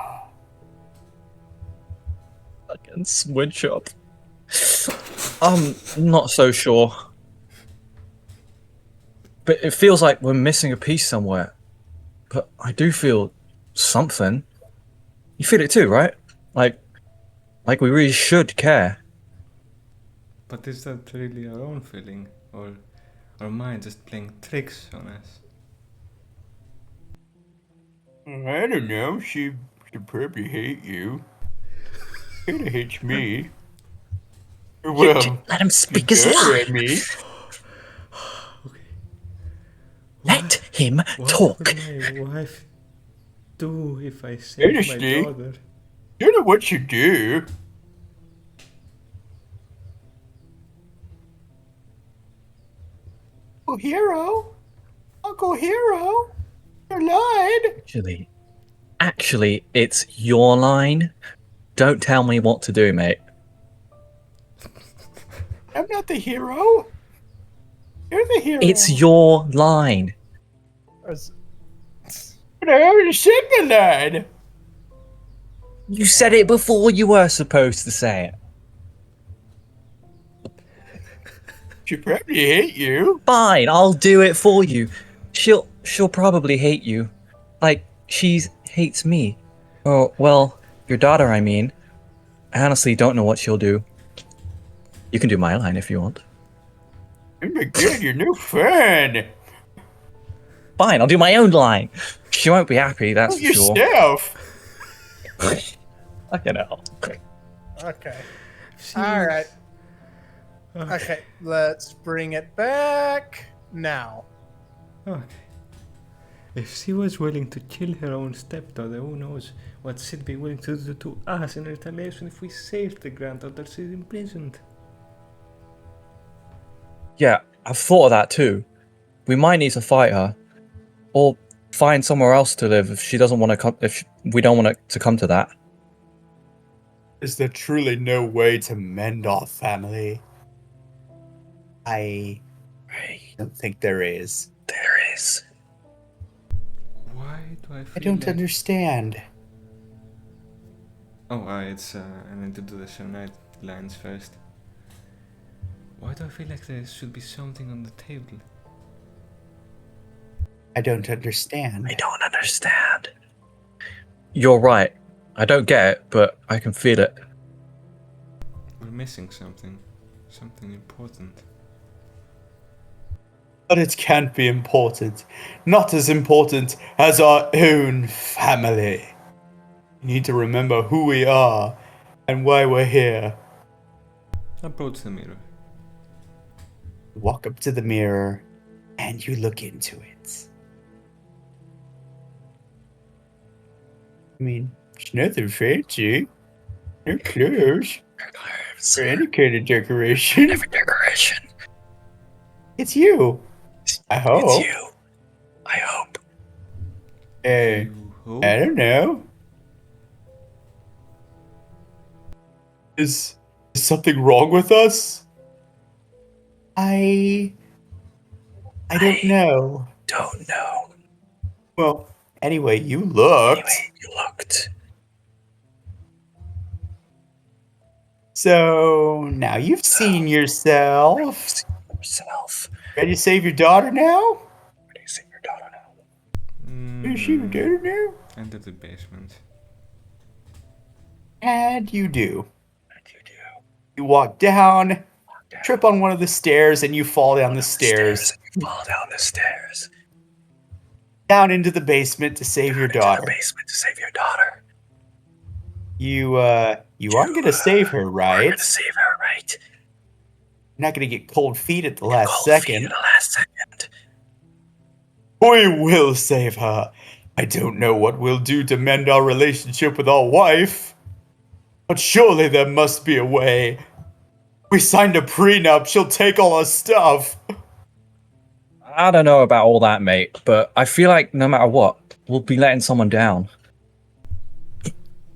C: Fucking switch up. I'm not so sure. But it feels like we're missing a piece somewhere. But I do feel something. You feel it too, right? Like we really should care.
D: But is that really our own feeling? Or our mind just playing tricks on us?
B: I don't know. She probably hate you. Kinda hates me. Well,
C: Let him speak his
B: daughter
C: line.
B: at me.
C: Let him
D: What
C: talk.
D: would my wife do if I saved my
B: Honestly?
D: daughter?
B: You know what you do. Uncle Hero? Uncle Hero? You're lying.
C: Actually, it's your line. Don't tell me what to do, mate.
B: I'm not the hero. You're the hero.
C: It's your line.
B: But I already said my line.
C: You said it before you were supposed to say it.
B: She probably hate you.
C: Fine, I'll do it for you. She'll probably hate you. Like she hates me. Oh, well, your daughter, I mean. I honestly don't know what she'll do. You can do my line if you want.
B: Oh my god, you're no fun.
C: Fine, I'll do my own line. She won't be happy, that's
B: Help
C: for sure.
B: yourself.
C: Fucking hell.
A: Okay. All right. Okay, let's bring it back now.
D: Okay. If she was willing to kill her own stepdaughter, who knows what she'd be willing to do to us in retaliation if we saved the granddaughter she's imprisoned.
C: Yeah, I've thought of that too. We might need to fight her, or find somewhere else to live if she doesn't want to come. If we don't want it to come to that.
B: Is there truly no way to mend our family? I don't think there is.
C: There is.
D: Why do I feel
B: I don't
D: like
B: understand.
D: Oh, I need to do the Shernite lines first. Why do I feel like there should be something on the table?
B: I don't understand.
C: I don't understand. You're right. I don't get it, but I can feel it.
D: We're missing something. Something important.
B: But it can't be important. Not as important as our own family. We need to remember who we are and why we're here.
D: Approach the mirror.
B: Walk up to the mirror and you look into it. I mean, it's nothing fancy. No clothes or any kind of decoration.
C: Decoration.
B: It's you. I hope.
C: It's you. I hope.
B: Hey,
D: You hope?
B: I don't know. Is something wrong with us? I don't know.
C: Don't know.
B: Well, anyway, you looked.
C: Anyway, you looked.
B: So now you've seen yourself.
C: Yourself.
B: Ready to save your daughter now?
C: Ready to save your daughter now?
B: Is she your daughter now?
D: Enter the basement.
B: And you do.
C: And you do.
B: You walk down, trip on one of the stairs, and you fall down the stairs.
C: Fall down the stairs.
B: Down into the basement to save your daughter.
C: Into the basement to save your daughter.
B: You aren't gonna save her, right?
C: You're gonna save her, right?
B: You're not gonna get cold feet at the last second.
C: At the last second.
B: We will save her. I don't know what we'll do to mend our relationship with our wife, but surely there must be a way. We signed a prenup. She'll take all our stuff.
C: I don't know about all that, mate, but I feel like no matter what, we'll be letting someone down.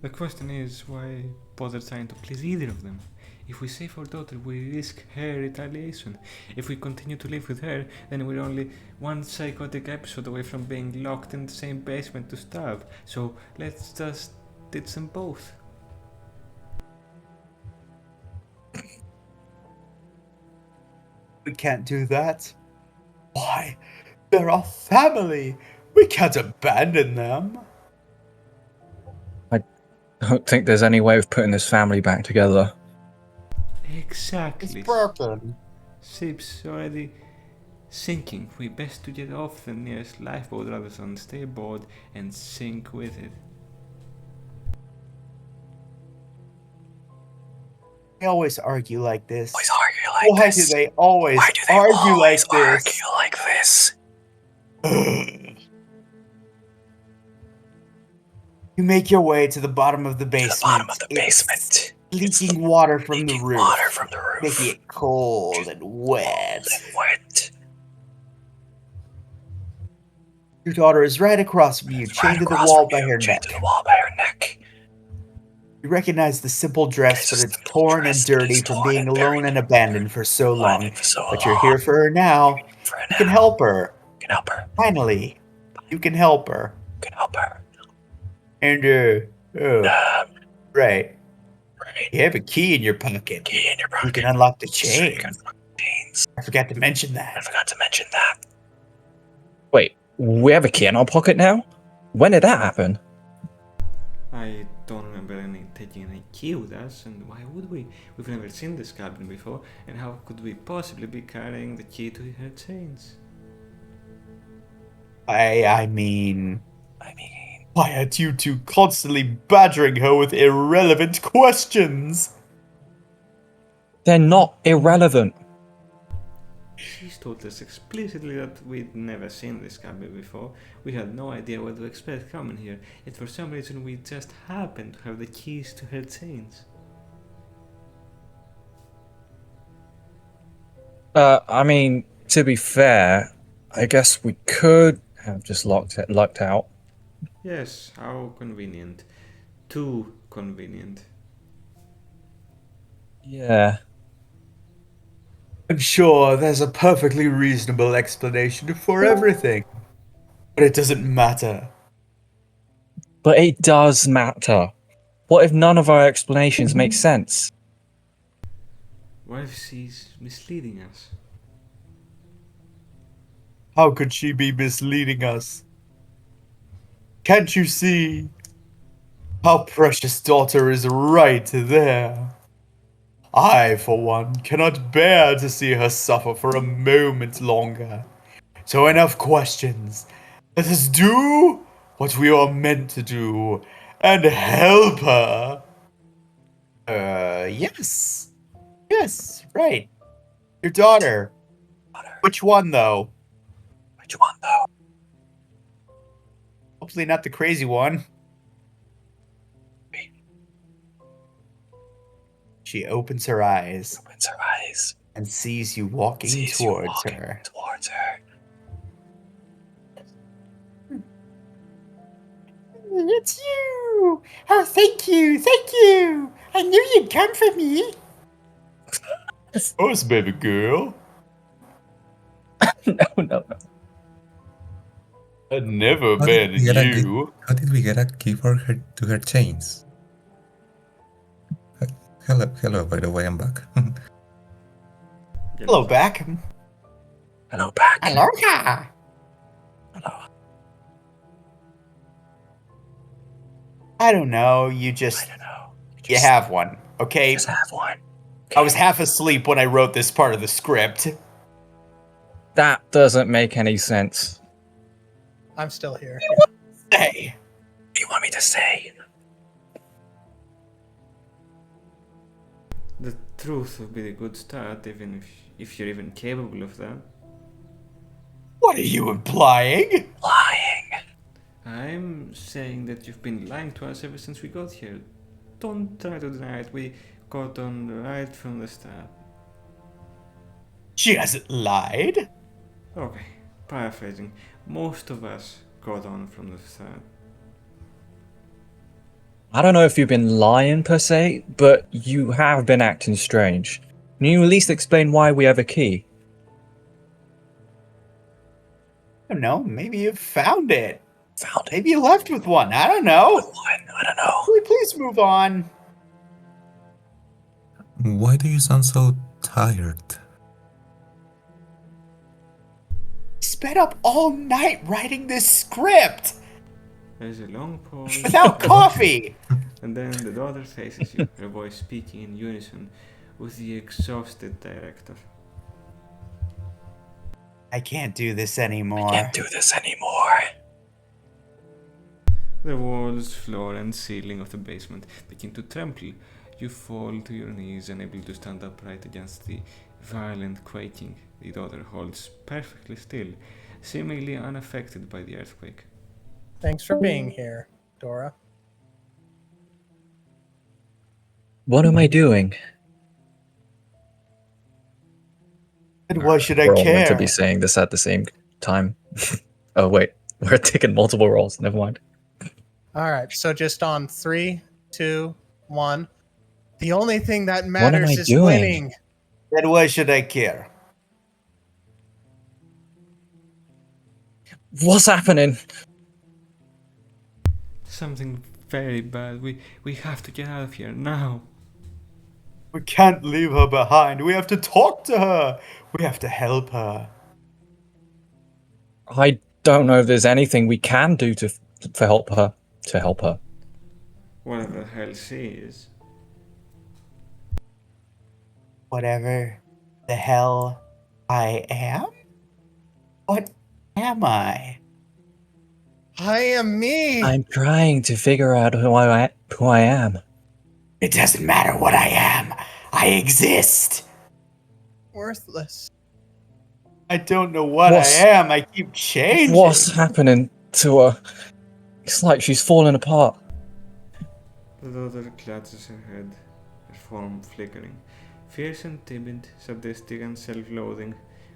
D: The question is, why bother trying to please either of them? If we save our daughter, we risk her retaliation. If we continue to live with her, then we're only one psychotic episode away from being locked in the same basement to starve. So let's just ditch them both.
B: We can't do that. Why? They're our family. We can't abandon them.
C: I don't think there's any way of putting this family back together.
D: Exactly.
B: It's broken.
D: Ship's already sinking. We best to get off the nearest lifeboat rather than stay aboard and sink with it.
B: They always argue like this.
C: Always argue like
B: Why
C: this.
B: do they always
C: Why do they
B: argue
C: always
B: like this?
C: argue like this?
B: You make your way to the bottom of the
C: To
B: basement.
C: the bottom of the
B: It's
C: basement.
B: leaking water from the
C: Leaking
B: roof.
C: water from the roof.
B: Making it cold and wet.
C: Wet.
B: Your daughter is right across from you, chained to the wall by her neck.
C: Chained to the wall by her neck.
B: You recognize the simple dress, but it's torn and dirty from being alone and abandoned for so long. But you're here for her now. You can help her.
C: You can help her.
B: Finally, you can help her.
C: You can help her.
B: And, right.
C: Right.
B: You have a key in your pocket.
C: Key in your pocket.
B: You can unlock the
C: So you can
B: chains.
C: unlock the chains.
B: I forgot to mention
C: I
B: that.
C: forgot to mention that. Wait, we have a key in our pocket now? When did that happen?
D: I don't remember taking any key with us, and why would we? We've never seen this cabin before, and how could we possibly be carrying the key to her chains?
B: I mean, why aren't you two constantly badgering her with irrelevant questions?
C: They're not irrelevant.
D: She's told us explicitly that we'd never seen this cabin before. We had no idea what to expect coming here, yet for some reason we just happened to have the keys to her chains.
C: I mean, to be fair, I guess we could have just locked out.
D: Yes, how convenient. Too convenient.
C: Yeah.
B: I'm sure there's a perfectly reasonable explanation for everything. But it doesn't matter.
C: But it does matter. What if none of our explanations make sense?
D: What if she's misleading us?
B: How could she be misleading us? Can't you see? Our precious daughter is right there. I, for one, cannot bear to see her suffer for a moment longer. So enough questions. Let us do what we are meant to do and help her. Yes. Yes, right. Your daughter. Which one, though?
C: Which one, though?
B: Hopefully not the crazy one. She opens her eyes
C: Opens her eyes.
B: and sees you walking
C: Sees you
B: towards
C: walking
B: her.
C: towards her.
B: It's you! Oh, thank you, thank you! I knew you'd come for me. Us, baby girl.
C: No.
B: I'd never
E: How did we
B: abandon
E: get a key?
B: you.
E: How did we get a key for her to her chains? Hello. By the way, I'm back.
B: Hello, back.
C: Hello, back.
B: Aloha.
C: Hello.
B: I don't know. You
C: I
B: just
C: don't know.
B: you have one, okay?
C: Just have one.
B: I was half asleep when I wrote this part of the script.
C: That doesn't make any sense.
A: I'm still here.
B: Hey,
C: What do you want me to say?
D: The truth would be a good start, even if you're even capable of that.
B: what are you implying?
C: Lying.
D: I'm saying that you've been lying to us ever since we got here. Don't try to deny it. We got on right from the start.
B: She hasn't lied.
D: Okay, paraphrasing. Most of us got on from the start.
C: I don't know if you've been lying per se, but you have been acting strange. Can you at least explain why we have a key?
B: I don't know. Maybe you found it.
C: Found it.
B: Maybe you left with one. I don't know.
C: I don't know.
B: Can we please move on?
E: Why do you sound so tired?
B: Sped up all night writing this script
D: There's a long pause,
B: without coffee.
D: and then the daughter faces you, her voice speaking in unison with the exhausted director.
B: I can't do this anymore.
C: Can't do this anymore.
D: The walls, floor, and ceiling of the basement begin to tremble. You fall to your knees, unable to stand upright against the violent quaking. The daughter holds perfectly still, seemingly unaffected by the earthquake.
A: Thanks for being here, Dora.
C: What am I doing?
B: And why should I
C: We're all meant to
B: care?
C: be saying this at the same time. Oh wait, we're taking multiple roles. Never mind.
A: All right, so just on 3, 2, 1. The only thing that
C: am
A: matters
C: I
A: is
C: doing?
A: winning.
B: Then why should I care?
C: What's happening?
D: Something very bad. We have to get out of here now.
B: We can't leave her behind. We have to talk to her. We have to help her.
C: I don't know if there's anything we can do to help her. To help her.
D: Whatever the hell she is.
B: Whatever the hell I am? What am I?
A: I am me.
C: I'm trying to figure out who I am.
B: It doesn't matter what I am. I exist.
A: Worthless.
B: I don't know what
C: What's-
B: I am. I keep changing.
C: What's happening to her? It's like she's falling apart.
D: The daughter clutches her head, her form flickering. Fierce and timid, sadistic and self-loathing,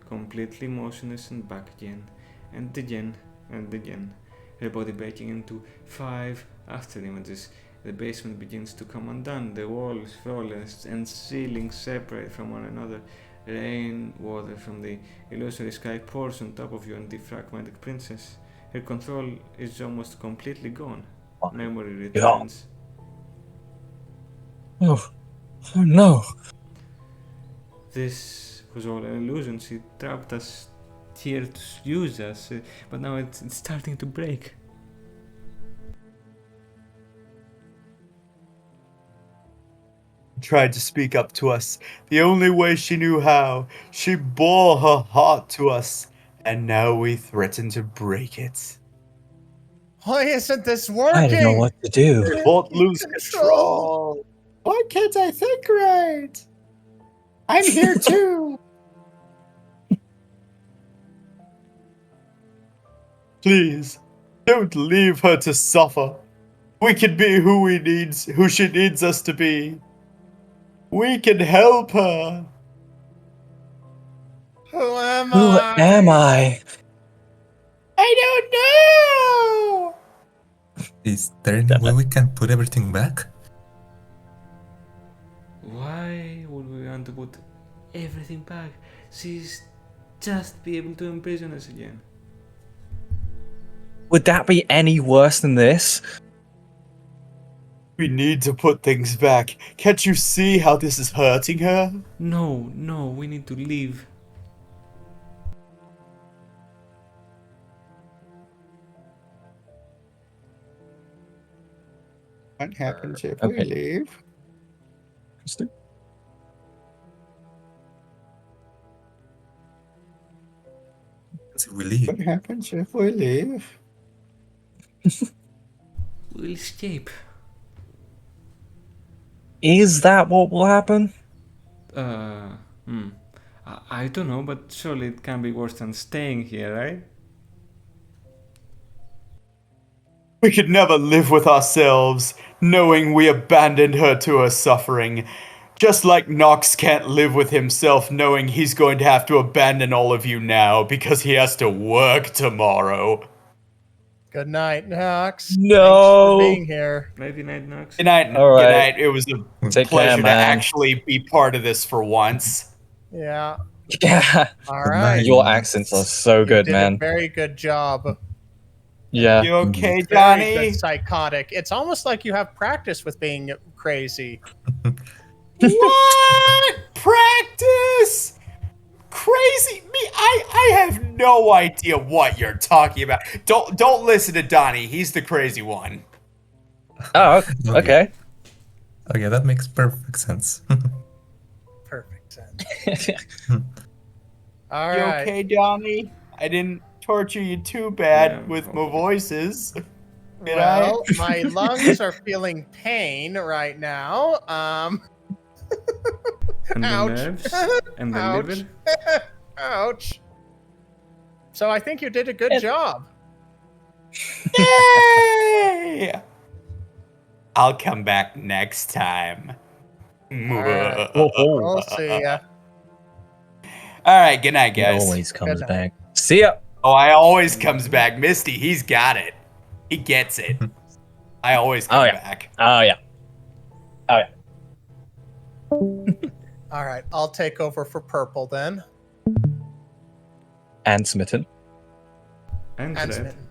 D: completely motionless and back again, and again, and again. Her body breaking into 5 after images. The basement begins to come undone. The walls, floors, and ceilings separate from one another. Rain water from the illusory sky pours on top of you and the fragmented princess. Her control is almost completely gone. Memory returns.
C: Oh, oh no.
D: This was all an illusion. She trapped us here to use us, but now it's starting to break.
B: Tried to speak up to us the only way she knew how. She bore her heart to us, and now we threaten to break it.
A: Why isn't this working?
C: I don't know what to do.
B: Won't lose control. Why can't I think right? I'm here too. Please, don't leave her to suffer. We can be who she needs us to be. We can help her.
A: Who am
C: Who
A: I?
C: am I?
B: I don't know.
E: Is there any way we can put everything back?
D: Why would we want to put everything back? She's just be able to imprison us again.
C: Would that be any worse than this?
B: We need to put things back. Can't you see how this is hurting her?
D: No, we need to leave.
B: What happens if
C: Okay.
B: we leave?
E: If we leave,
B: What happens if we leave?
D: We'll escape.
C: Is that what will happen?
D: I don't know, but surely it can be worse than staying here, right?
B: We could never live with ourselves, knowing we abandoned her to her suffering. Just like Nox can't live with himself, knowing he's going to have to abandon all of you now because he has to work tomorrow.
A: Good night, Nox.
C: No.
A: Thanks for being here.
D: Nighty night, Nox.
B: Good night.
C: All right.
B: Good night. It was a
C: Take
B: pleasure
C: care,
B: to
C: man.
B: actually be part of this for once.
A: Yeah.
C: Yeah.
A: All
E: Good
A: right.
E: night.
C: Your accents are so
A: You
C: good,
A: did
C: man.
A: a very good job.
C: Yeah.
B: You okay,
A: Very
B: Johnny?
A: good psychotic. It's almost like you have practice with being crazy.
B: What? Practice? Crazy me? I have no idea what you're talking about. Don't listen to Donnie. He's the crazy one.
C: Oh, okay.
E: Okay, that makes perfect sense.
A: Perfect sense. All
B: You
A: right.
B: okay, Donnie? I didn't torture you too bad
D: Yeah,
B: with my
D: okay.
B: voices. Did
A: Well,
B: I?
A: my lungs are feeling pain right now.
D: And the
A: Ouch.
D: nerves and the
A: Ouch.
D: liver.
A: Ouch. So I think you did a good job.
B: Yay! I'll come back next time.
A: right.
C: Oh,
A: We'll see ya.
B: All right, good night,
C: He
B: guys.
C: always comes
A: night.
C: back. See ya.
B: Oh, I always comes back. Misty, he's got it. He gets it. I always come
C: Oh, yeah.
B: back.
C: Oh, yeah. Oh, yeah.
A: All right. I'll take over for purple then.
C: And Smitten.
D: And
A: And
D: red.
A: Smitten.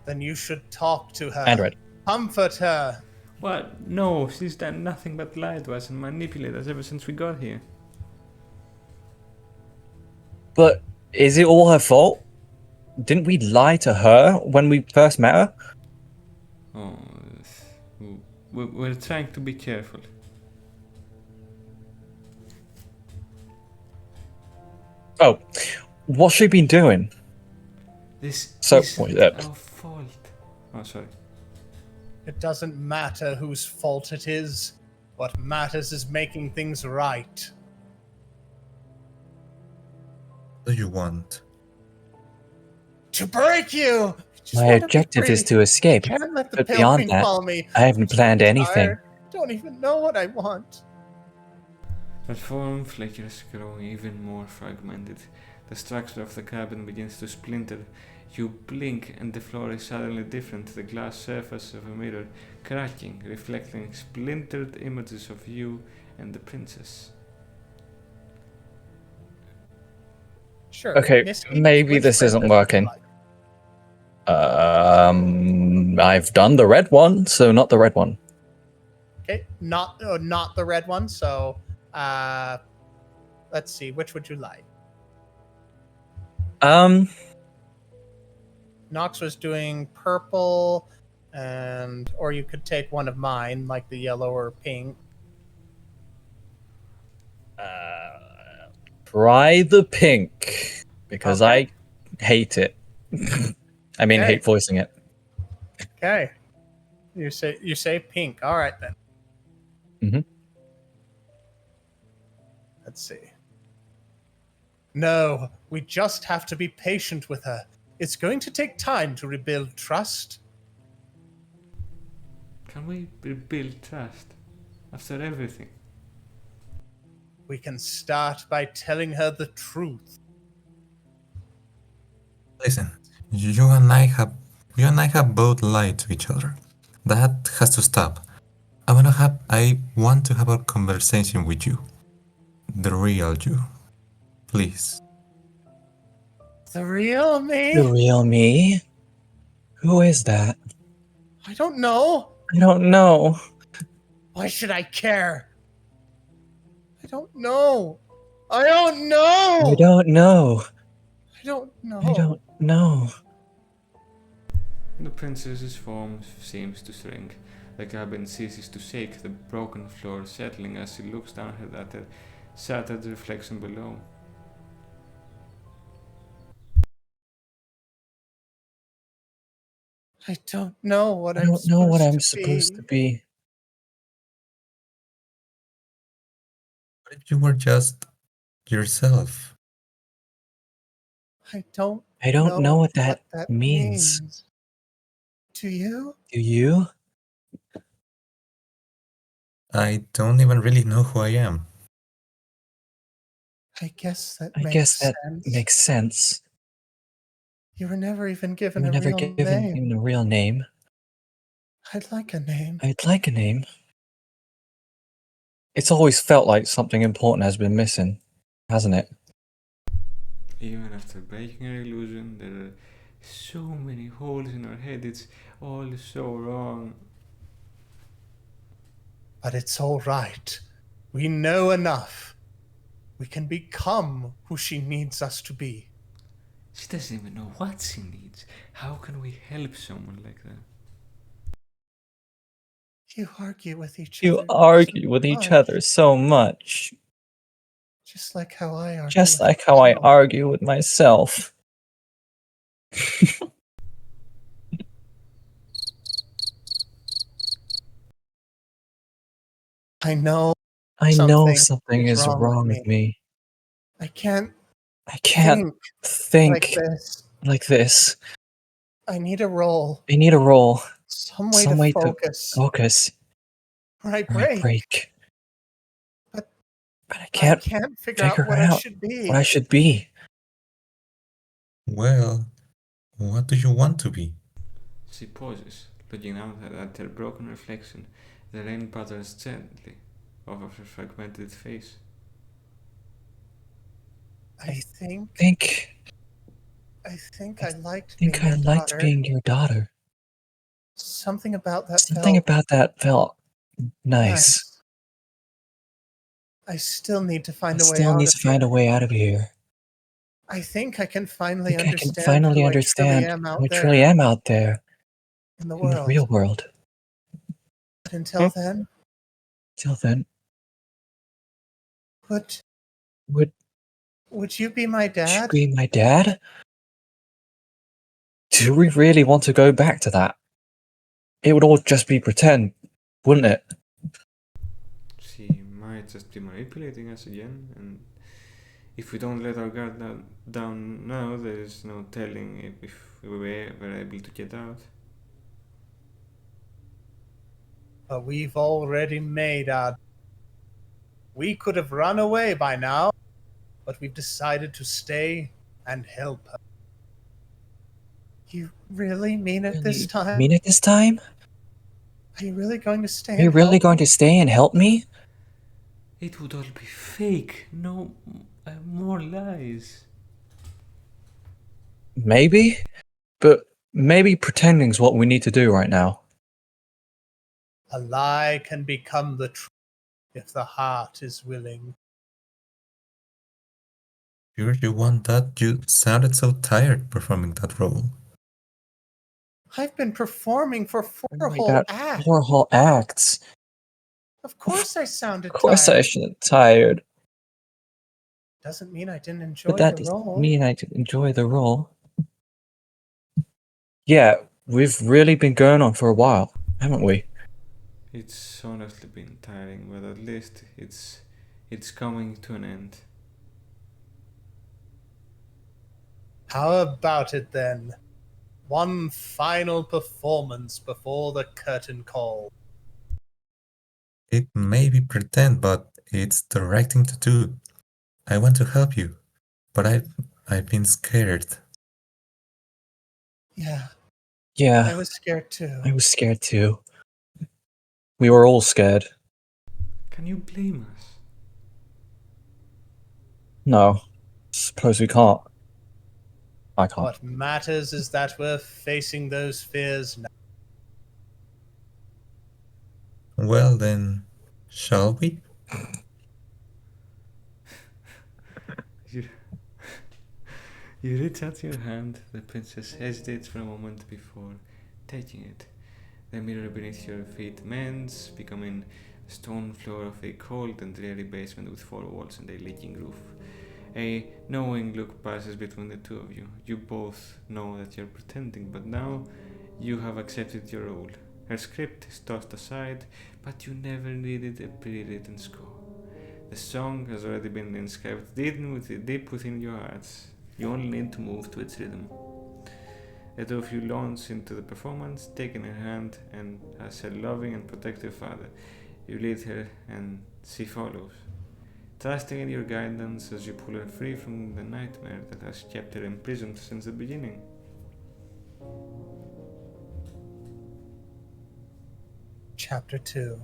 A: Then you should talk to her.
C: And Red.
A: Comfort her.
D: What? No, she's done nothing but lie to us and manipulate us ever since we got here.
C: But is it all her fault? Didn't we lie to her when we first met her?
D: Oh, we're trying to be careful.
C: Oh, what's she been doing?
D: This
C: So,
D: isn't
C: wait,
D: our fault. Oh, sorry.
A: It doesn't matter whose fault it is. What matters is making things right.
E: What do you want?
A: To break you! Just
C: My
A: wanna be
C: objective is
A: free.
C: to escape,
A: Can't let the
C: but
A: pale
C: beyond
A: king
C: that,
A: follow me.
C: I haven't planned anything.
A: Tired. Don't even know what I want.
D: The form flickers, growing even more fragmented. The structure of the cabin begins to splinter. You blink and the floor is suddenly different, the glass surface of a mirror cracking, reflecting splintered images of you and the princess.
A: Sure.
C: Okay,
A: Misty,
C: maybe
A: which
C: this isn't
A: princess would you
C: working.
A: like?
C: I've done the red one, so not the red one.
A: Okay, not the red one. So, let's see. Which would you like? Nox was doing purple, or you could take one of mine, like the yellow or pink.
C: Try the pink because
A: Okay.
C: I hate it. I mean,
A: Okay.
C: hate voicing it.
A: Okay. You say pink. All right then.
C: Mhm.
A: Let's see. No, we just have to be patient with her. It's going to take time to rebuild trust.
D: Can we rebuild trust after everything?
A: We can start by telling her the truth.
E: Listen, you and I have both lied to each other. That has to stop. I want to have a conversation with you. The real you. Please.
A: The real me?
C: The real me? Who is that?
A: I don't know.
C: I don't know.
A: Why should I care? I don't know. I don't know.
C: I don't know.
A: I don't know.
C: I don't know.
D: The princess's form seems to shrink. The cabin ceases to shake, the broken floor settling as she looks down at her shattered reflection below.
A: I don't know what
C: I
A: I'm
C: don't know what
A: supposed
C: I'm
A: to
C: supposed to
A: be.
C: be.
E: What if you were just yourself?
A: I don't
C: know what
A: what
C: that
A: that
C: means.
A: means. Do you?
C: Do you?
E: I don't even really know who I am.
A: I guess that
C: I
A: makes
C: guess that
A: sense.
C: makes sense.
A: You were never even given
C: You were
A: a
C: never
A: real
C: given
A: name.
C: even a real name.
A: I'd like a name.
C: I'd like a name. It's always felt like something important has been missing, hasn't it?
D: Even after breaking her illusion, there are so many holes in her head, it's all so wrong.
A: But it's all right. We know enough. We can become who she needs us to be.
D: She doesn't even know what she needs. How can we help someone like that?
A: You argue with each
C: You
A: other.
C: argue with each
A: much,
C: other so much,
A: just like how I argue
C: just
A: with
C: like how I
A: myself.
C: argue with myself.
A: I know
C: I know something
A: is
C: is wrong with me.
A: I can't
C: I can't
A: like
C: think
A: this.
C: like this.
A: I need a role.
C: I need a role,
A: Some way
C: some
A: to
C: way to
A: focus.
C: focus,
A: Or I
C: or I
A: break.
C: break.
A: But
C: I
A: I
C: can't
A: can't figure out
C: figure
A: what I
C: out
A: should be.
C: what I should be.
E: Well, what do you want to be?
D: She pauses, looking out at her broken reflection. The rain patters gently over her fragmented face.
A: I think
C: Think
A: I liked
C: think
A: being
C: I
A: your
C: liked
A: daughter.
C: being your daughter.
A: Something about that
C: Something
A: felt
C: about that felt nice.
A: I still need to
C: I
A: find a way
C: still
A: out
C: need
A: of
C: to find
A: here.
C: a way out of here.
A: I think I can
C: I
A: finally
C: think I can
A: understand
C: finally
A: who I truly
C: understand
A: am
C: who
A: out
C: I
A: there
C: truly am out there
A: in the
C: in the
A: world.
C: real world.
A: But until then,
C: Till then,
A: would
C: would
A: you be my
C: you
A: dad?
C: be my dad? Do we really want to go back to that? It would all just be pretend, wouldn't it?
D: She might just be manipulating us again, and if we don't let our guard down now, there is no telling if we were able to get out.
A: But we've already made our. We could have run away by now, but we've decided to stay and help her. You really mean it this
C: Really
A: time?
C: mean it this time?
A: Are you really going to stay
C: Are you
A: and
C: really
A: help
C: going
A: me?
C: to stay and help me?
D: It would all be fake. No more lies.
C: Maybe, but maybe pretending's what we need to do right now.
A: A lie can become the truth if the heart is willing.
E: Sure you want that? You sounded so tired performing that role.
A: I've been performing for
C: Oh
A: four
C: my
A: whole
C: God,
A: acts.
C: 4 whole acts.
A: Of course I sounded
C: Of course
A: tired.
C: I should tired.
A: Doesn't mean I didn't enjoy
C: But that
A: the
C: doesn't
A: role.
C: mean I did enjoy the role. Yeah, we've really been going on for a while, haven't we?
D: It's honestly been tiring, but at least it's coming to an end.
A: How about it then? One final performance before the curtain call.
E: It may be pretend, but it's the right thing to do. I want to help you, but I've been scared.
A: Yeah,
C: Yeah,
A: I was scared too.
C: I was scared too. We were all scared.
D: Can you blame us?
C: No, suppose we can't. I can't.
A: What matters is that we're facing those fears now.
E: Well then, shall we?
D: You, you reach out your hand. The princess hesitates for a moment before taking it. The mirror beneath your feet mends, becoming a stone floor of a cold and dreary basement with 4 walls and a leaking roof. A knowing look passes between the two of you. You both know that you're pretending, but now you have accepted your role. Her script is tossed aside, but you never needed a pre-written score. The song has already been inscribed deep within your hearts. You only need to move to its rhythm. The two of you launch into the performance, taking her hand and as her loving and protective father. You lead her and she follows, trusting in your guidance as you pull her free from the nightmare that has kept her imprisoned since the beginning.
A: Chapter 2.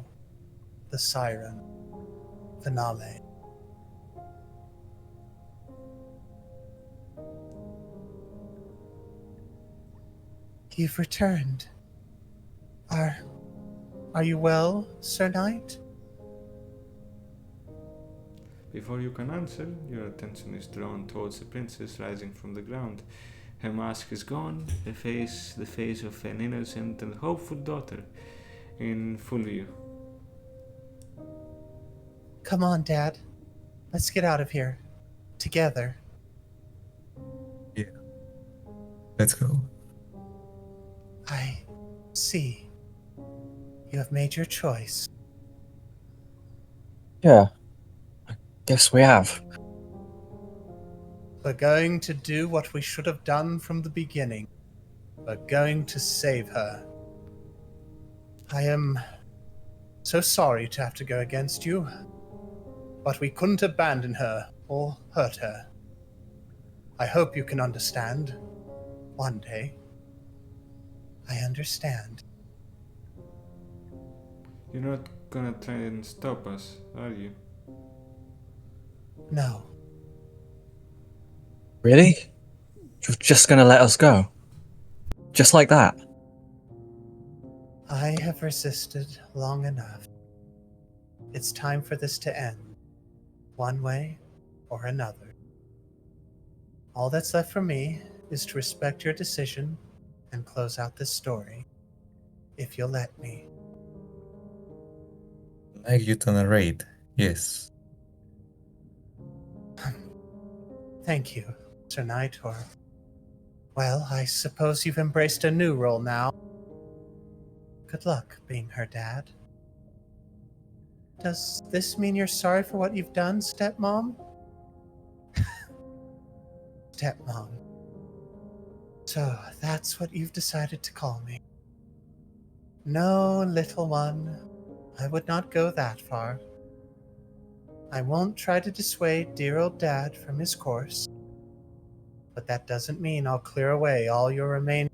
A: The Siren. Finale. You've returned. Are you well, Sir Knight?
D: Before you can answer, your attention is drawn towards the princess rising from the ground. Her mask is gone, the face of an innocent and hopeful daughter, in full view.
A: Come on, Dad. Let's get out of here. Together.
E: Yeah. Let's go.
A: I see. You have made your choice.
C: Yeah, I guess we have.
A: We're going to do what we should have done from the beginning. We're going to save her. I am so sorry to have to go against you, but we couldn't abandon her or hurt her. I hope you can understand. One day. I understand.
D: You're not gonna try and stop us, are you?
A: No.
C: Really? You're just gonna let us go? Just like that?
A: I have resisted long enough. It's time for this to end, one way or another. All that's left for me is to respect your decision and close out this story, if you'll let me.
E: Like you to narrate, yes.
A: Thank you, Sir Knight, or... Well, I suppose you've embraced a new role now. Good luck being her dad. Does this mean you're sorry for what you've done, stepmom? Stepmom. So that's what you've decided to call me. No, little one. I would not go that far. I won't try to dissuade dear old Dad from his course. But that doesn't mean I'll clear away all your remaining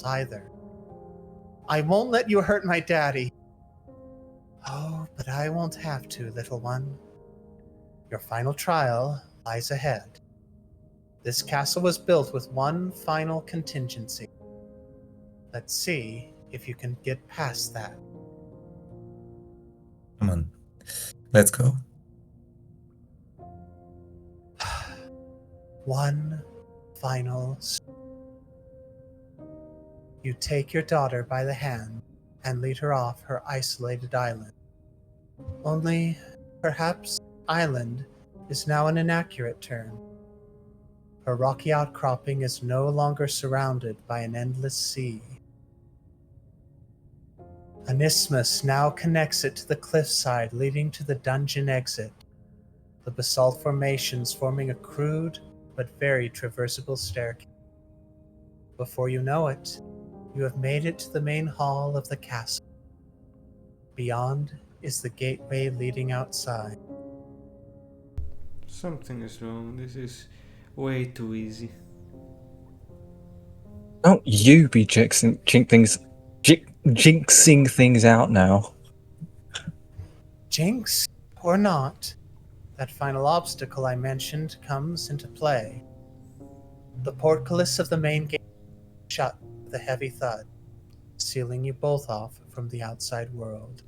A: either. I won't let you hurt my daddy. Oh, but I won't have to, little one. Your final trial lies ahead. This castle was built with one final contingency. Let's see if you can get past that.
E: Come on. Let's go.
A: One final. You take your daughter by the hand and lead her off her isolated island. Only, perhaps, island is now an inaccurate term. Her rocky outcropping is no longer surrounded by an endless sea. An isthmus now connects it to the cliffside leading to the dungeon exit, the basalt formations forming a crude but very traversable staircase. Before you know it, you have made it to the main hall of the castle. Beyond is the gateway leading outside.
D: Something is wrong. This is way too easy.
C: Don't you be jinxing things out now.
A: Jinx or not, that final obstacle I mentioned comes into play. The portcullis of the main gate shut with a heavy thud, sealing you both off from the outside world.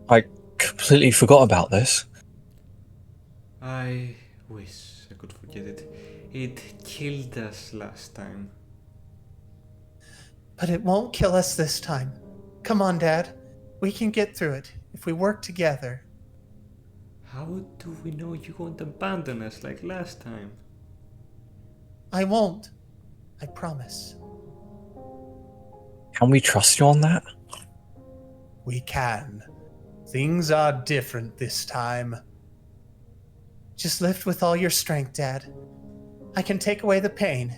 C: I completely forgot about this.
D: I wish I could forget it. It killed us last time.
A: But it won't kill us this time. Come on, Dad. We can get through it if we work together.
D: How do we know you won't abandon us like last time?
A: I won't. I promise.
C: Can we trust you on that?
A: We can. Things are different this time. Just lift with all your strength, Dad. I can take away the pain,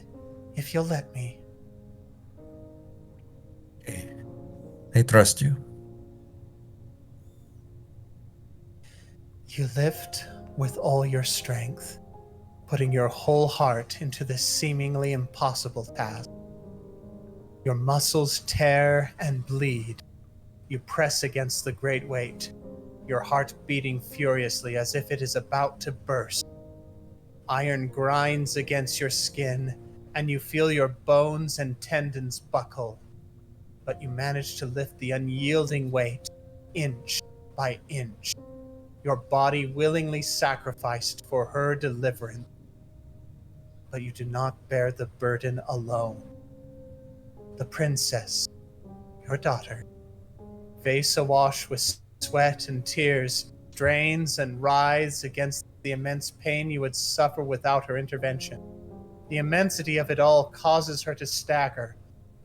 A: if you'll let me.
E: I trust you.
A: You lift with all your strength, putting your whole heart into this seemingly impossible task. Your muscles tear and bleed. You press against the great weight, your heart beating furiously as if it is about to burst. Iron grinds against your skin, and you feel your bones and tendons buckle. But you manage to lift the unyielding weight, inch by inch, your body willingly sacrificed for her deliverance. But you do not bear the burden alone. The princess, your daughter, face awash with sweat and tears, strains and writhes against the immense pain you would suffer without her intervention. The immensity of it all causes her to stagger,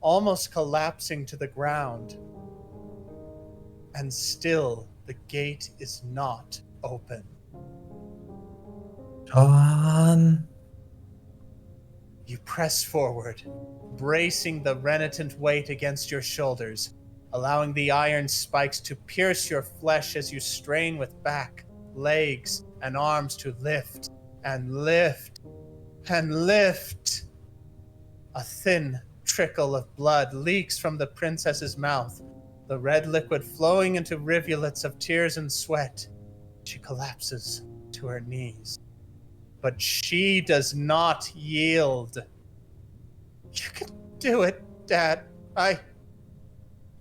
A: almost collapsing to the ground. And still, the gate is not open.
E: John.
A: You press forward, bracing the renicent weight against your shoulders, allowing the iron spikes to pierce your flesh as you strain with back, legs, and arms to lift and lift and lift. A thin trickle of blood leaks from the princess's mouth, the red liquid flowing into rivulets of tears and sweat. She collapses to her knees. But she does not yield. You can do it, Dad. I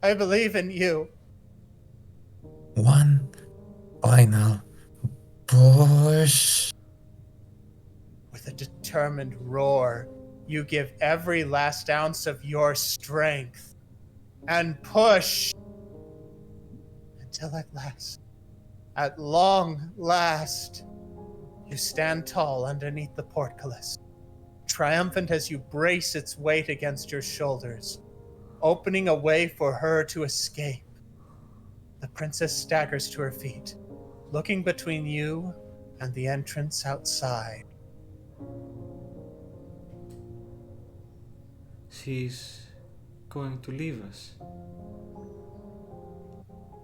A: believe in you.
E: One final push.
A: With a determined roar, you give every last ounce of your strength and push until at long last, you stand tall underneath the portcullis, triumphant as you brace its weight against your shoulders, opening a way for her to escape. The princess staggers to her feet, looking between you and the entrance outside.
D: She's going to leave us.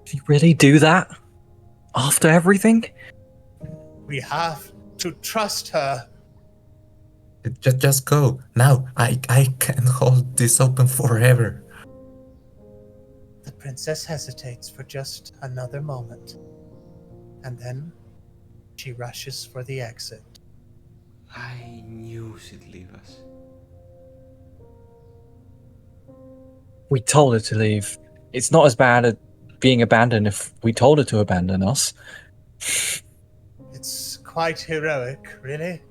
C: Did you really do that? After everything?
A: We have to trust her.
E: Just go. Now, I can hold this open forever.
A: The princess hesitates for just another moment, and then she rushes for the exit.
D: I knew she'd leave us.
C: We told her to leave. It's not as bad being abandoned if we told her to abandon us.
A: It's quite heroic, really.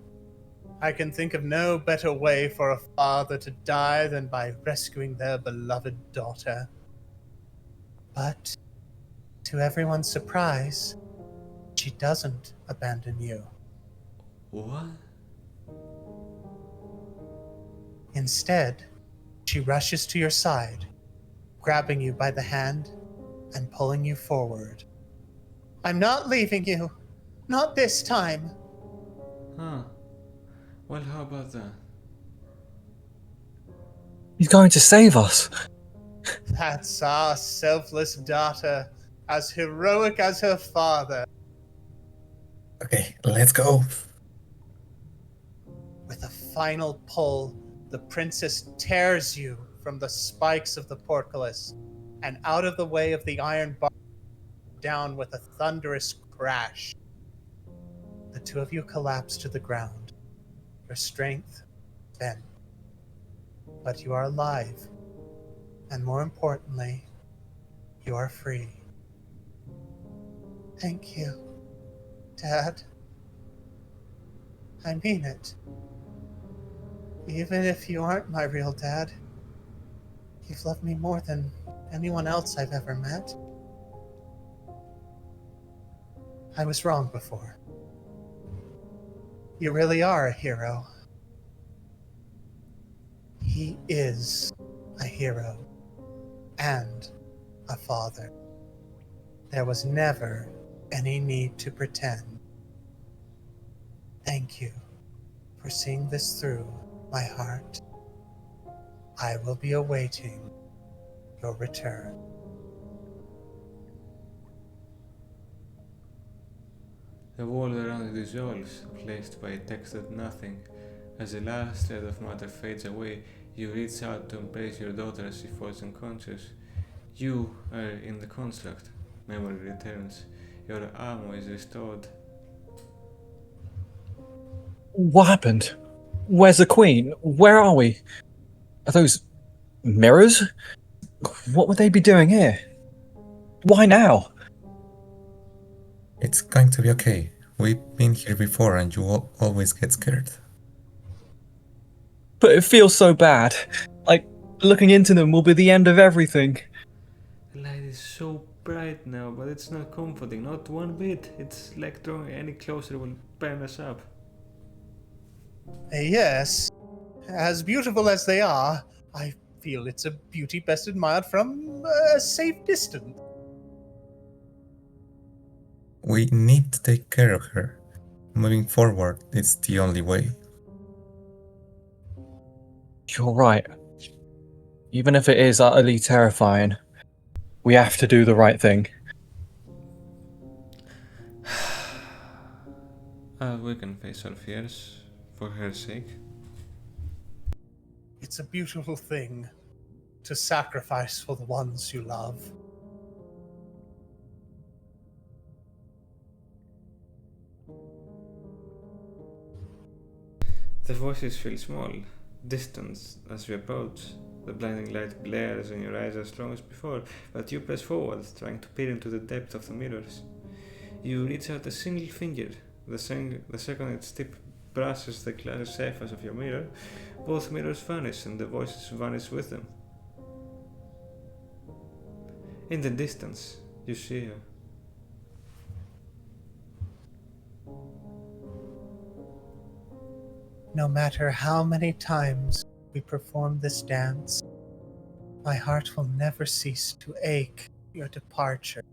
A: I can think of no better way for a father to die than by rescuing their beloved daughter. But, to everyone's surprise, she doesn't abandon you.
D: What?
A: Instead, she rushes to your side, grabbing you by the hand and pulling you forward. I'm not leaving you. Not this time.
D: Huh. Well, how about that?
C: He's going to save us.
A: That's our selfless daughter, as heroic as her father.
E: Okay, let's go.
A: With a final pull, the princess tears you from the spikes of the portcullis and out of the way of the iron bar, down with a thunderous crash. The two of you collapse to the ground, your strength bent. But you are alive, and more importantly, you are free. Thank you, Dad. I mean it. Even if you aren't my real dad, you've loved me more than anyone else I've ever met. I was wrong before. You really are a hero. He is a hero and a father. There was never any need to pretend. Thank you for seeing this through, my heart. I will be awaiting your return.
D: The wall around you dissolves, replaced by a text that nothing. As the last thread of matter fades away, you reach out to embrace your daughter as she falls unconscious. You are in the construct. Memory returns. Your ammo is restored.
C: What happened? Where's the queen? Where are we? Are those mirrors? What would they be doing here? Why now?
E: It's going to be okay. We've been here before and you always get scared.
C: But it feels so bad. Like, looking into them will be the end of everything.
D: The light is so bright now, but it's not comforting, not one bit. It's like drawing any closer will burn us up.
A: Yes, as beautiful as they are, I feel it's a beauty best admired from a safe distance.
E: We need to take care of her. Moving forward, it's the only way.
C: You're right. Even if it is utterly terrifying, we have to do the right thing.
D: We can face our fears for her sake.
A: It's a beautiful thing to sacrifice for the ones you love.
D: The voices feel small, distant as we approach. The blinding light glares and your eyes are strong as before, but you press forward, trying to peer into the depth of the mirrors. You reach out a single finger. The second its tip brushes the glass surface of your mirror, both mirrors vanish and the voices vanish with them. In the distance, you see her.
A: No matter how many times we perform this dance, my heart will never cease to ache your departure,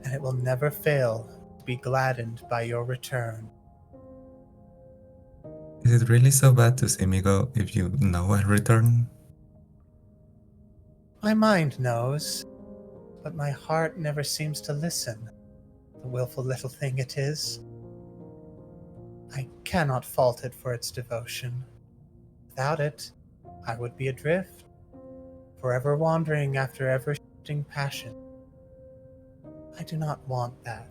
A: and it will never fail to be gladdened by your return.
E: Is it really so bad to see me go if you know I'll return?
A: My mind knows, but my heart never seems to listen, the willful little thing it is. I cannot fault it for its devotion. Without it, I would be adrift, forever wandering after ever-shifting passion. I do not want that.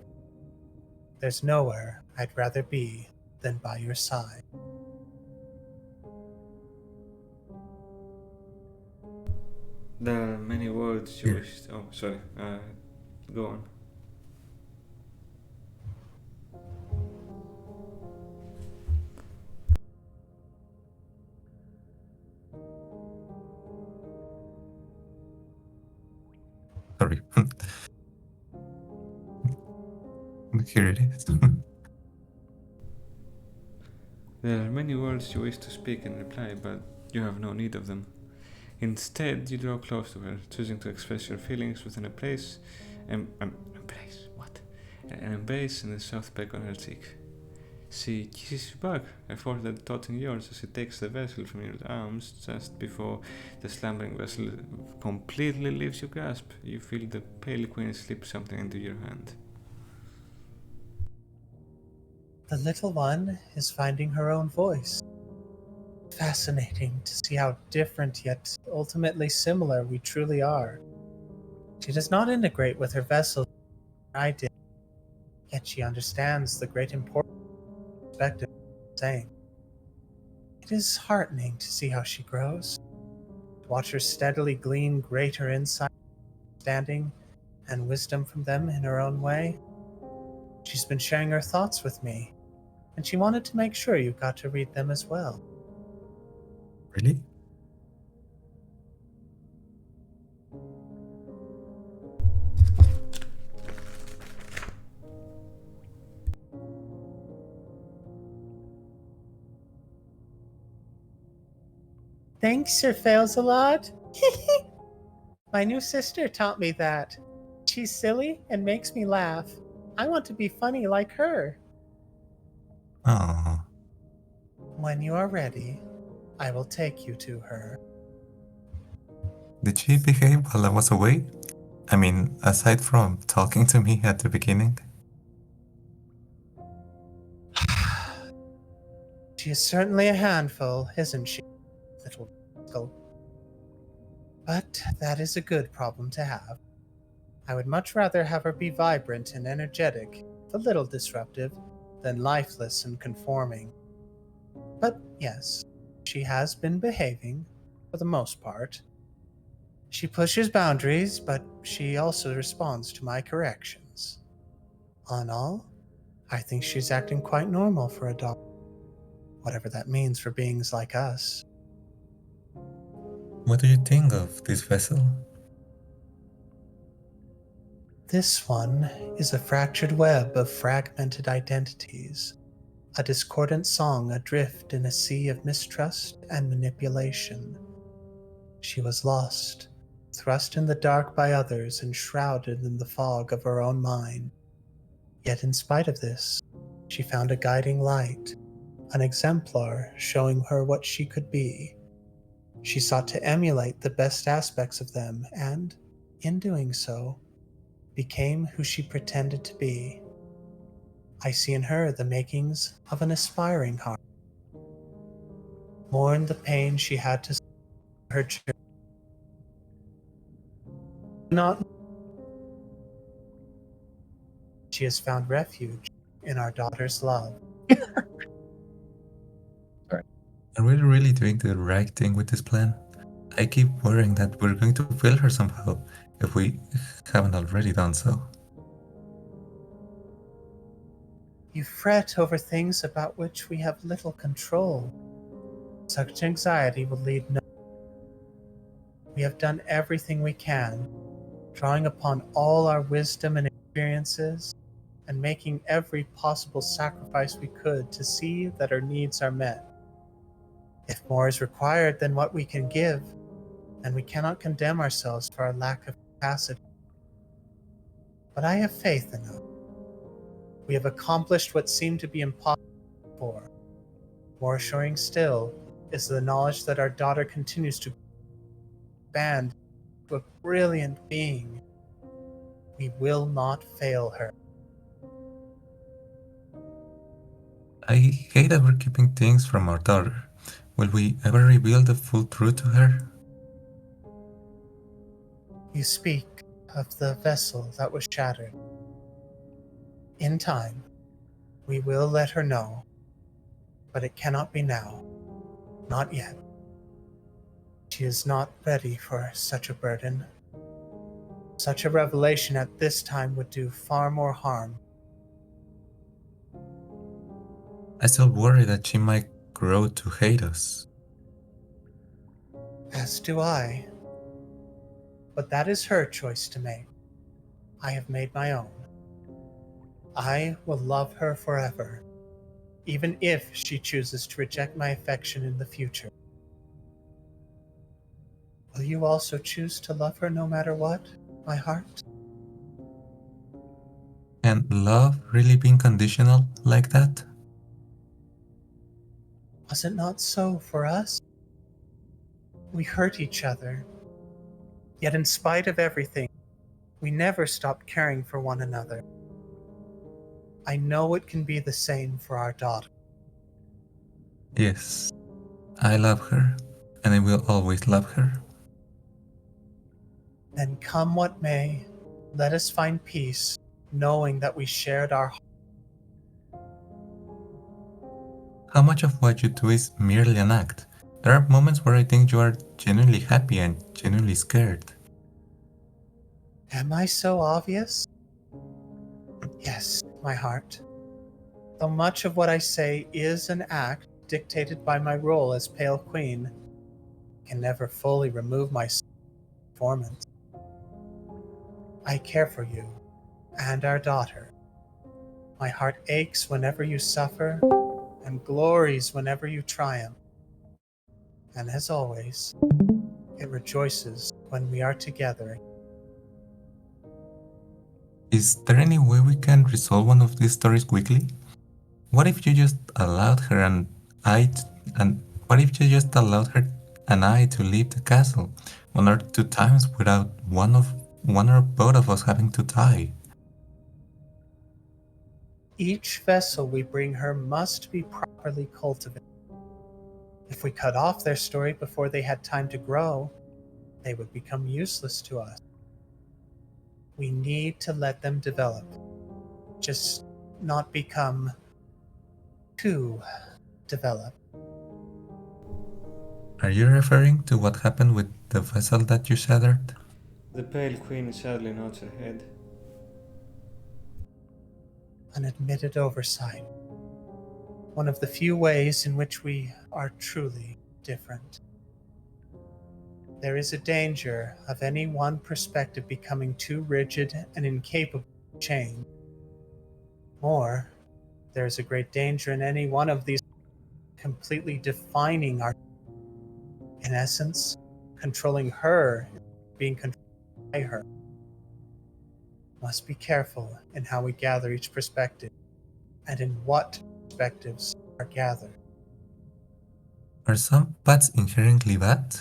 A: There's nowhere I'd rather be than by your side.
D: There are many words you wish. Oh, sorry. Go on.
E: Sorry. Here it is.
D: There are many words you wish to speak in reply, but you have no need of them. Instead, you draw close to her, choosing to express your feelings within a place, embrace, what? An embrace and a soft peck on her cheek. She kisses you back, a forehead thought in yours as she takes the vessel from your arms just before the slumbering vessel completely leaves your grasp. You feel the pale queen slip something into your hand.
A: The little one is finding her own voice. Fascinating to see how different yet ultimately similar we truly are. She does not integrate with her vessel as I did, yet she understands the great importance of perspective saying. It is heartening to see how she grows, to watch her steadily glean greater insight, understanding, and wisdom from them in her own way. She's been sharing her thoughts with me, and she wanted to make sure you got to read them as well.
E: Really?
A: Thanks, Sir Fails-a-Lot. My new sister taught me that. She's silly and makes me laugh. I want to be funny like her.
E: Oh,
A: When you are ready, I will take you to her.
E: did she behave while I was away? I mean, aside from talking to me at the beginning?
A: She is certainly a handful, isn't she, little rascal? But that is a good problem to have. I would much rather have her be vibrant and energetic, a little disruptive, than lifeless and conforming. But yes, she has been behaving, for the most part. She pushes boundaries, but she also responds to my corrections. On all, I think she's acting quite normal for a dog, whatever that means for beings like us.
E: What do you think of this vessel?
A: This one is a fractured web of fragmented identities, a discordant song adrift in a sea of mistrust and manipulation. She was lost, thrust in the dark by others and shrouded in the fog of her own mind. Yet in spite of this, she found a guiding light, an exemplar showing her what she could be. She sought to emulate the best aspects of them and, in doing so, became who she pretended to be. I see in her the makings of an aspiring heart. Mourn the pain she had to her children. Not she has found refuge in our daughter's love.
E: Are we really doing the right thing with this plan? I keep worrying that we're going to fail her somehow, if we haven't already done so.
A: You fret over things about which we have little control. Such anxiety will lead no. We have done everything we can, drawing upon all our wisdom and experiences, and making every possible sacrifice we could to see that our needs are met. If more is required than what we can give, then we cannot condemn ourselves for our lack of capacity. But I have faith in us. We have accomplished what seemed to be impossible before. More assuring still is the knowledge that our daughter continues to expand to a brilliant being. We will not fail her.
E: I hate that we're keeping things from our daughter. Will we ever reveal the full truth to her?
A: You speak of the vessel that was shattered. In time, we will let her know, but it cannot be now. Not yet. She is not ready for such a burden. Such a revelation at this time would do far more harm.
E: I still worry that she might grow to hate us.
A: As do I. But that is her choice to make. I have made my own. I will love her forever, even if she chooses to reject my affection in the future. Will you also choose to love her no matter what, my heart?
E: Can love really be conditional like that?
A: Was it not so for us? We hurt each other. Yet in spite of everything, we never stopped caring for one another. I know it can be the same for our daughter.
E: Yes, I love her, and I will always love her.
A: Then come what may, let us find peace, knowing that we shared our heart.
E: How much of what you do is merely an act? There are moments where I think you are genuinely happy and genuinely scared.
A: Am I so obvious? Yes, my heart. Though much of what I say is an act dictated by my role as Pale Queen, I can never fully remove my performance. I care for you and our daughter. My heart aches whenever you suffer and glories whenever you triumph. And as always, it rejoices when we are together.
E: Is there any way we can resolve one of these stories quickly? What if you just allowed her and what if you just allowed her and I to leave the castle 1 or 2 times without one or both of us having to die?
A: Each vessel we bring her must be properly cultivated. If we cut off their story before they had time to grow, they would become useless to us. We need to let them develop, just not become too developed.
E: Are you referring to what happened with the vessel that you shattered?
D: The Pale Queen sadly nods her head.
A: An admitted oversight. One of the few ways in which we are truly different. There is a danger of any one perspective becoming too rigid and incapable of change. Or, there is a great danger in any one of these completely defining our, in essence, controlling her, being controlled by her. Must be careful in how we gather each perspective and in what perspectives are gathered.
E: Are some paths inherently bad?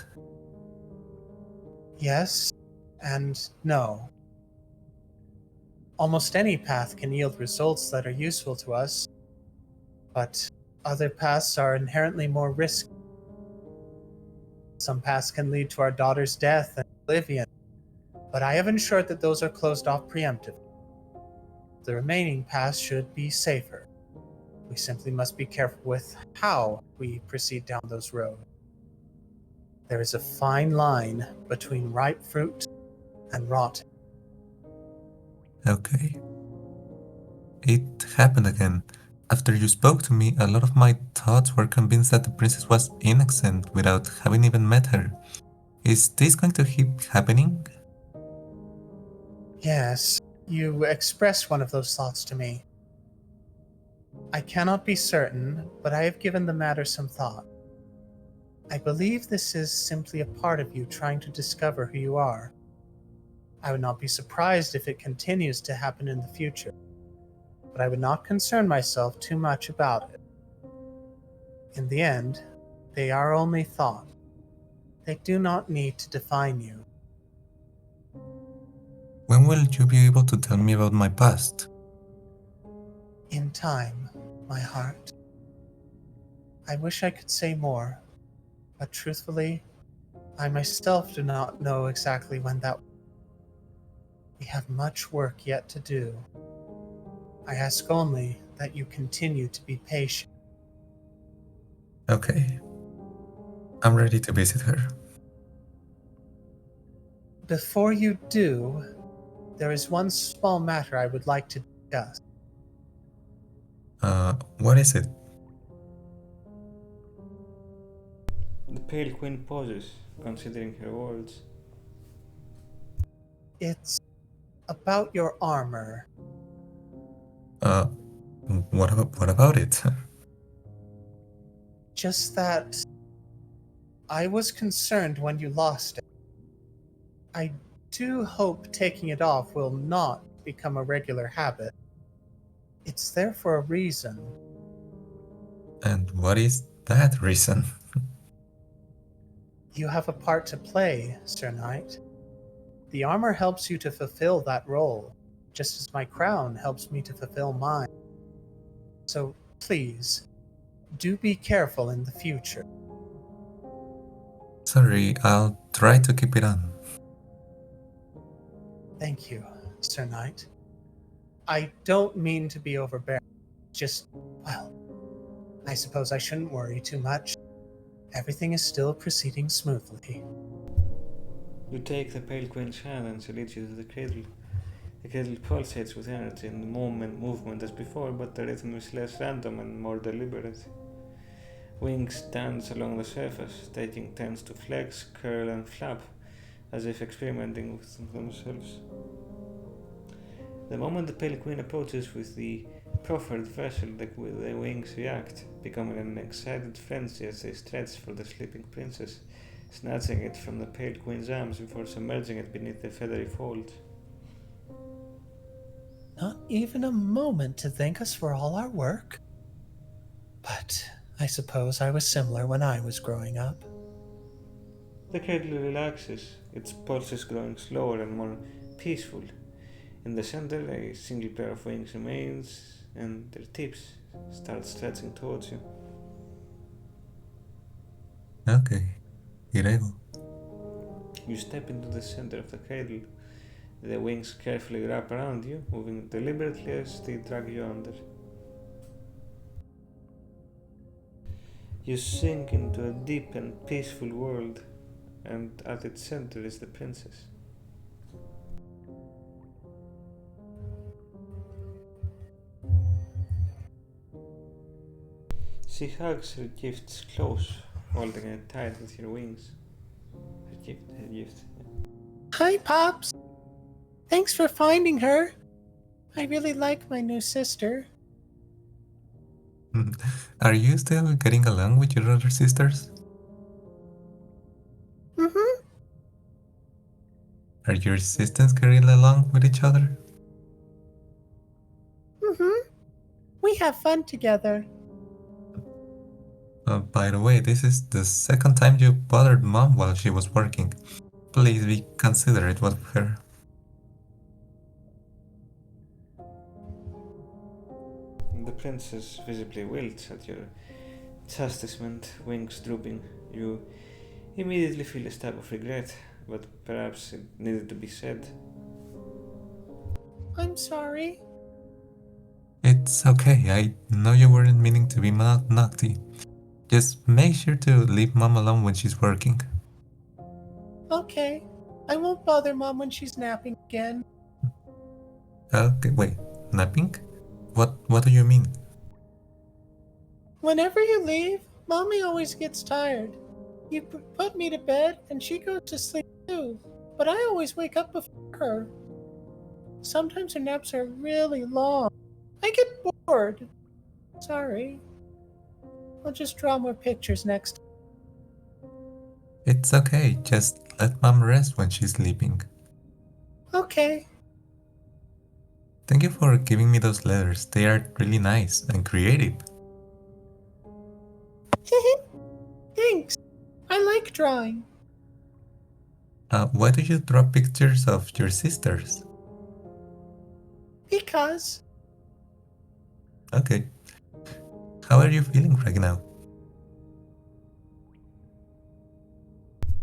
A: Yes and no. Almost any path can yield results that are useful to us, but other paths are inherently more risky. Some paths can lead to our daughter's death and oblivion, but I have ensured that those are closed off preemptively. The remaining paths should be safer. We simply must be careful with how we proceed down those roads. There is a fine line between ripe fruit and rotten.
E: Okay. It happened again. After you spoke to me, a lot of my thoughts were convinced that the princess was innocent without having even met her. Is this going to keep happening?
A: Yes, you expressed one of those thoughts to me. I cannot be certain, but I have given the matter some thought. I believe this is simply a part of you trying to discover who you are. I would not be surprised if it continues to happen in the future, but I would not concern myself too much about it. In the end, they are only thought. They do not need to define you.
E: When will you be able to tell me about my past?
A: In time, my heart. I wish I could say more, but truthfully, I myself do not know exactly when that will. We have much work yet to do. I ask only that you continue to be patient.
E: Okay. I'm ready to visit her.
A: Before you do, there is one small matter I would like to discuss.
E: What is it?
D: The Pale Queen pauses, considering her words.
A: It's about your armor.
E: What about it?
A: Just that I was concerned when you lost it. I do hope taking it off will not become a regular habit. It's there for a reason.
E: And what is that reason?
A: You have a part to play, Sir Knight. The armor helps you to fulfill that role, just as my crown helps me to fulfill mine. So please, do be careful in the future.
E: Sorry, I'll try to keep it on.
A: Thank you, Sir Knight. I don't mean to be overbearing. Just, well, I suppose I shouldn't worry too much. Everything is still proceeding smoothly.
D: You take the Pale Queen's hand and she leads you to the cradle. The cradle pulsates with energy and movement as before, but the rhythm is less random and more deliberate. Wings dance along the surface, taking turns to flex, curl, and flap, as if experimenting with themselves. The moment the Pale Queen approaches with the proffered vessel, the wings react, becoming an excited frenzy as they stretch for the sleeping princess, snatching it from the Pale Queen's arms before submerging it beneath the feathery folds.
A: Not even a moment to thank us for all our work. But I suppose I was similar when I was growing up.
D: The cradle relaxes, its pulses growing slower and more peaceful. In the center, a single pair of wings remains, and their tips start stretching towards you.
E: Okay, here I go.
D: You step into the center of the cradle. The wings carefully wrap around you, moving deliberately as they drag you under. You sink into a deep and peaceful world, and at its center is the princess. She hugs her gifts close, holding it tight with her wings. Her gift.
A: Hi, Pops. Thanks for finding her. I really like my new sister.
E: Are you still getting along with your other sisters?
A: Mm-hmm.
E: Are your sisters getting along with each other?
A: Mm-hmm. We have fun together.
E: By the way, this is the second time you bothered Mom while she was working. Please be considerate with her.
D: The princess visibly wilts at your chastisement, wings drooping. You immediately feel a stab of regret, but perhaps it needed to be said.
A: I'm sorry.
E: It's okay, I know you weren't meaning to be naughty. Just make sure to leave Mom alone when she's working.
A: Okay. I won't bother Mom when she's napping again.
E: Okay, wait, napping? What do you mean?
A: Whenever you leave, Mommy always gets tired. You put me to bed and she goes to sleep too, but I always wake up before her. Sometimes her naps are really long. I get bored. Sorry. I'll just draw more pictures next time.
E: It's okay, just let Mom rest when she's sleeping.
A: Okay.
E: Thank you for giving me those letters, they are really nice and creative.
A: Thanks. I like drawing.
E: Why do you draw pictures of your sisters?
A: Because
E: Okay. How are you feeling right now?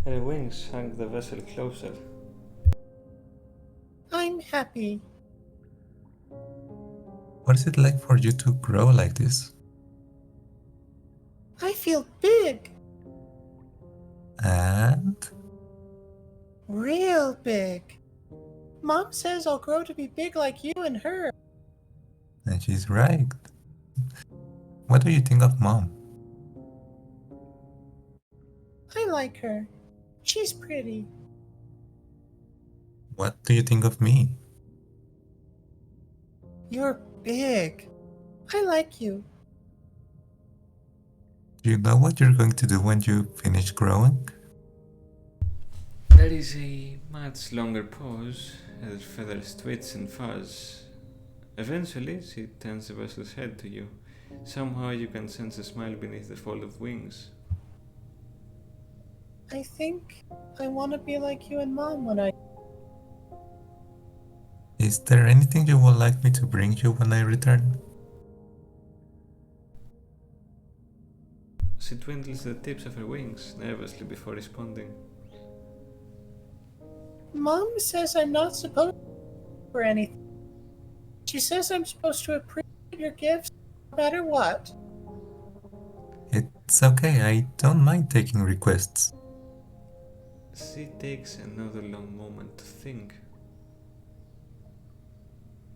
D: Her wings hug the vessel closer.
A: I'm happy.
E: What is it like for you to grow like this?
A: I feel big.
E: And?
A: Real big. Mom says I'll grow to be big like you and her.
E: And she's right. What do you think of Mom?
A: I like her. She's pretty.
E: What do you think of me?
A: You're big. I like you.
E: Do you know what you're going to do when you finish growing?
D: There is a much longer pause as her feathers twitch and fuzz. Eventually, she turns the vessel's head to you. Somehow you can sense a smile beneath the fold of wings.
A: I think I want to be like you and Mom when I...
E: Is there anything you would like me to bring you when I return?
D: She twiddles the tips of her wings nervously before responding.
A: Mom says I'm not supposed to for anything. She says I'm supposed to appreciate your gifts no matter what.
E: It's okay, I don't mind taking requests.
D: She takes another long moment to think.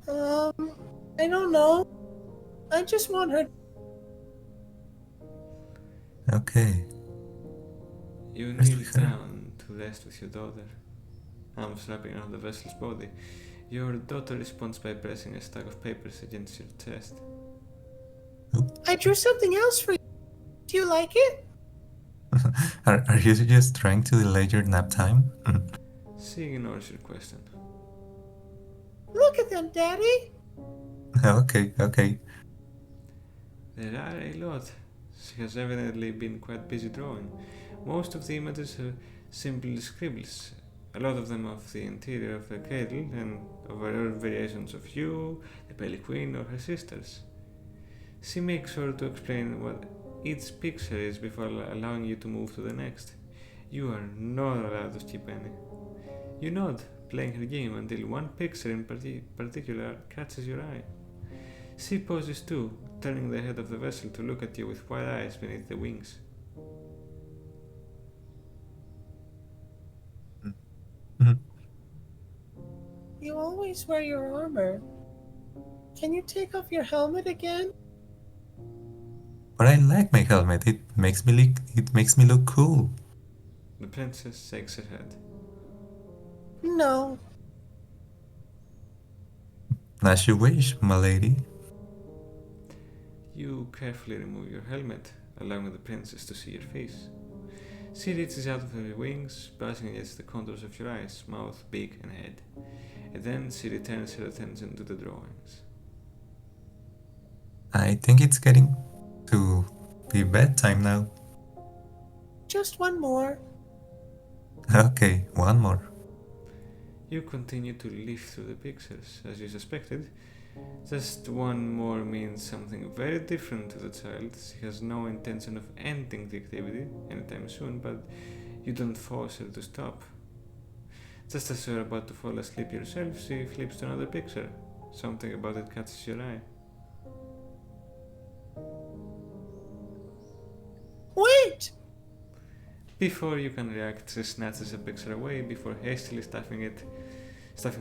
A: I don't know. I just want her...
E: Okay.
D: You
E: Rest
D: kneel
E: with her.
D: down to rest with your daughter, arms wrapping around the vessel's body. Your daughter responds by pressing a stack of papers against your chest.
A: I drew something else for you. Do you like it?
E: Are you just trying to delay your nap time?
D: She ignores your question.
A: Look at them, Daddy.
E: Okay.
D: There are a lot. She has evidently been quite busy drawing. Most of the images are simple scribbles, a lot of them of the interior of the cradle and of rare variations of you, the Pale Queen, or her sisters. She makes sure to explain what each picture is before allowing you to move to the next. You are not allowed to skip any. You nod, playing her game until one picture in particular catches your eye. She pauses too, turning the head of the vessel to look at you with wide eyes beneath the wings.
A: You always wear your armor. Can you take off your helmet again?
E: But I like my helmet. It makes me look cool.
D: The princess shakes her head.
A: No.
E: As you wish, my lady.
D: You carefully remove your helmet, allowing the princess to see your face. She reaches out of her wings, brushing against the contours of your eyes, mouth, beak, and head. And then she returns her attention to the drawings.
E: I think it's getting to be bedtime now.
A: Just one more.
E: Okay, one more.
D: You continue to leaf through the pictures, as you suspected. Just one more means something very different to the child. She has no intention of ending the activity anytime soon, but you don't force her to stop. Just as you're about to fall asleep yourself, she flips to another picture. Something about it catches your eye.
A: Wait!
D: Before you can react, she snatches a picture away before hastily stuffing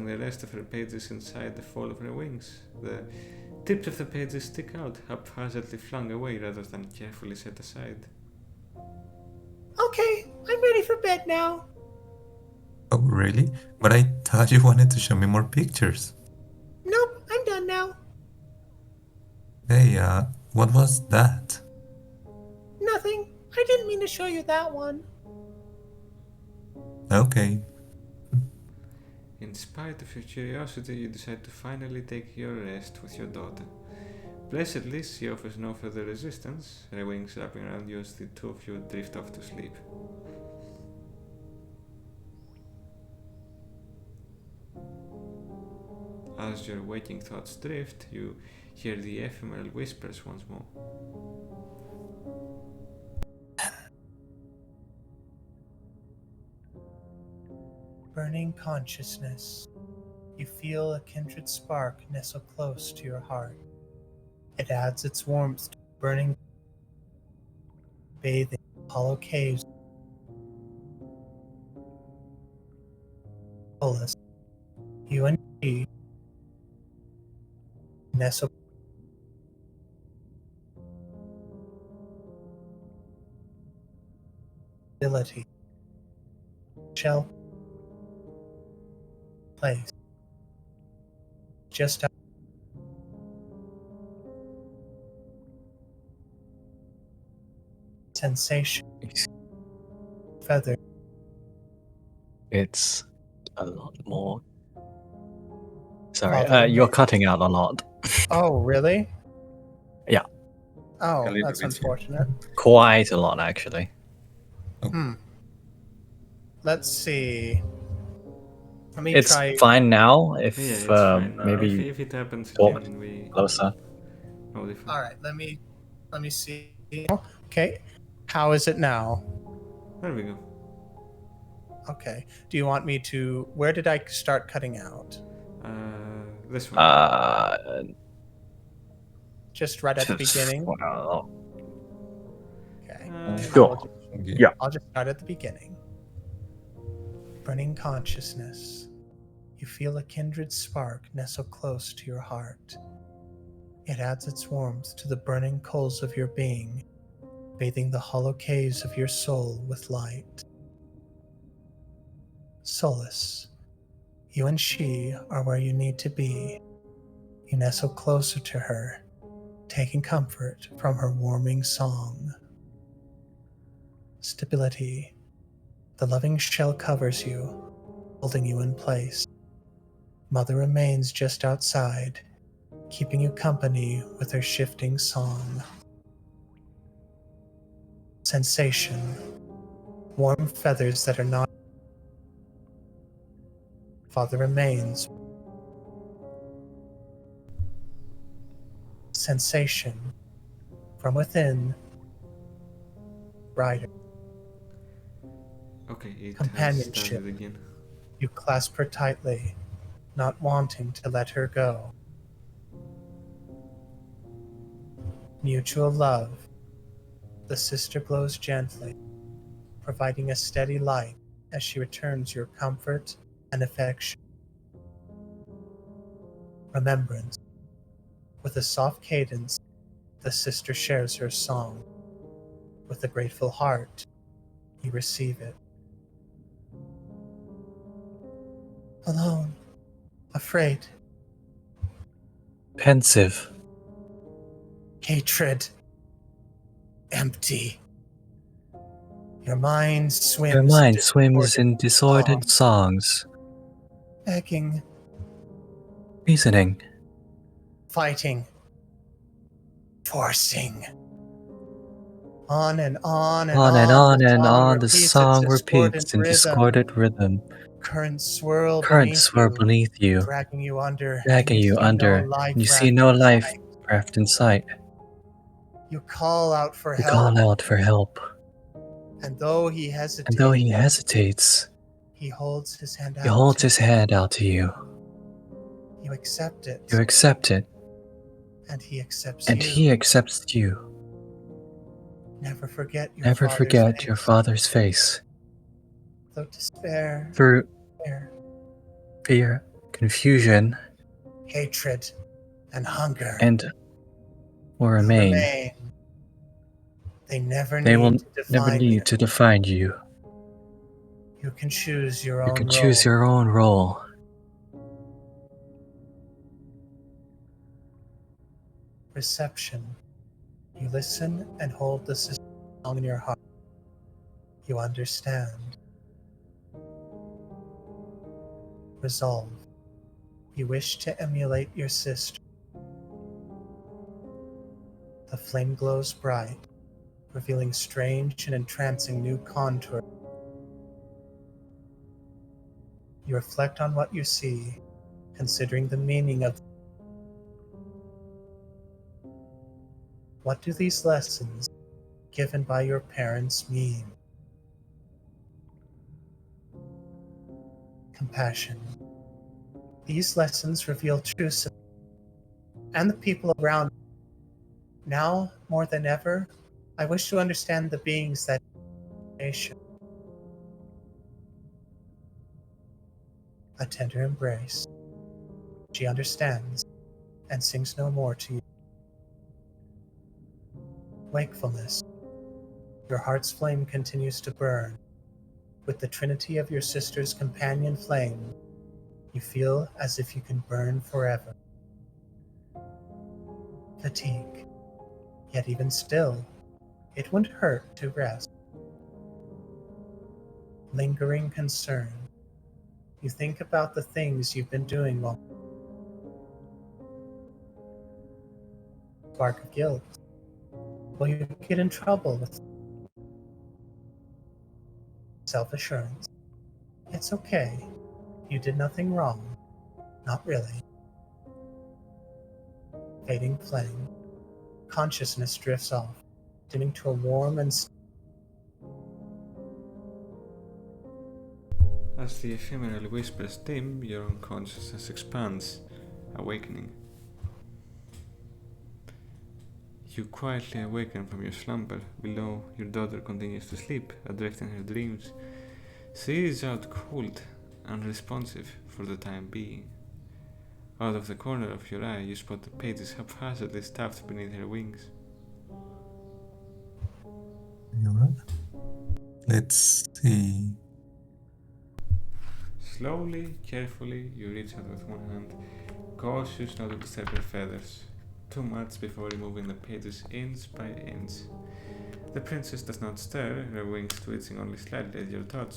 D: the rest of her pages inside the fall of her wings. The tips of the pages stick out, haphazardly flung away rather than carefully set aside.
A: Okay, I'm ready for bed now.
E: Oh, really? But I thought you wanted to show me more pictures.
A: Nope, I'm done now.
E: Hey, what was that?
A: Nothing. I didn't mean to show you that one.
E: Okay.
D: In spite of your curiosity, you decide to finally take your rest with your daughter. Blessedly, she offers no further resistance, her wings wrapping around you as the two of you drift off to sleep. As your waking thoughts drift, you hear the ephemeral whispers once more.
A: Burning consciousness. You feel a kindred spark nestle close to your heart. It adds its warmth to burning, bathing hollow caves. Solace, you and she nestle ability shall place just out sensation feather
C: It's a lot more.
A: Father
C: Sorry, you're
A: remains.
C: cutting out a lot.
A: Oh, really?
C: Yeah.
A: Oh,
E: A little
A: that's
E: bit, yeah.
A: unfortunate.
C: Quite a lot, actually.
A: Let's see. Let me
C: It's
A: try.
C: fine now.
D: Yeah,
C: If
D: it's fine now.
C: maybe
D: If it happens
C: talk
D: again, we
C: closer.
D: notify.
A: All right, let me see. Okay, how is it now?
D: There we go.
A: Okay. Do you want me to? Where did I start cutting out?
D: This one.
A: Just right at the beginning.
C: Well,
A: Okay.
C: sure.
E: Yeah.
A: I'll just start at the beginning. Burning consciousness. You feel a kindred spark nestle close to your heart. It adds its warmth to the burning coals of your being, bathing the hollow caves of your soul with light. Solace. You and she are where you need to be. You nestle closer to her, taking comfort from her warming song. Stability. The loving shell covers you, holding you in place. Mother remains just outside, keeping you company with her shifting song. Sensation. Warm feathers that are not. Father remains. Sensation. From within. Brighter.
D: Okay, it has
A: Companionship.
D: started again.
A: You clasp her tightly, not wanting to let her go. Mutual love. The sister glows gently, providing a steady light as she returns your comfort and affection. Remembrance. With a soft cadence, the sister shares her song. With a grateful heart, you receive it. Alone, afraid,
C: Pensive.
A: hatred, empty. Your mind swims.
C: Your mind
A: in
C: swims in
A: disordered
C: disordered songs,
A: begging,
C: reasoning,
A: fighting, forcing. On and on and
C: on and
A: on,
C: on
A: the
C: and
A: song
C: on. The
A: repeats its
C: song
A: discordant
C: repeats in
A: rhythm.
C: discordant rhythm.
A: Currents swirl
C: Currents
A: beneath
C: swirl
A: you,
C: beneath you,
A: dragging you under,
C: dragging you
A: see
C: under,
A: no life
C: and you see
A: raft
C: no
A: in
C: life
A: sight.
C: raft in sight.
A: You call out for
C: You
A: help,
C: call out for help,
A: and though he
C: and
A: hesitates,
C: though he hesitates,
A: he holds his hand
C: he
A: out.
C: holds his hand out to you.
A: You accept it,
C: You accept it,
A: and he accepts
C: and
A: you.
C: he accepts you.
A: Never forget your
C: Never
A: father's
C: forget
A: face.
C: your father's face.
A: Though despair,
C: Through
A: fear,
C: fear, confusion,
A: hatred, and hunger
C: and will remain.
A: They never
C: They will
A: need to
C: never
A: define you.
C: need to define you.
A: You can choose your
C: You
A: own
C: can
A: role.
C: choose your own role.
A: Reception. You listen and hold the sister song in your heart. You understand. Resolve. You wish to emulate your sister. The flame glows bright, revealing strange and entrancing new contours. You reflect on what you see, considering the meaning of. What do these lessons, given by your parents, mean? Compassion. These lessons reveal truth and the people around me. Now, more than ever, I wish to understand the beings that nation. A tender embrace. She understands and sings no more to you. Wakefulness. Your heart's flame continues to burn. With the trinity of your sister's companion flame, you feel as if you can burn forever. Fatigue. Yet even still, it wouldn't hurt to rest. Lingering concern. You think about the things you've been doing while. Spark of guilt. Will you get in trouble with self-assurance? It's okay. You did nothing wrong. Not really. Fading flame. Consciousness drifts off, dimming to a warm and
D: As the ephemeral whispers dim, your unconsciousness expands, awakening. You quietly awaken from your slumber. Below, your daughter continues to sleep, adrift in her dreams. She is out cold, unresponsive for the time being. Out of the corner of your eye, you spot the pages haphazardly stuffed beneath her wings.
E: Let's see.
D: Slowly, carefully, you reach out with one hand, cautious not to disturb her feathers. Too much before removing the pages inch by inch. The princess does not stir, her wings twitching only slightly at your touch.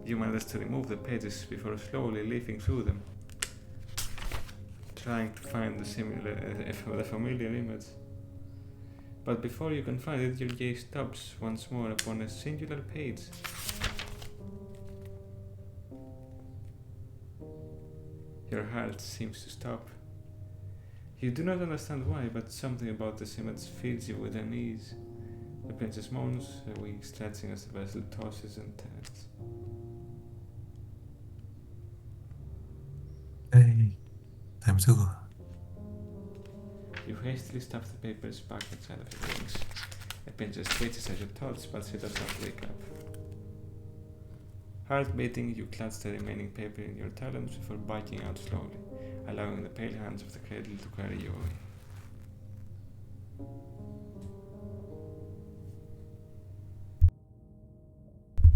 D: You manage to remove the pages before slowly leafing through them, trying to find the familiar image. But before you can find it, your gaze stops once more upon a singular page. Your heart seems to stop. You do not understand why, but something about this image fills you with unease. The princess moans, her wings stretching as the vessel tosses and turns.
E: Hey, time to go.
D: You hastily stuff the papers back inside of her wings. The princess twitches at your touch, but she does not wake up. Heart beating, you clutch the remaining paper in your talons before backing out slowly, allowing the pale hands of the cradle to carry you away.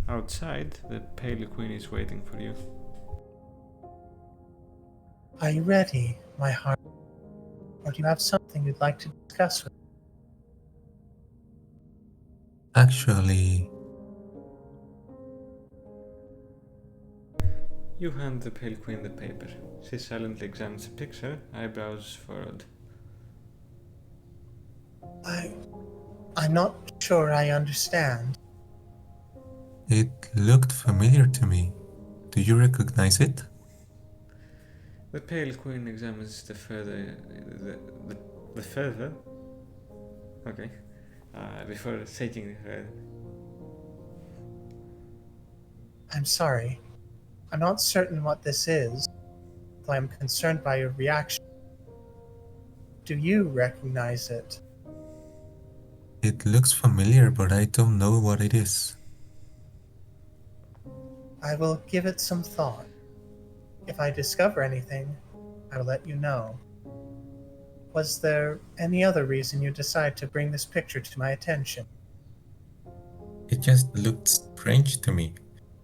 D: Outside, the pale queen is waiting for you.
A: Are you ready, my heart? Or do you have something you'd like to discuss with me?
E: Actually,
D: You hand the pale queen the paper. She silently examines the picture, eyebrows furrowed.
A: I'm not sure I understand.
E: it looked familiar to me. Do you recognize it?
D: The pale queen examines the feather. Okay. Before shaking her head.
A: I'm sorry. I'm not certain what this is, though I'm concerned by your reaction. Do you recognize it?
E: It looks familiar, but I don't know what it is.
A: I will give it some thought. If I discover anything, I will let you know. Was there any other reason you decided to bring this picture to my attention?
E: It just looked strange to me.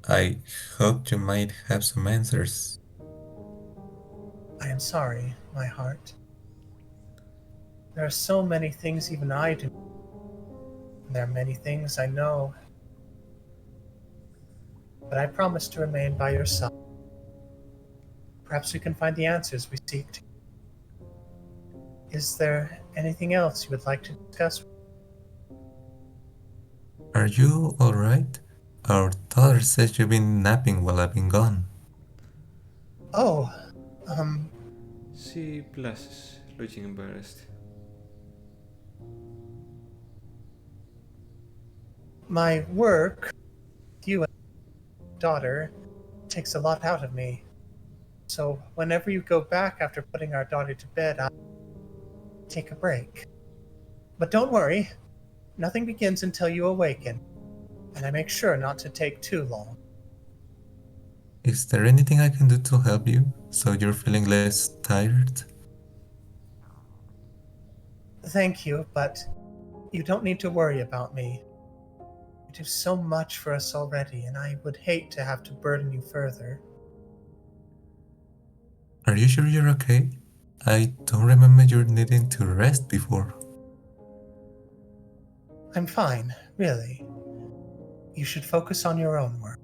E: I hoped you might have some answers.
A: I am sorry, my heart. There are so many things even I do. And there are many things I know. But I promise to remain by your side. Perhaps we can find the answers we seek to. Is there anything else you would like to discuss?
E: Are you alright? Our daughter says you've been napping while I've been gone.
A: Oh,
D: She blushes, looking embarrassed.
A: my work, you and daughter, takes a lot out of me. So whenever you go back after putting our daughter to bed, I take a break. But don't worry, nothing begins until you awaken, and I make sure not to take too long.
E: Is there anything I can do to help you so you're feeling less tired?
A: Thank you, but you don't need to worry about me. You do so much for us already, and I would hate to have to burden you further.
E: Are you sure you're okay? I don't remember you needing to rest before.
A: I'm fine, really. You should focus on your own work.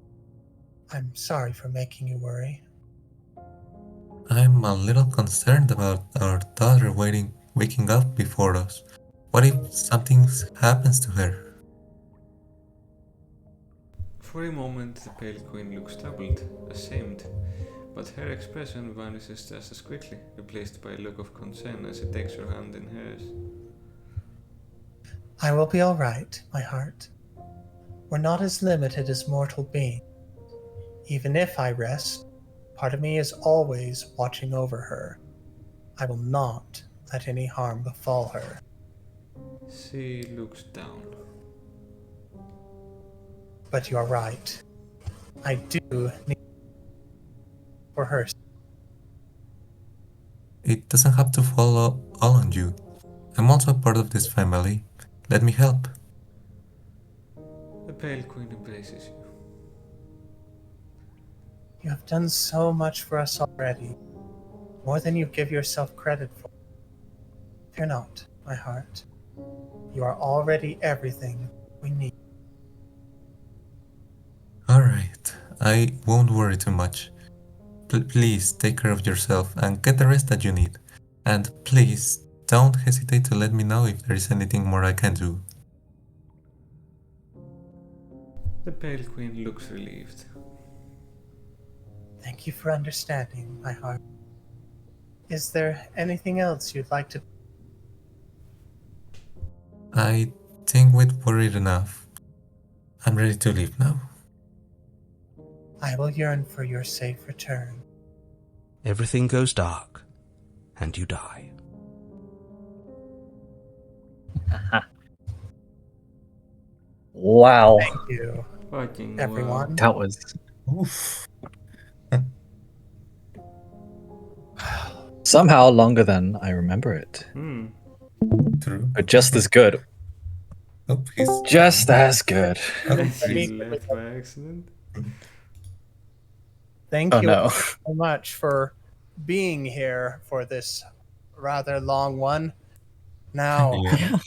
A: I'm sorry for making you worry.
E: I'm a little concerned about our daughter waking up before us. What if something happens to her?
D: For a moment, the Pale Queen looks troubled, ashamed, but her expression vanishes just as quickly, replaced by a look of concern as she takes her hand in hers.
A: I will be all right, my heart. We're not as limited as mortal beings. Even if I rest, part of me is always watching over her. I will not let any harm befall her.
D: She looks down.
A: But you are right. I do need for her.
E: It doesn't have to fall all on you. I'm also part of this family. Let me help.
D: The Pale Queen embraces you.
A: You have done so much for us already, more than you give yourself credit for. Fear not, my heart. You are already everything we need.
E: Alright, I won't worry too much. Please take care of yourself and get the rest that you need. And please don't hesitate to let me know if there is anything more I can do.
D: The Pale Queen looks relieved.
A: Thank you for understanding, my heart. Is there anything else you'd like to...
E: I think we've worried enough. I'm ready to leave now.
A: I will yearn for your safe return.
F: Everything goes dark, and you die.
C: Wow.
A: Thank you,
D: Fucking
A: everyone.
C: That was
E: Oof.
C: somehow longer than I remember it.
E: True.
C: But just as good.
E: Oh, he's
C: Just as good.
D: You left by accident.
A: Thank
C: Oh
A: you
C: no.
A: so much for being here for this rather long one. Now,
E: Yeah.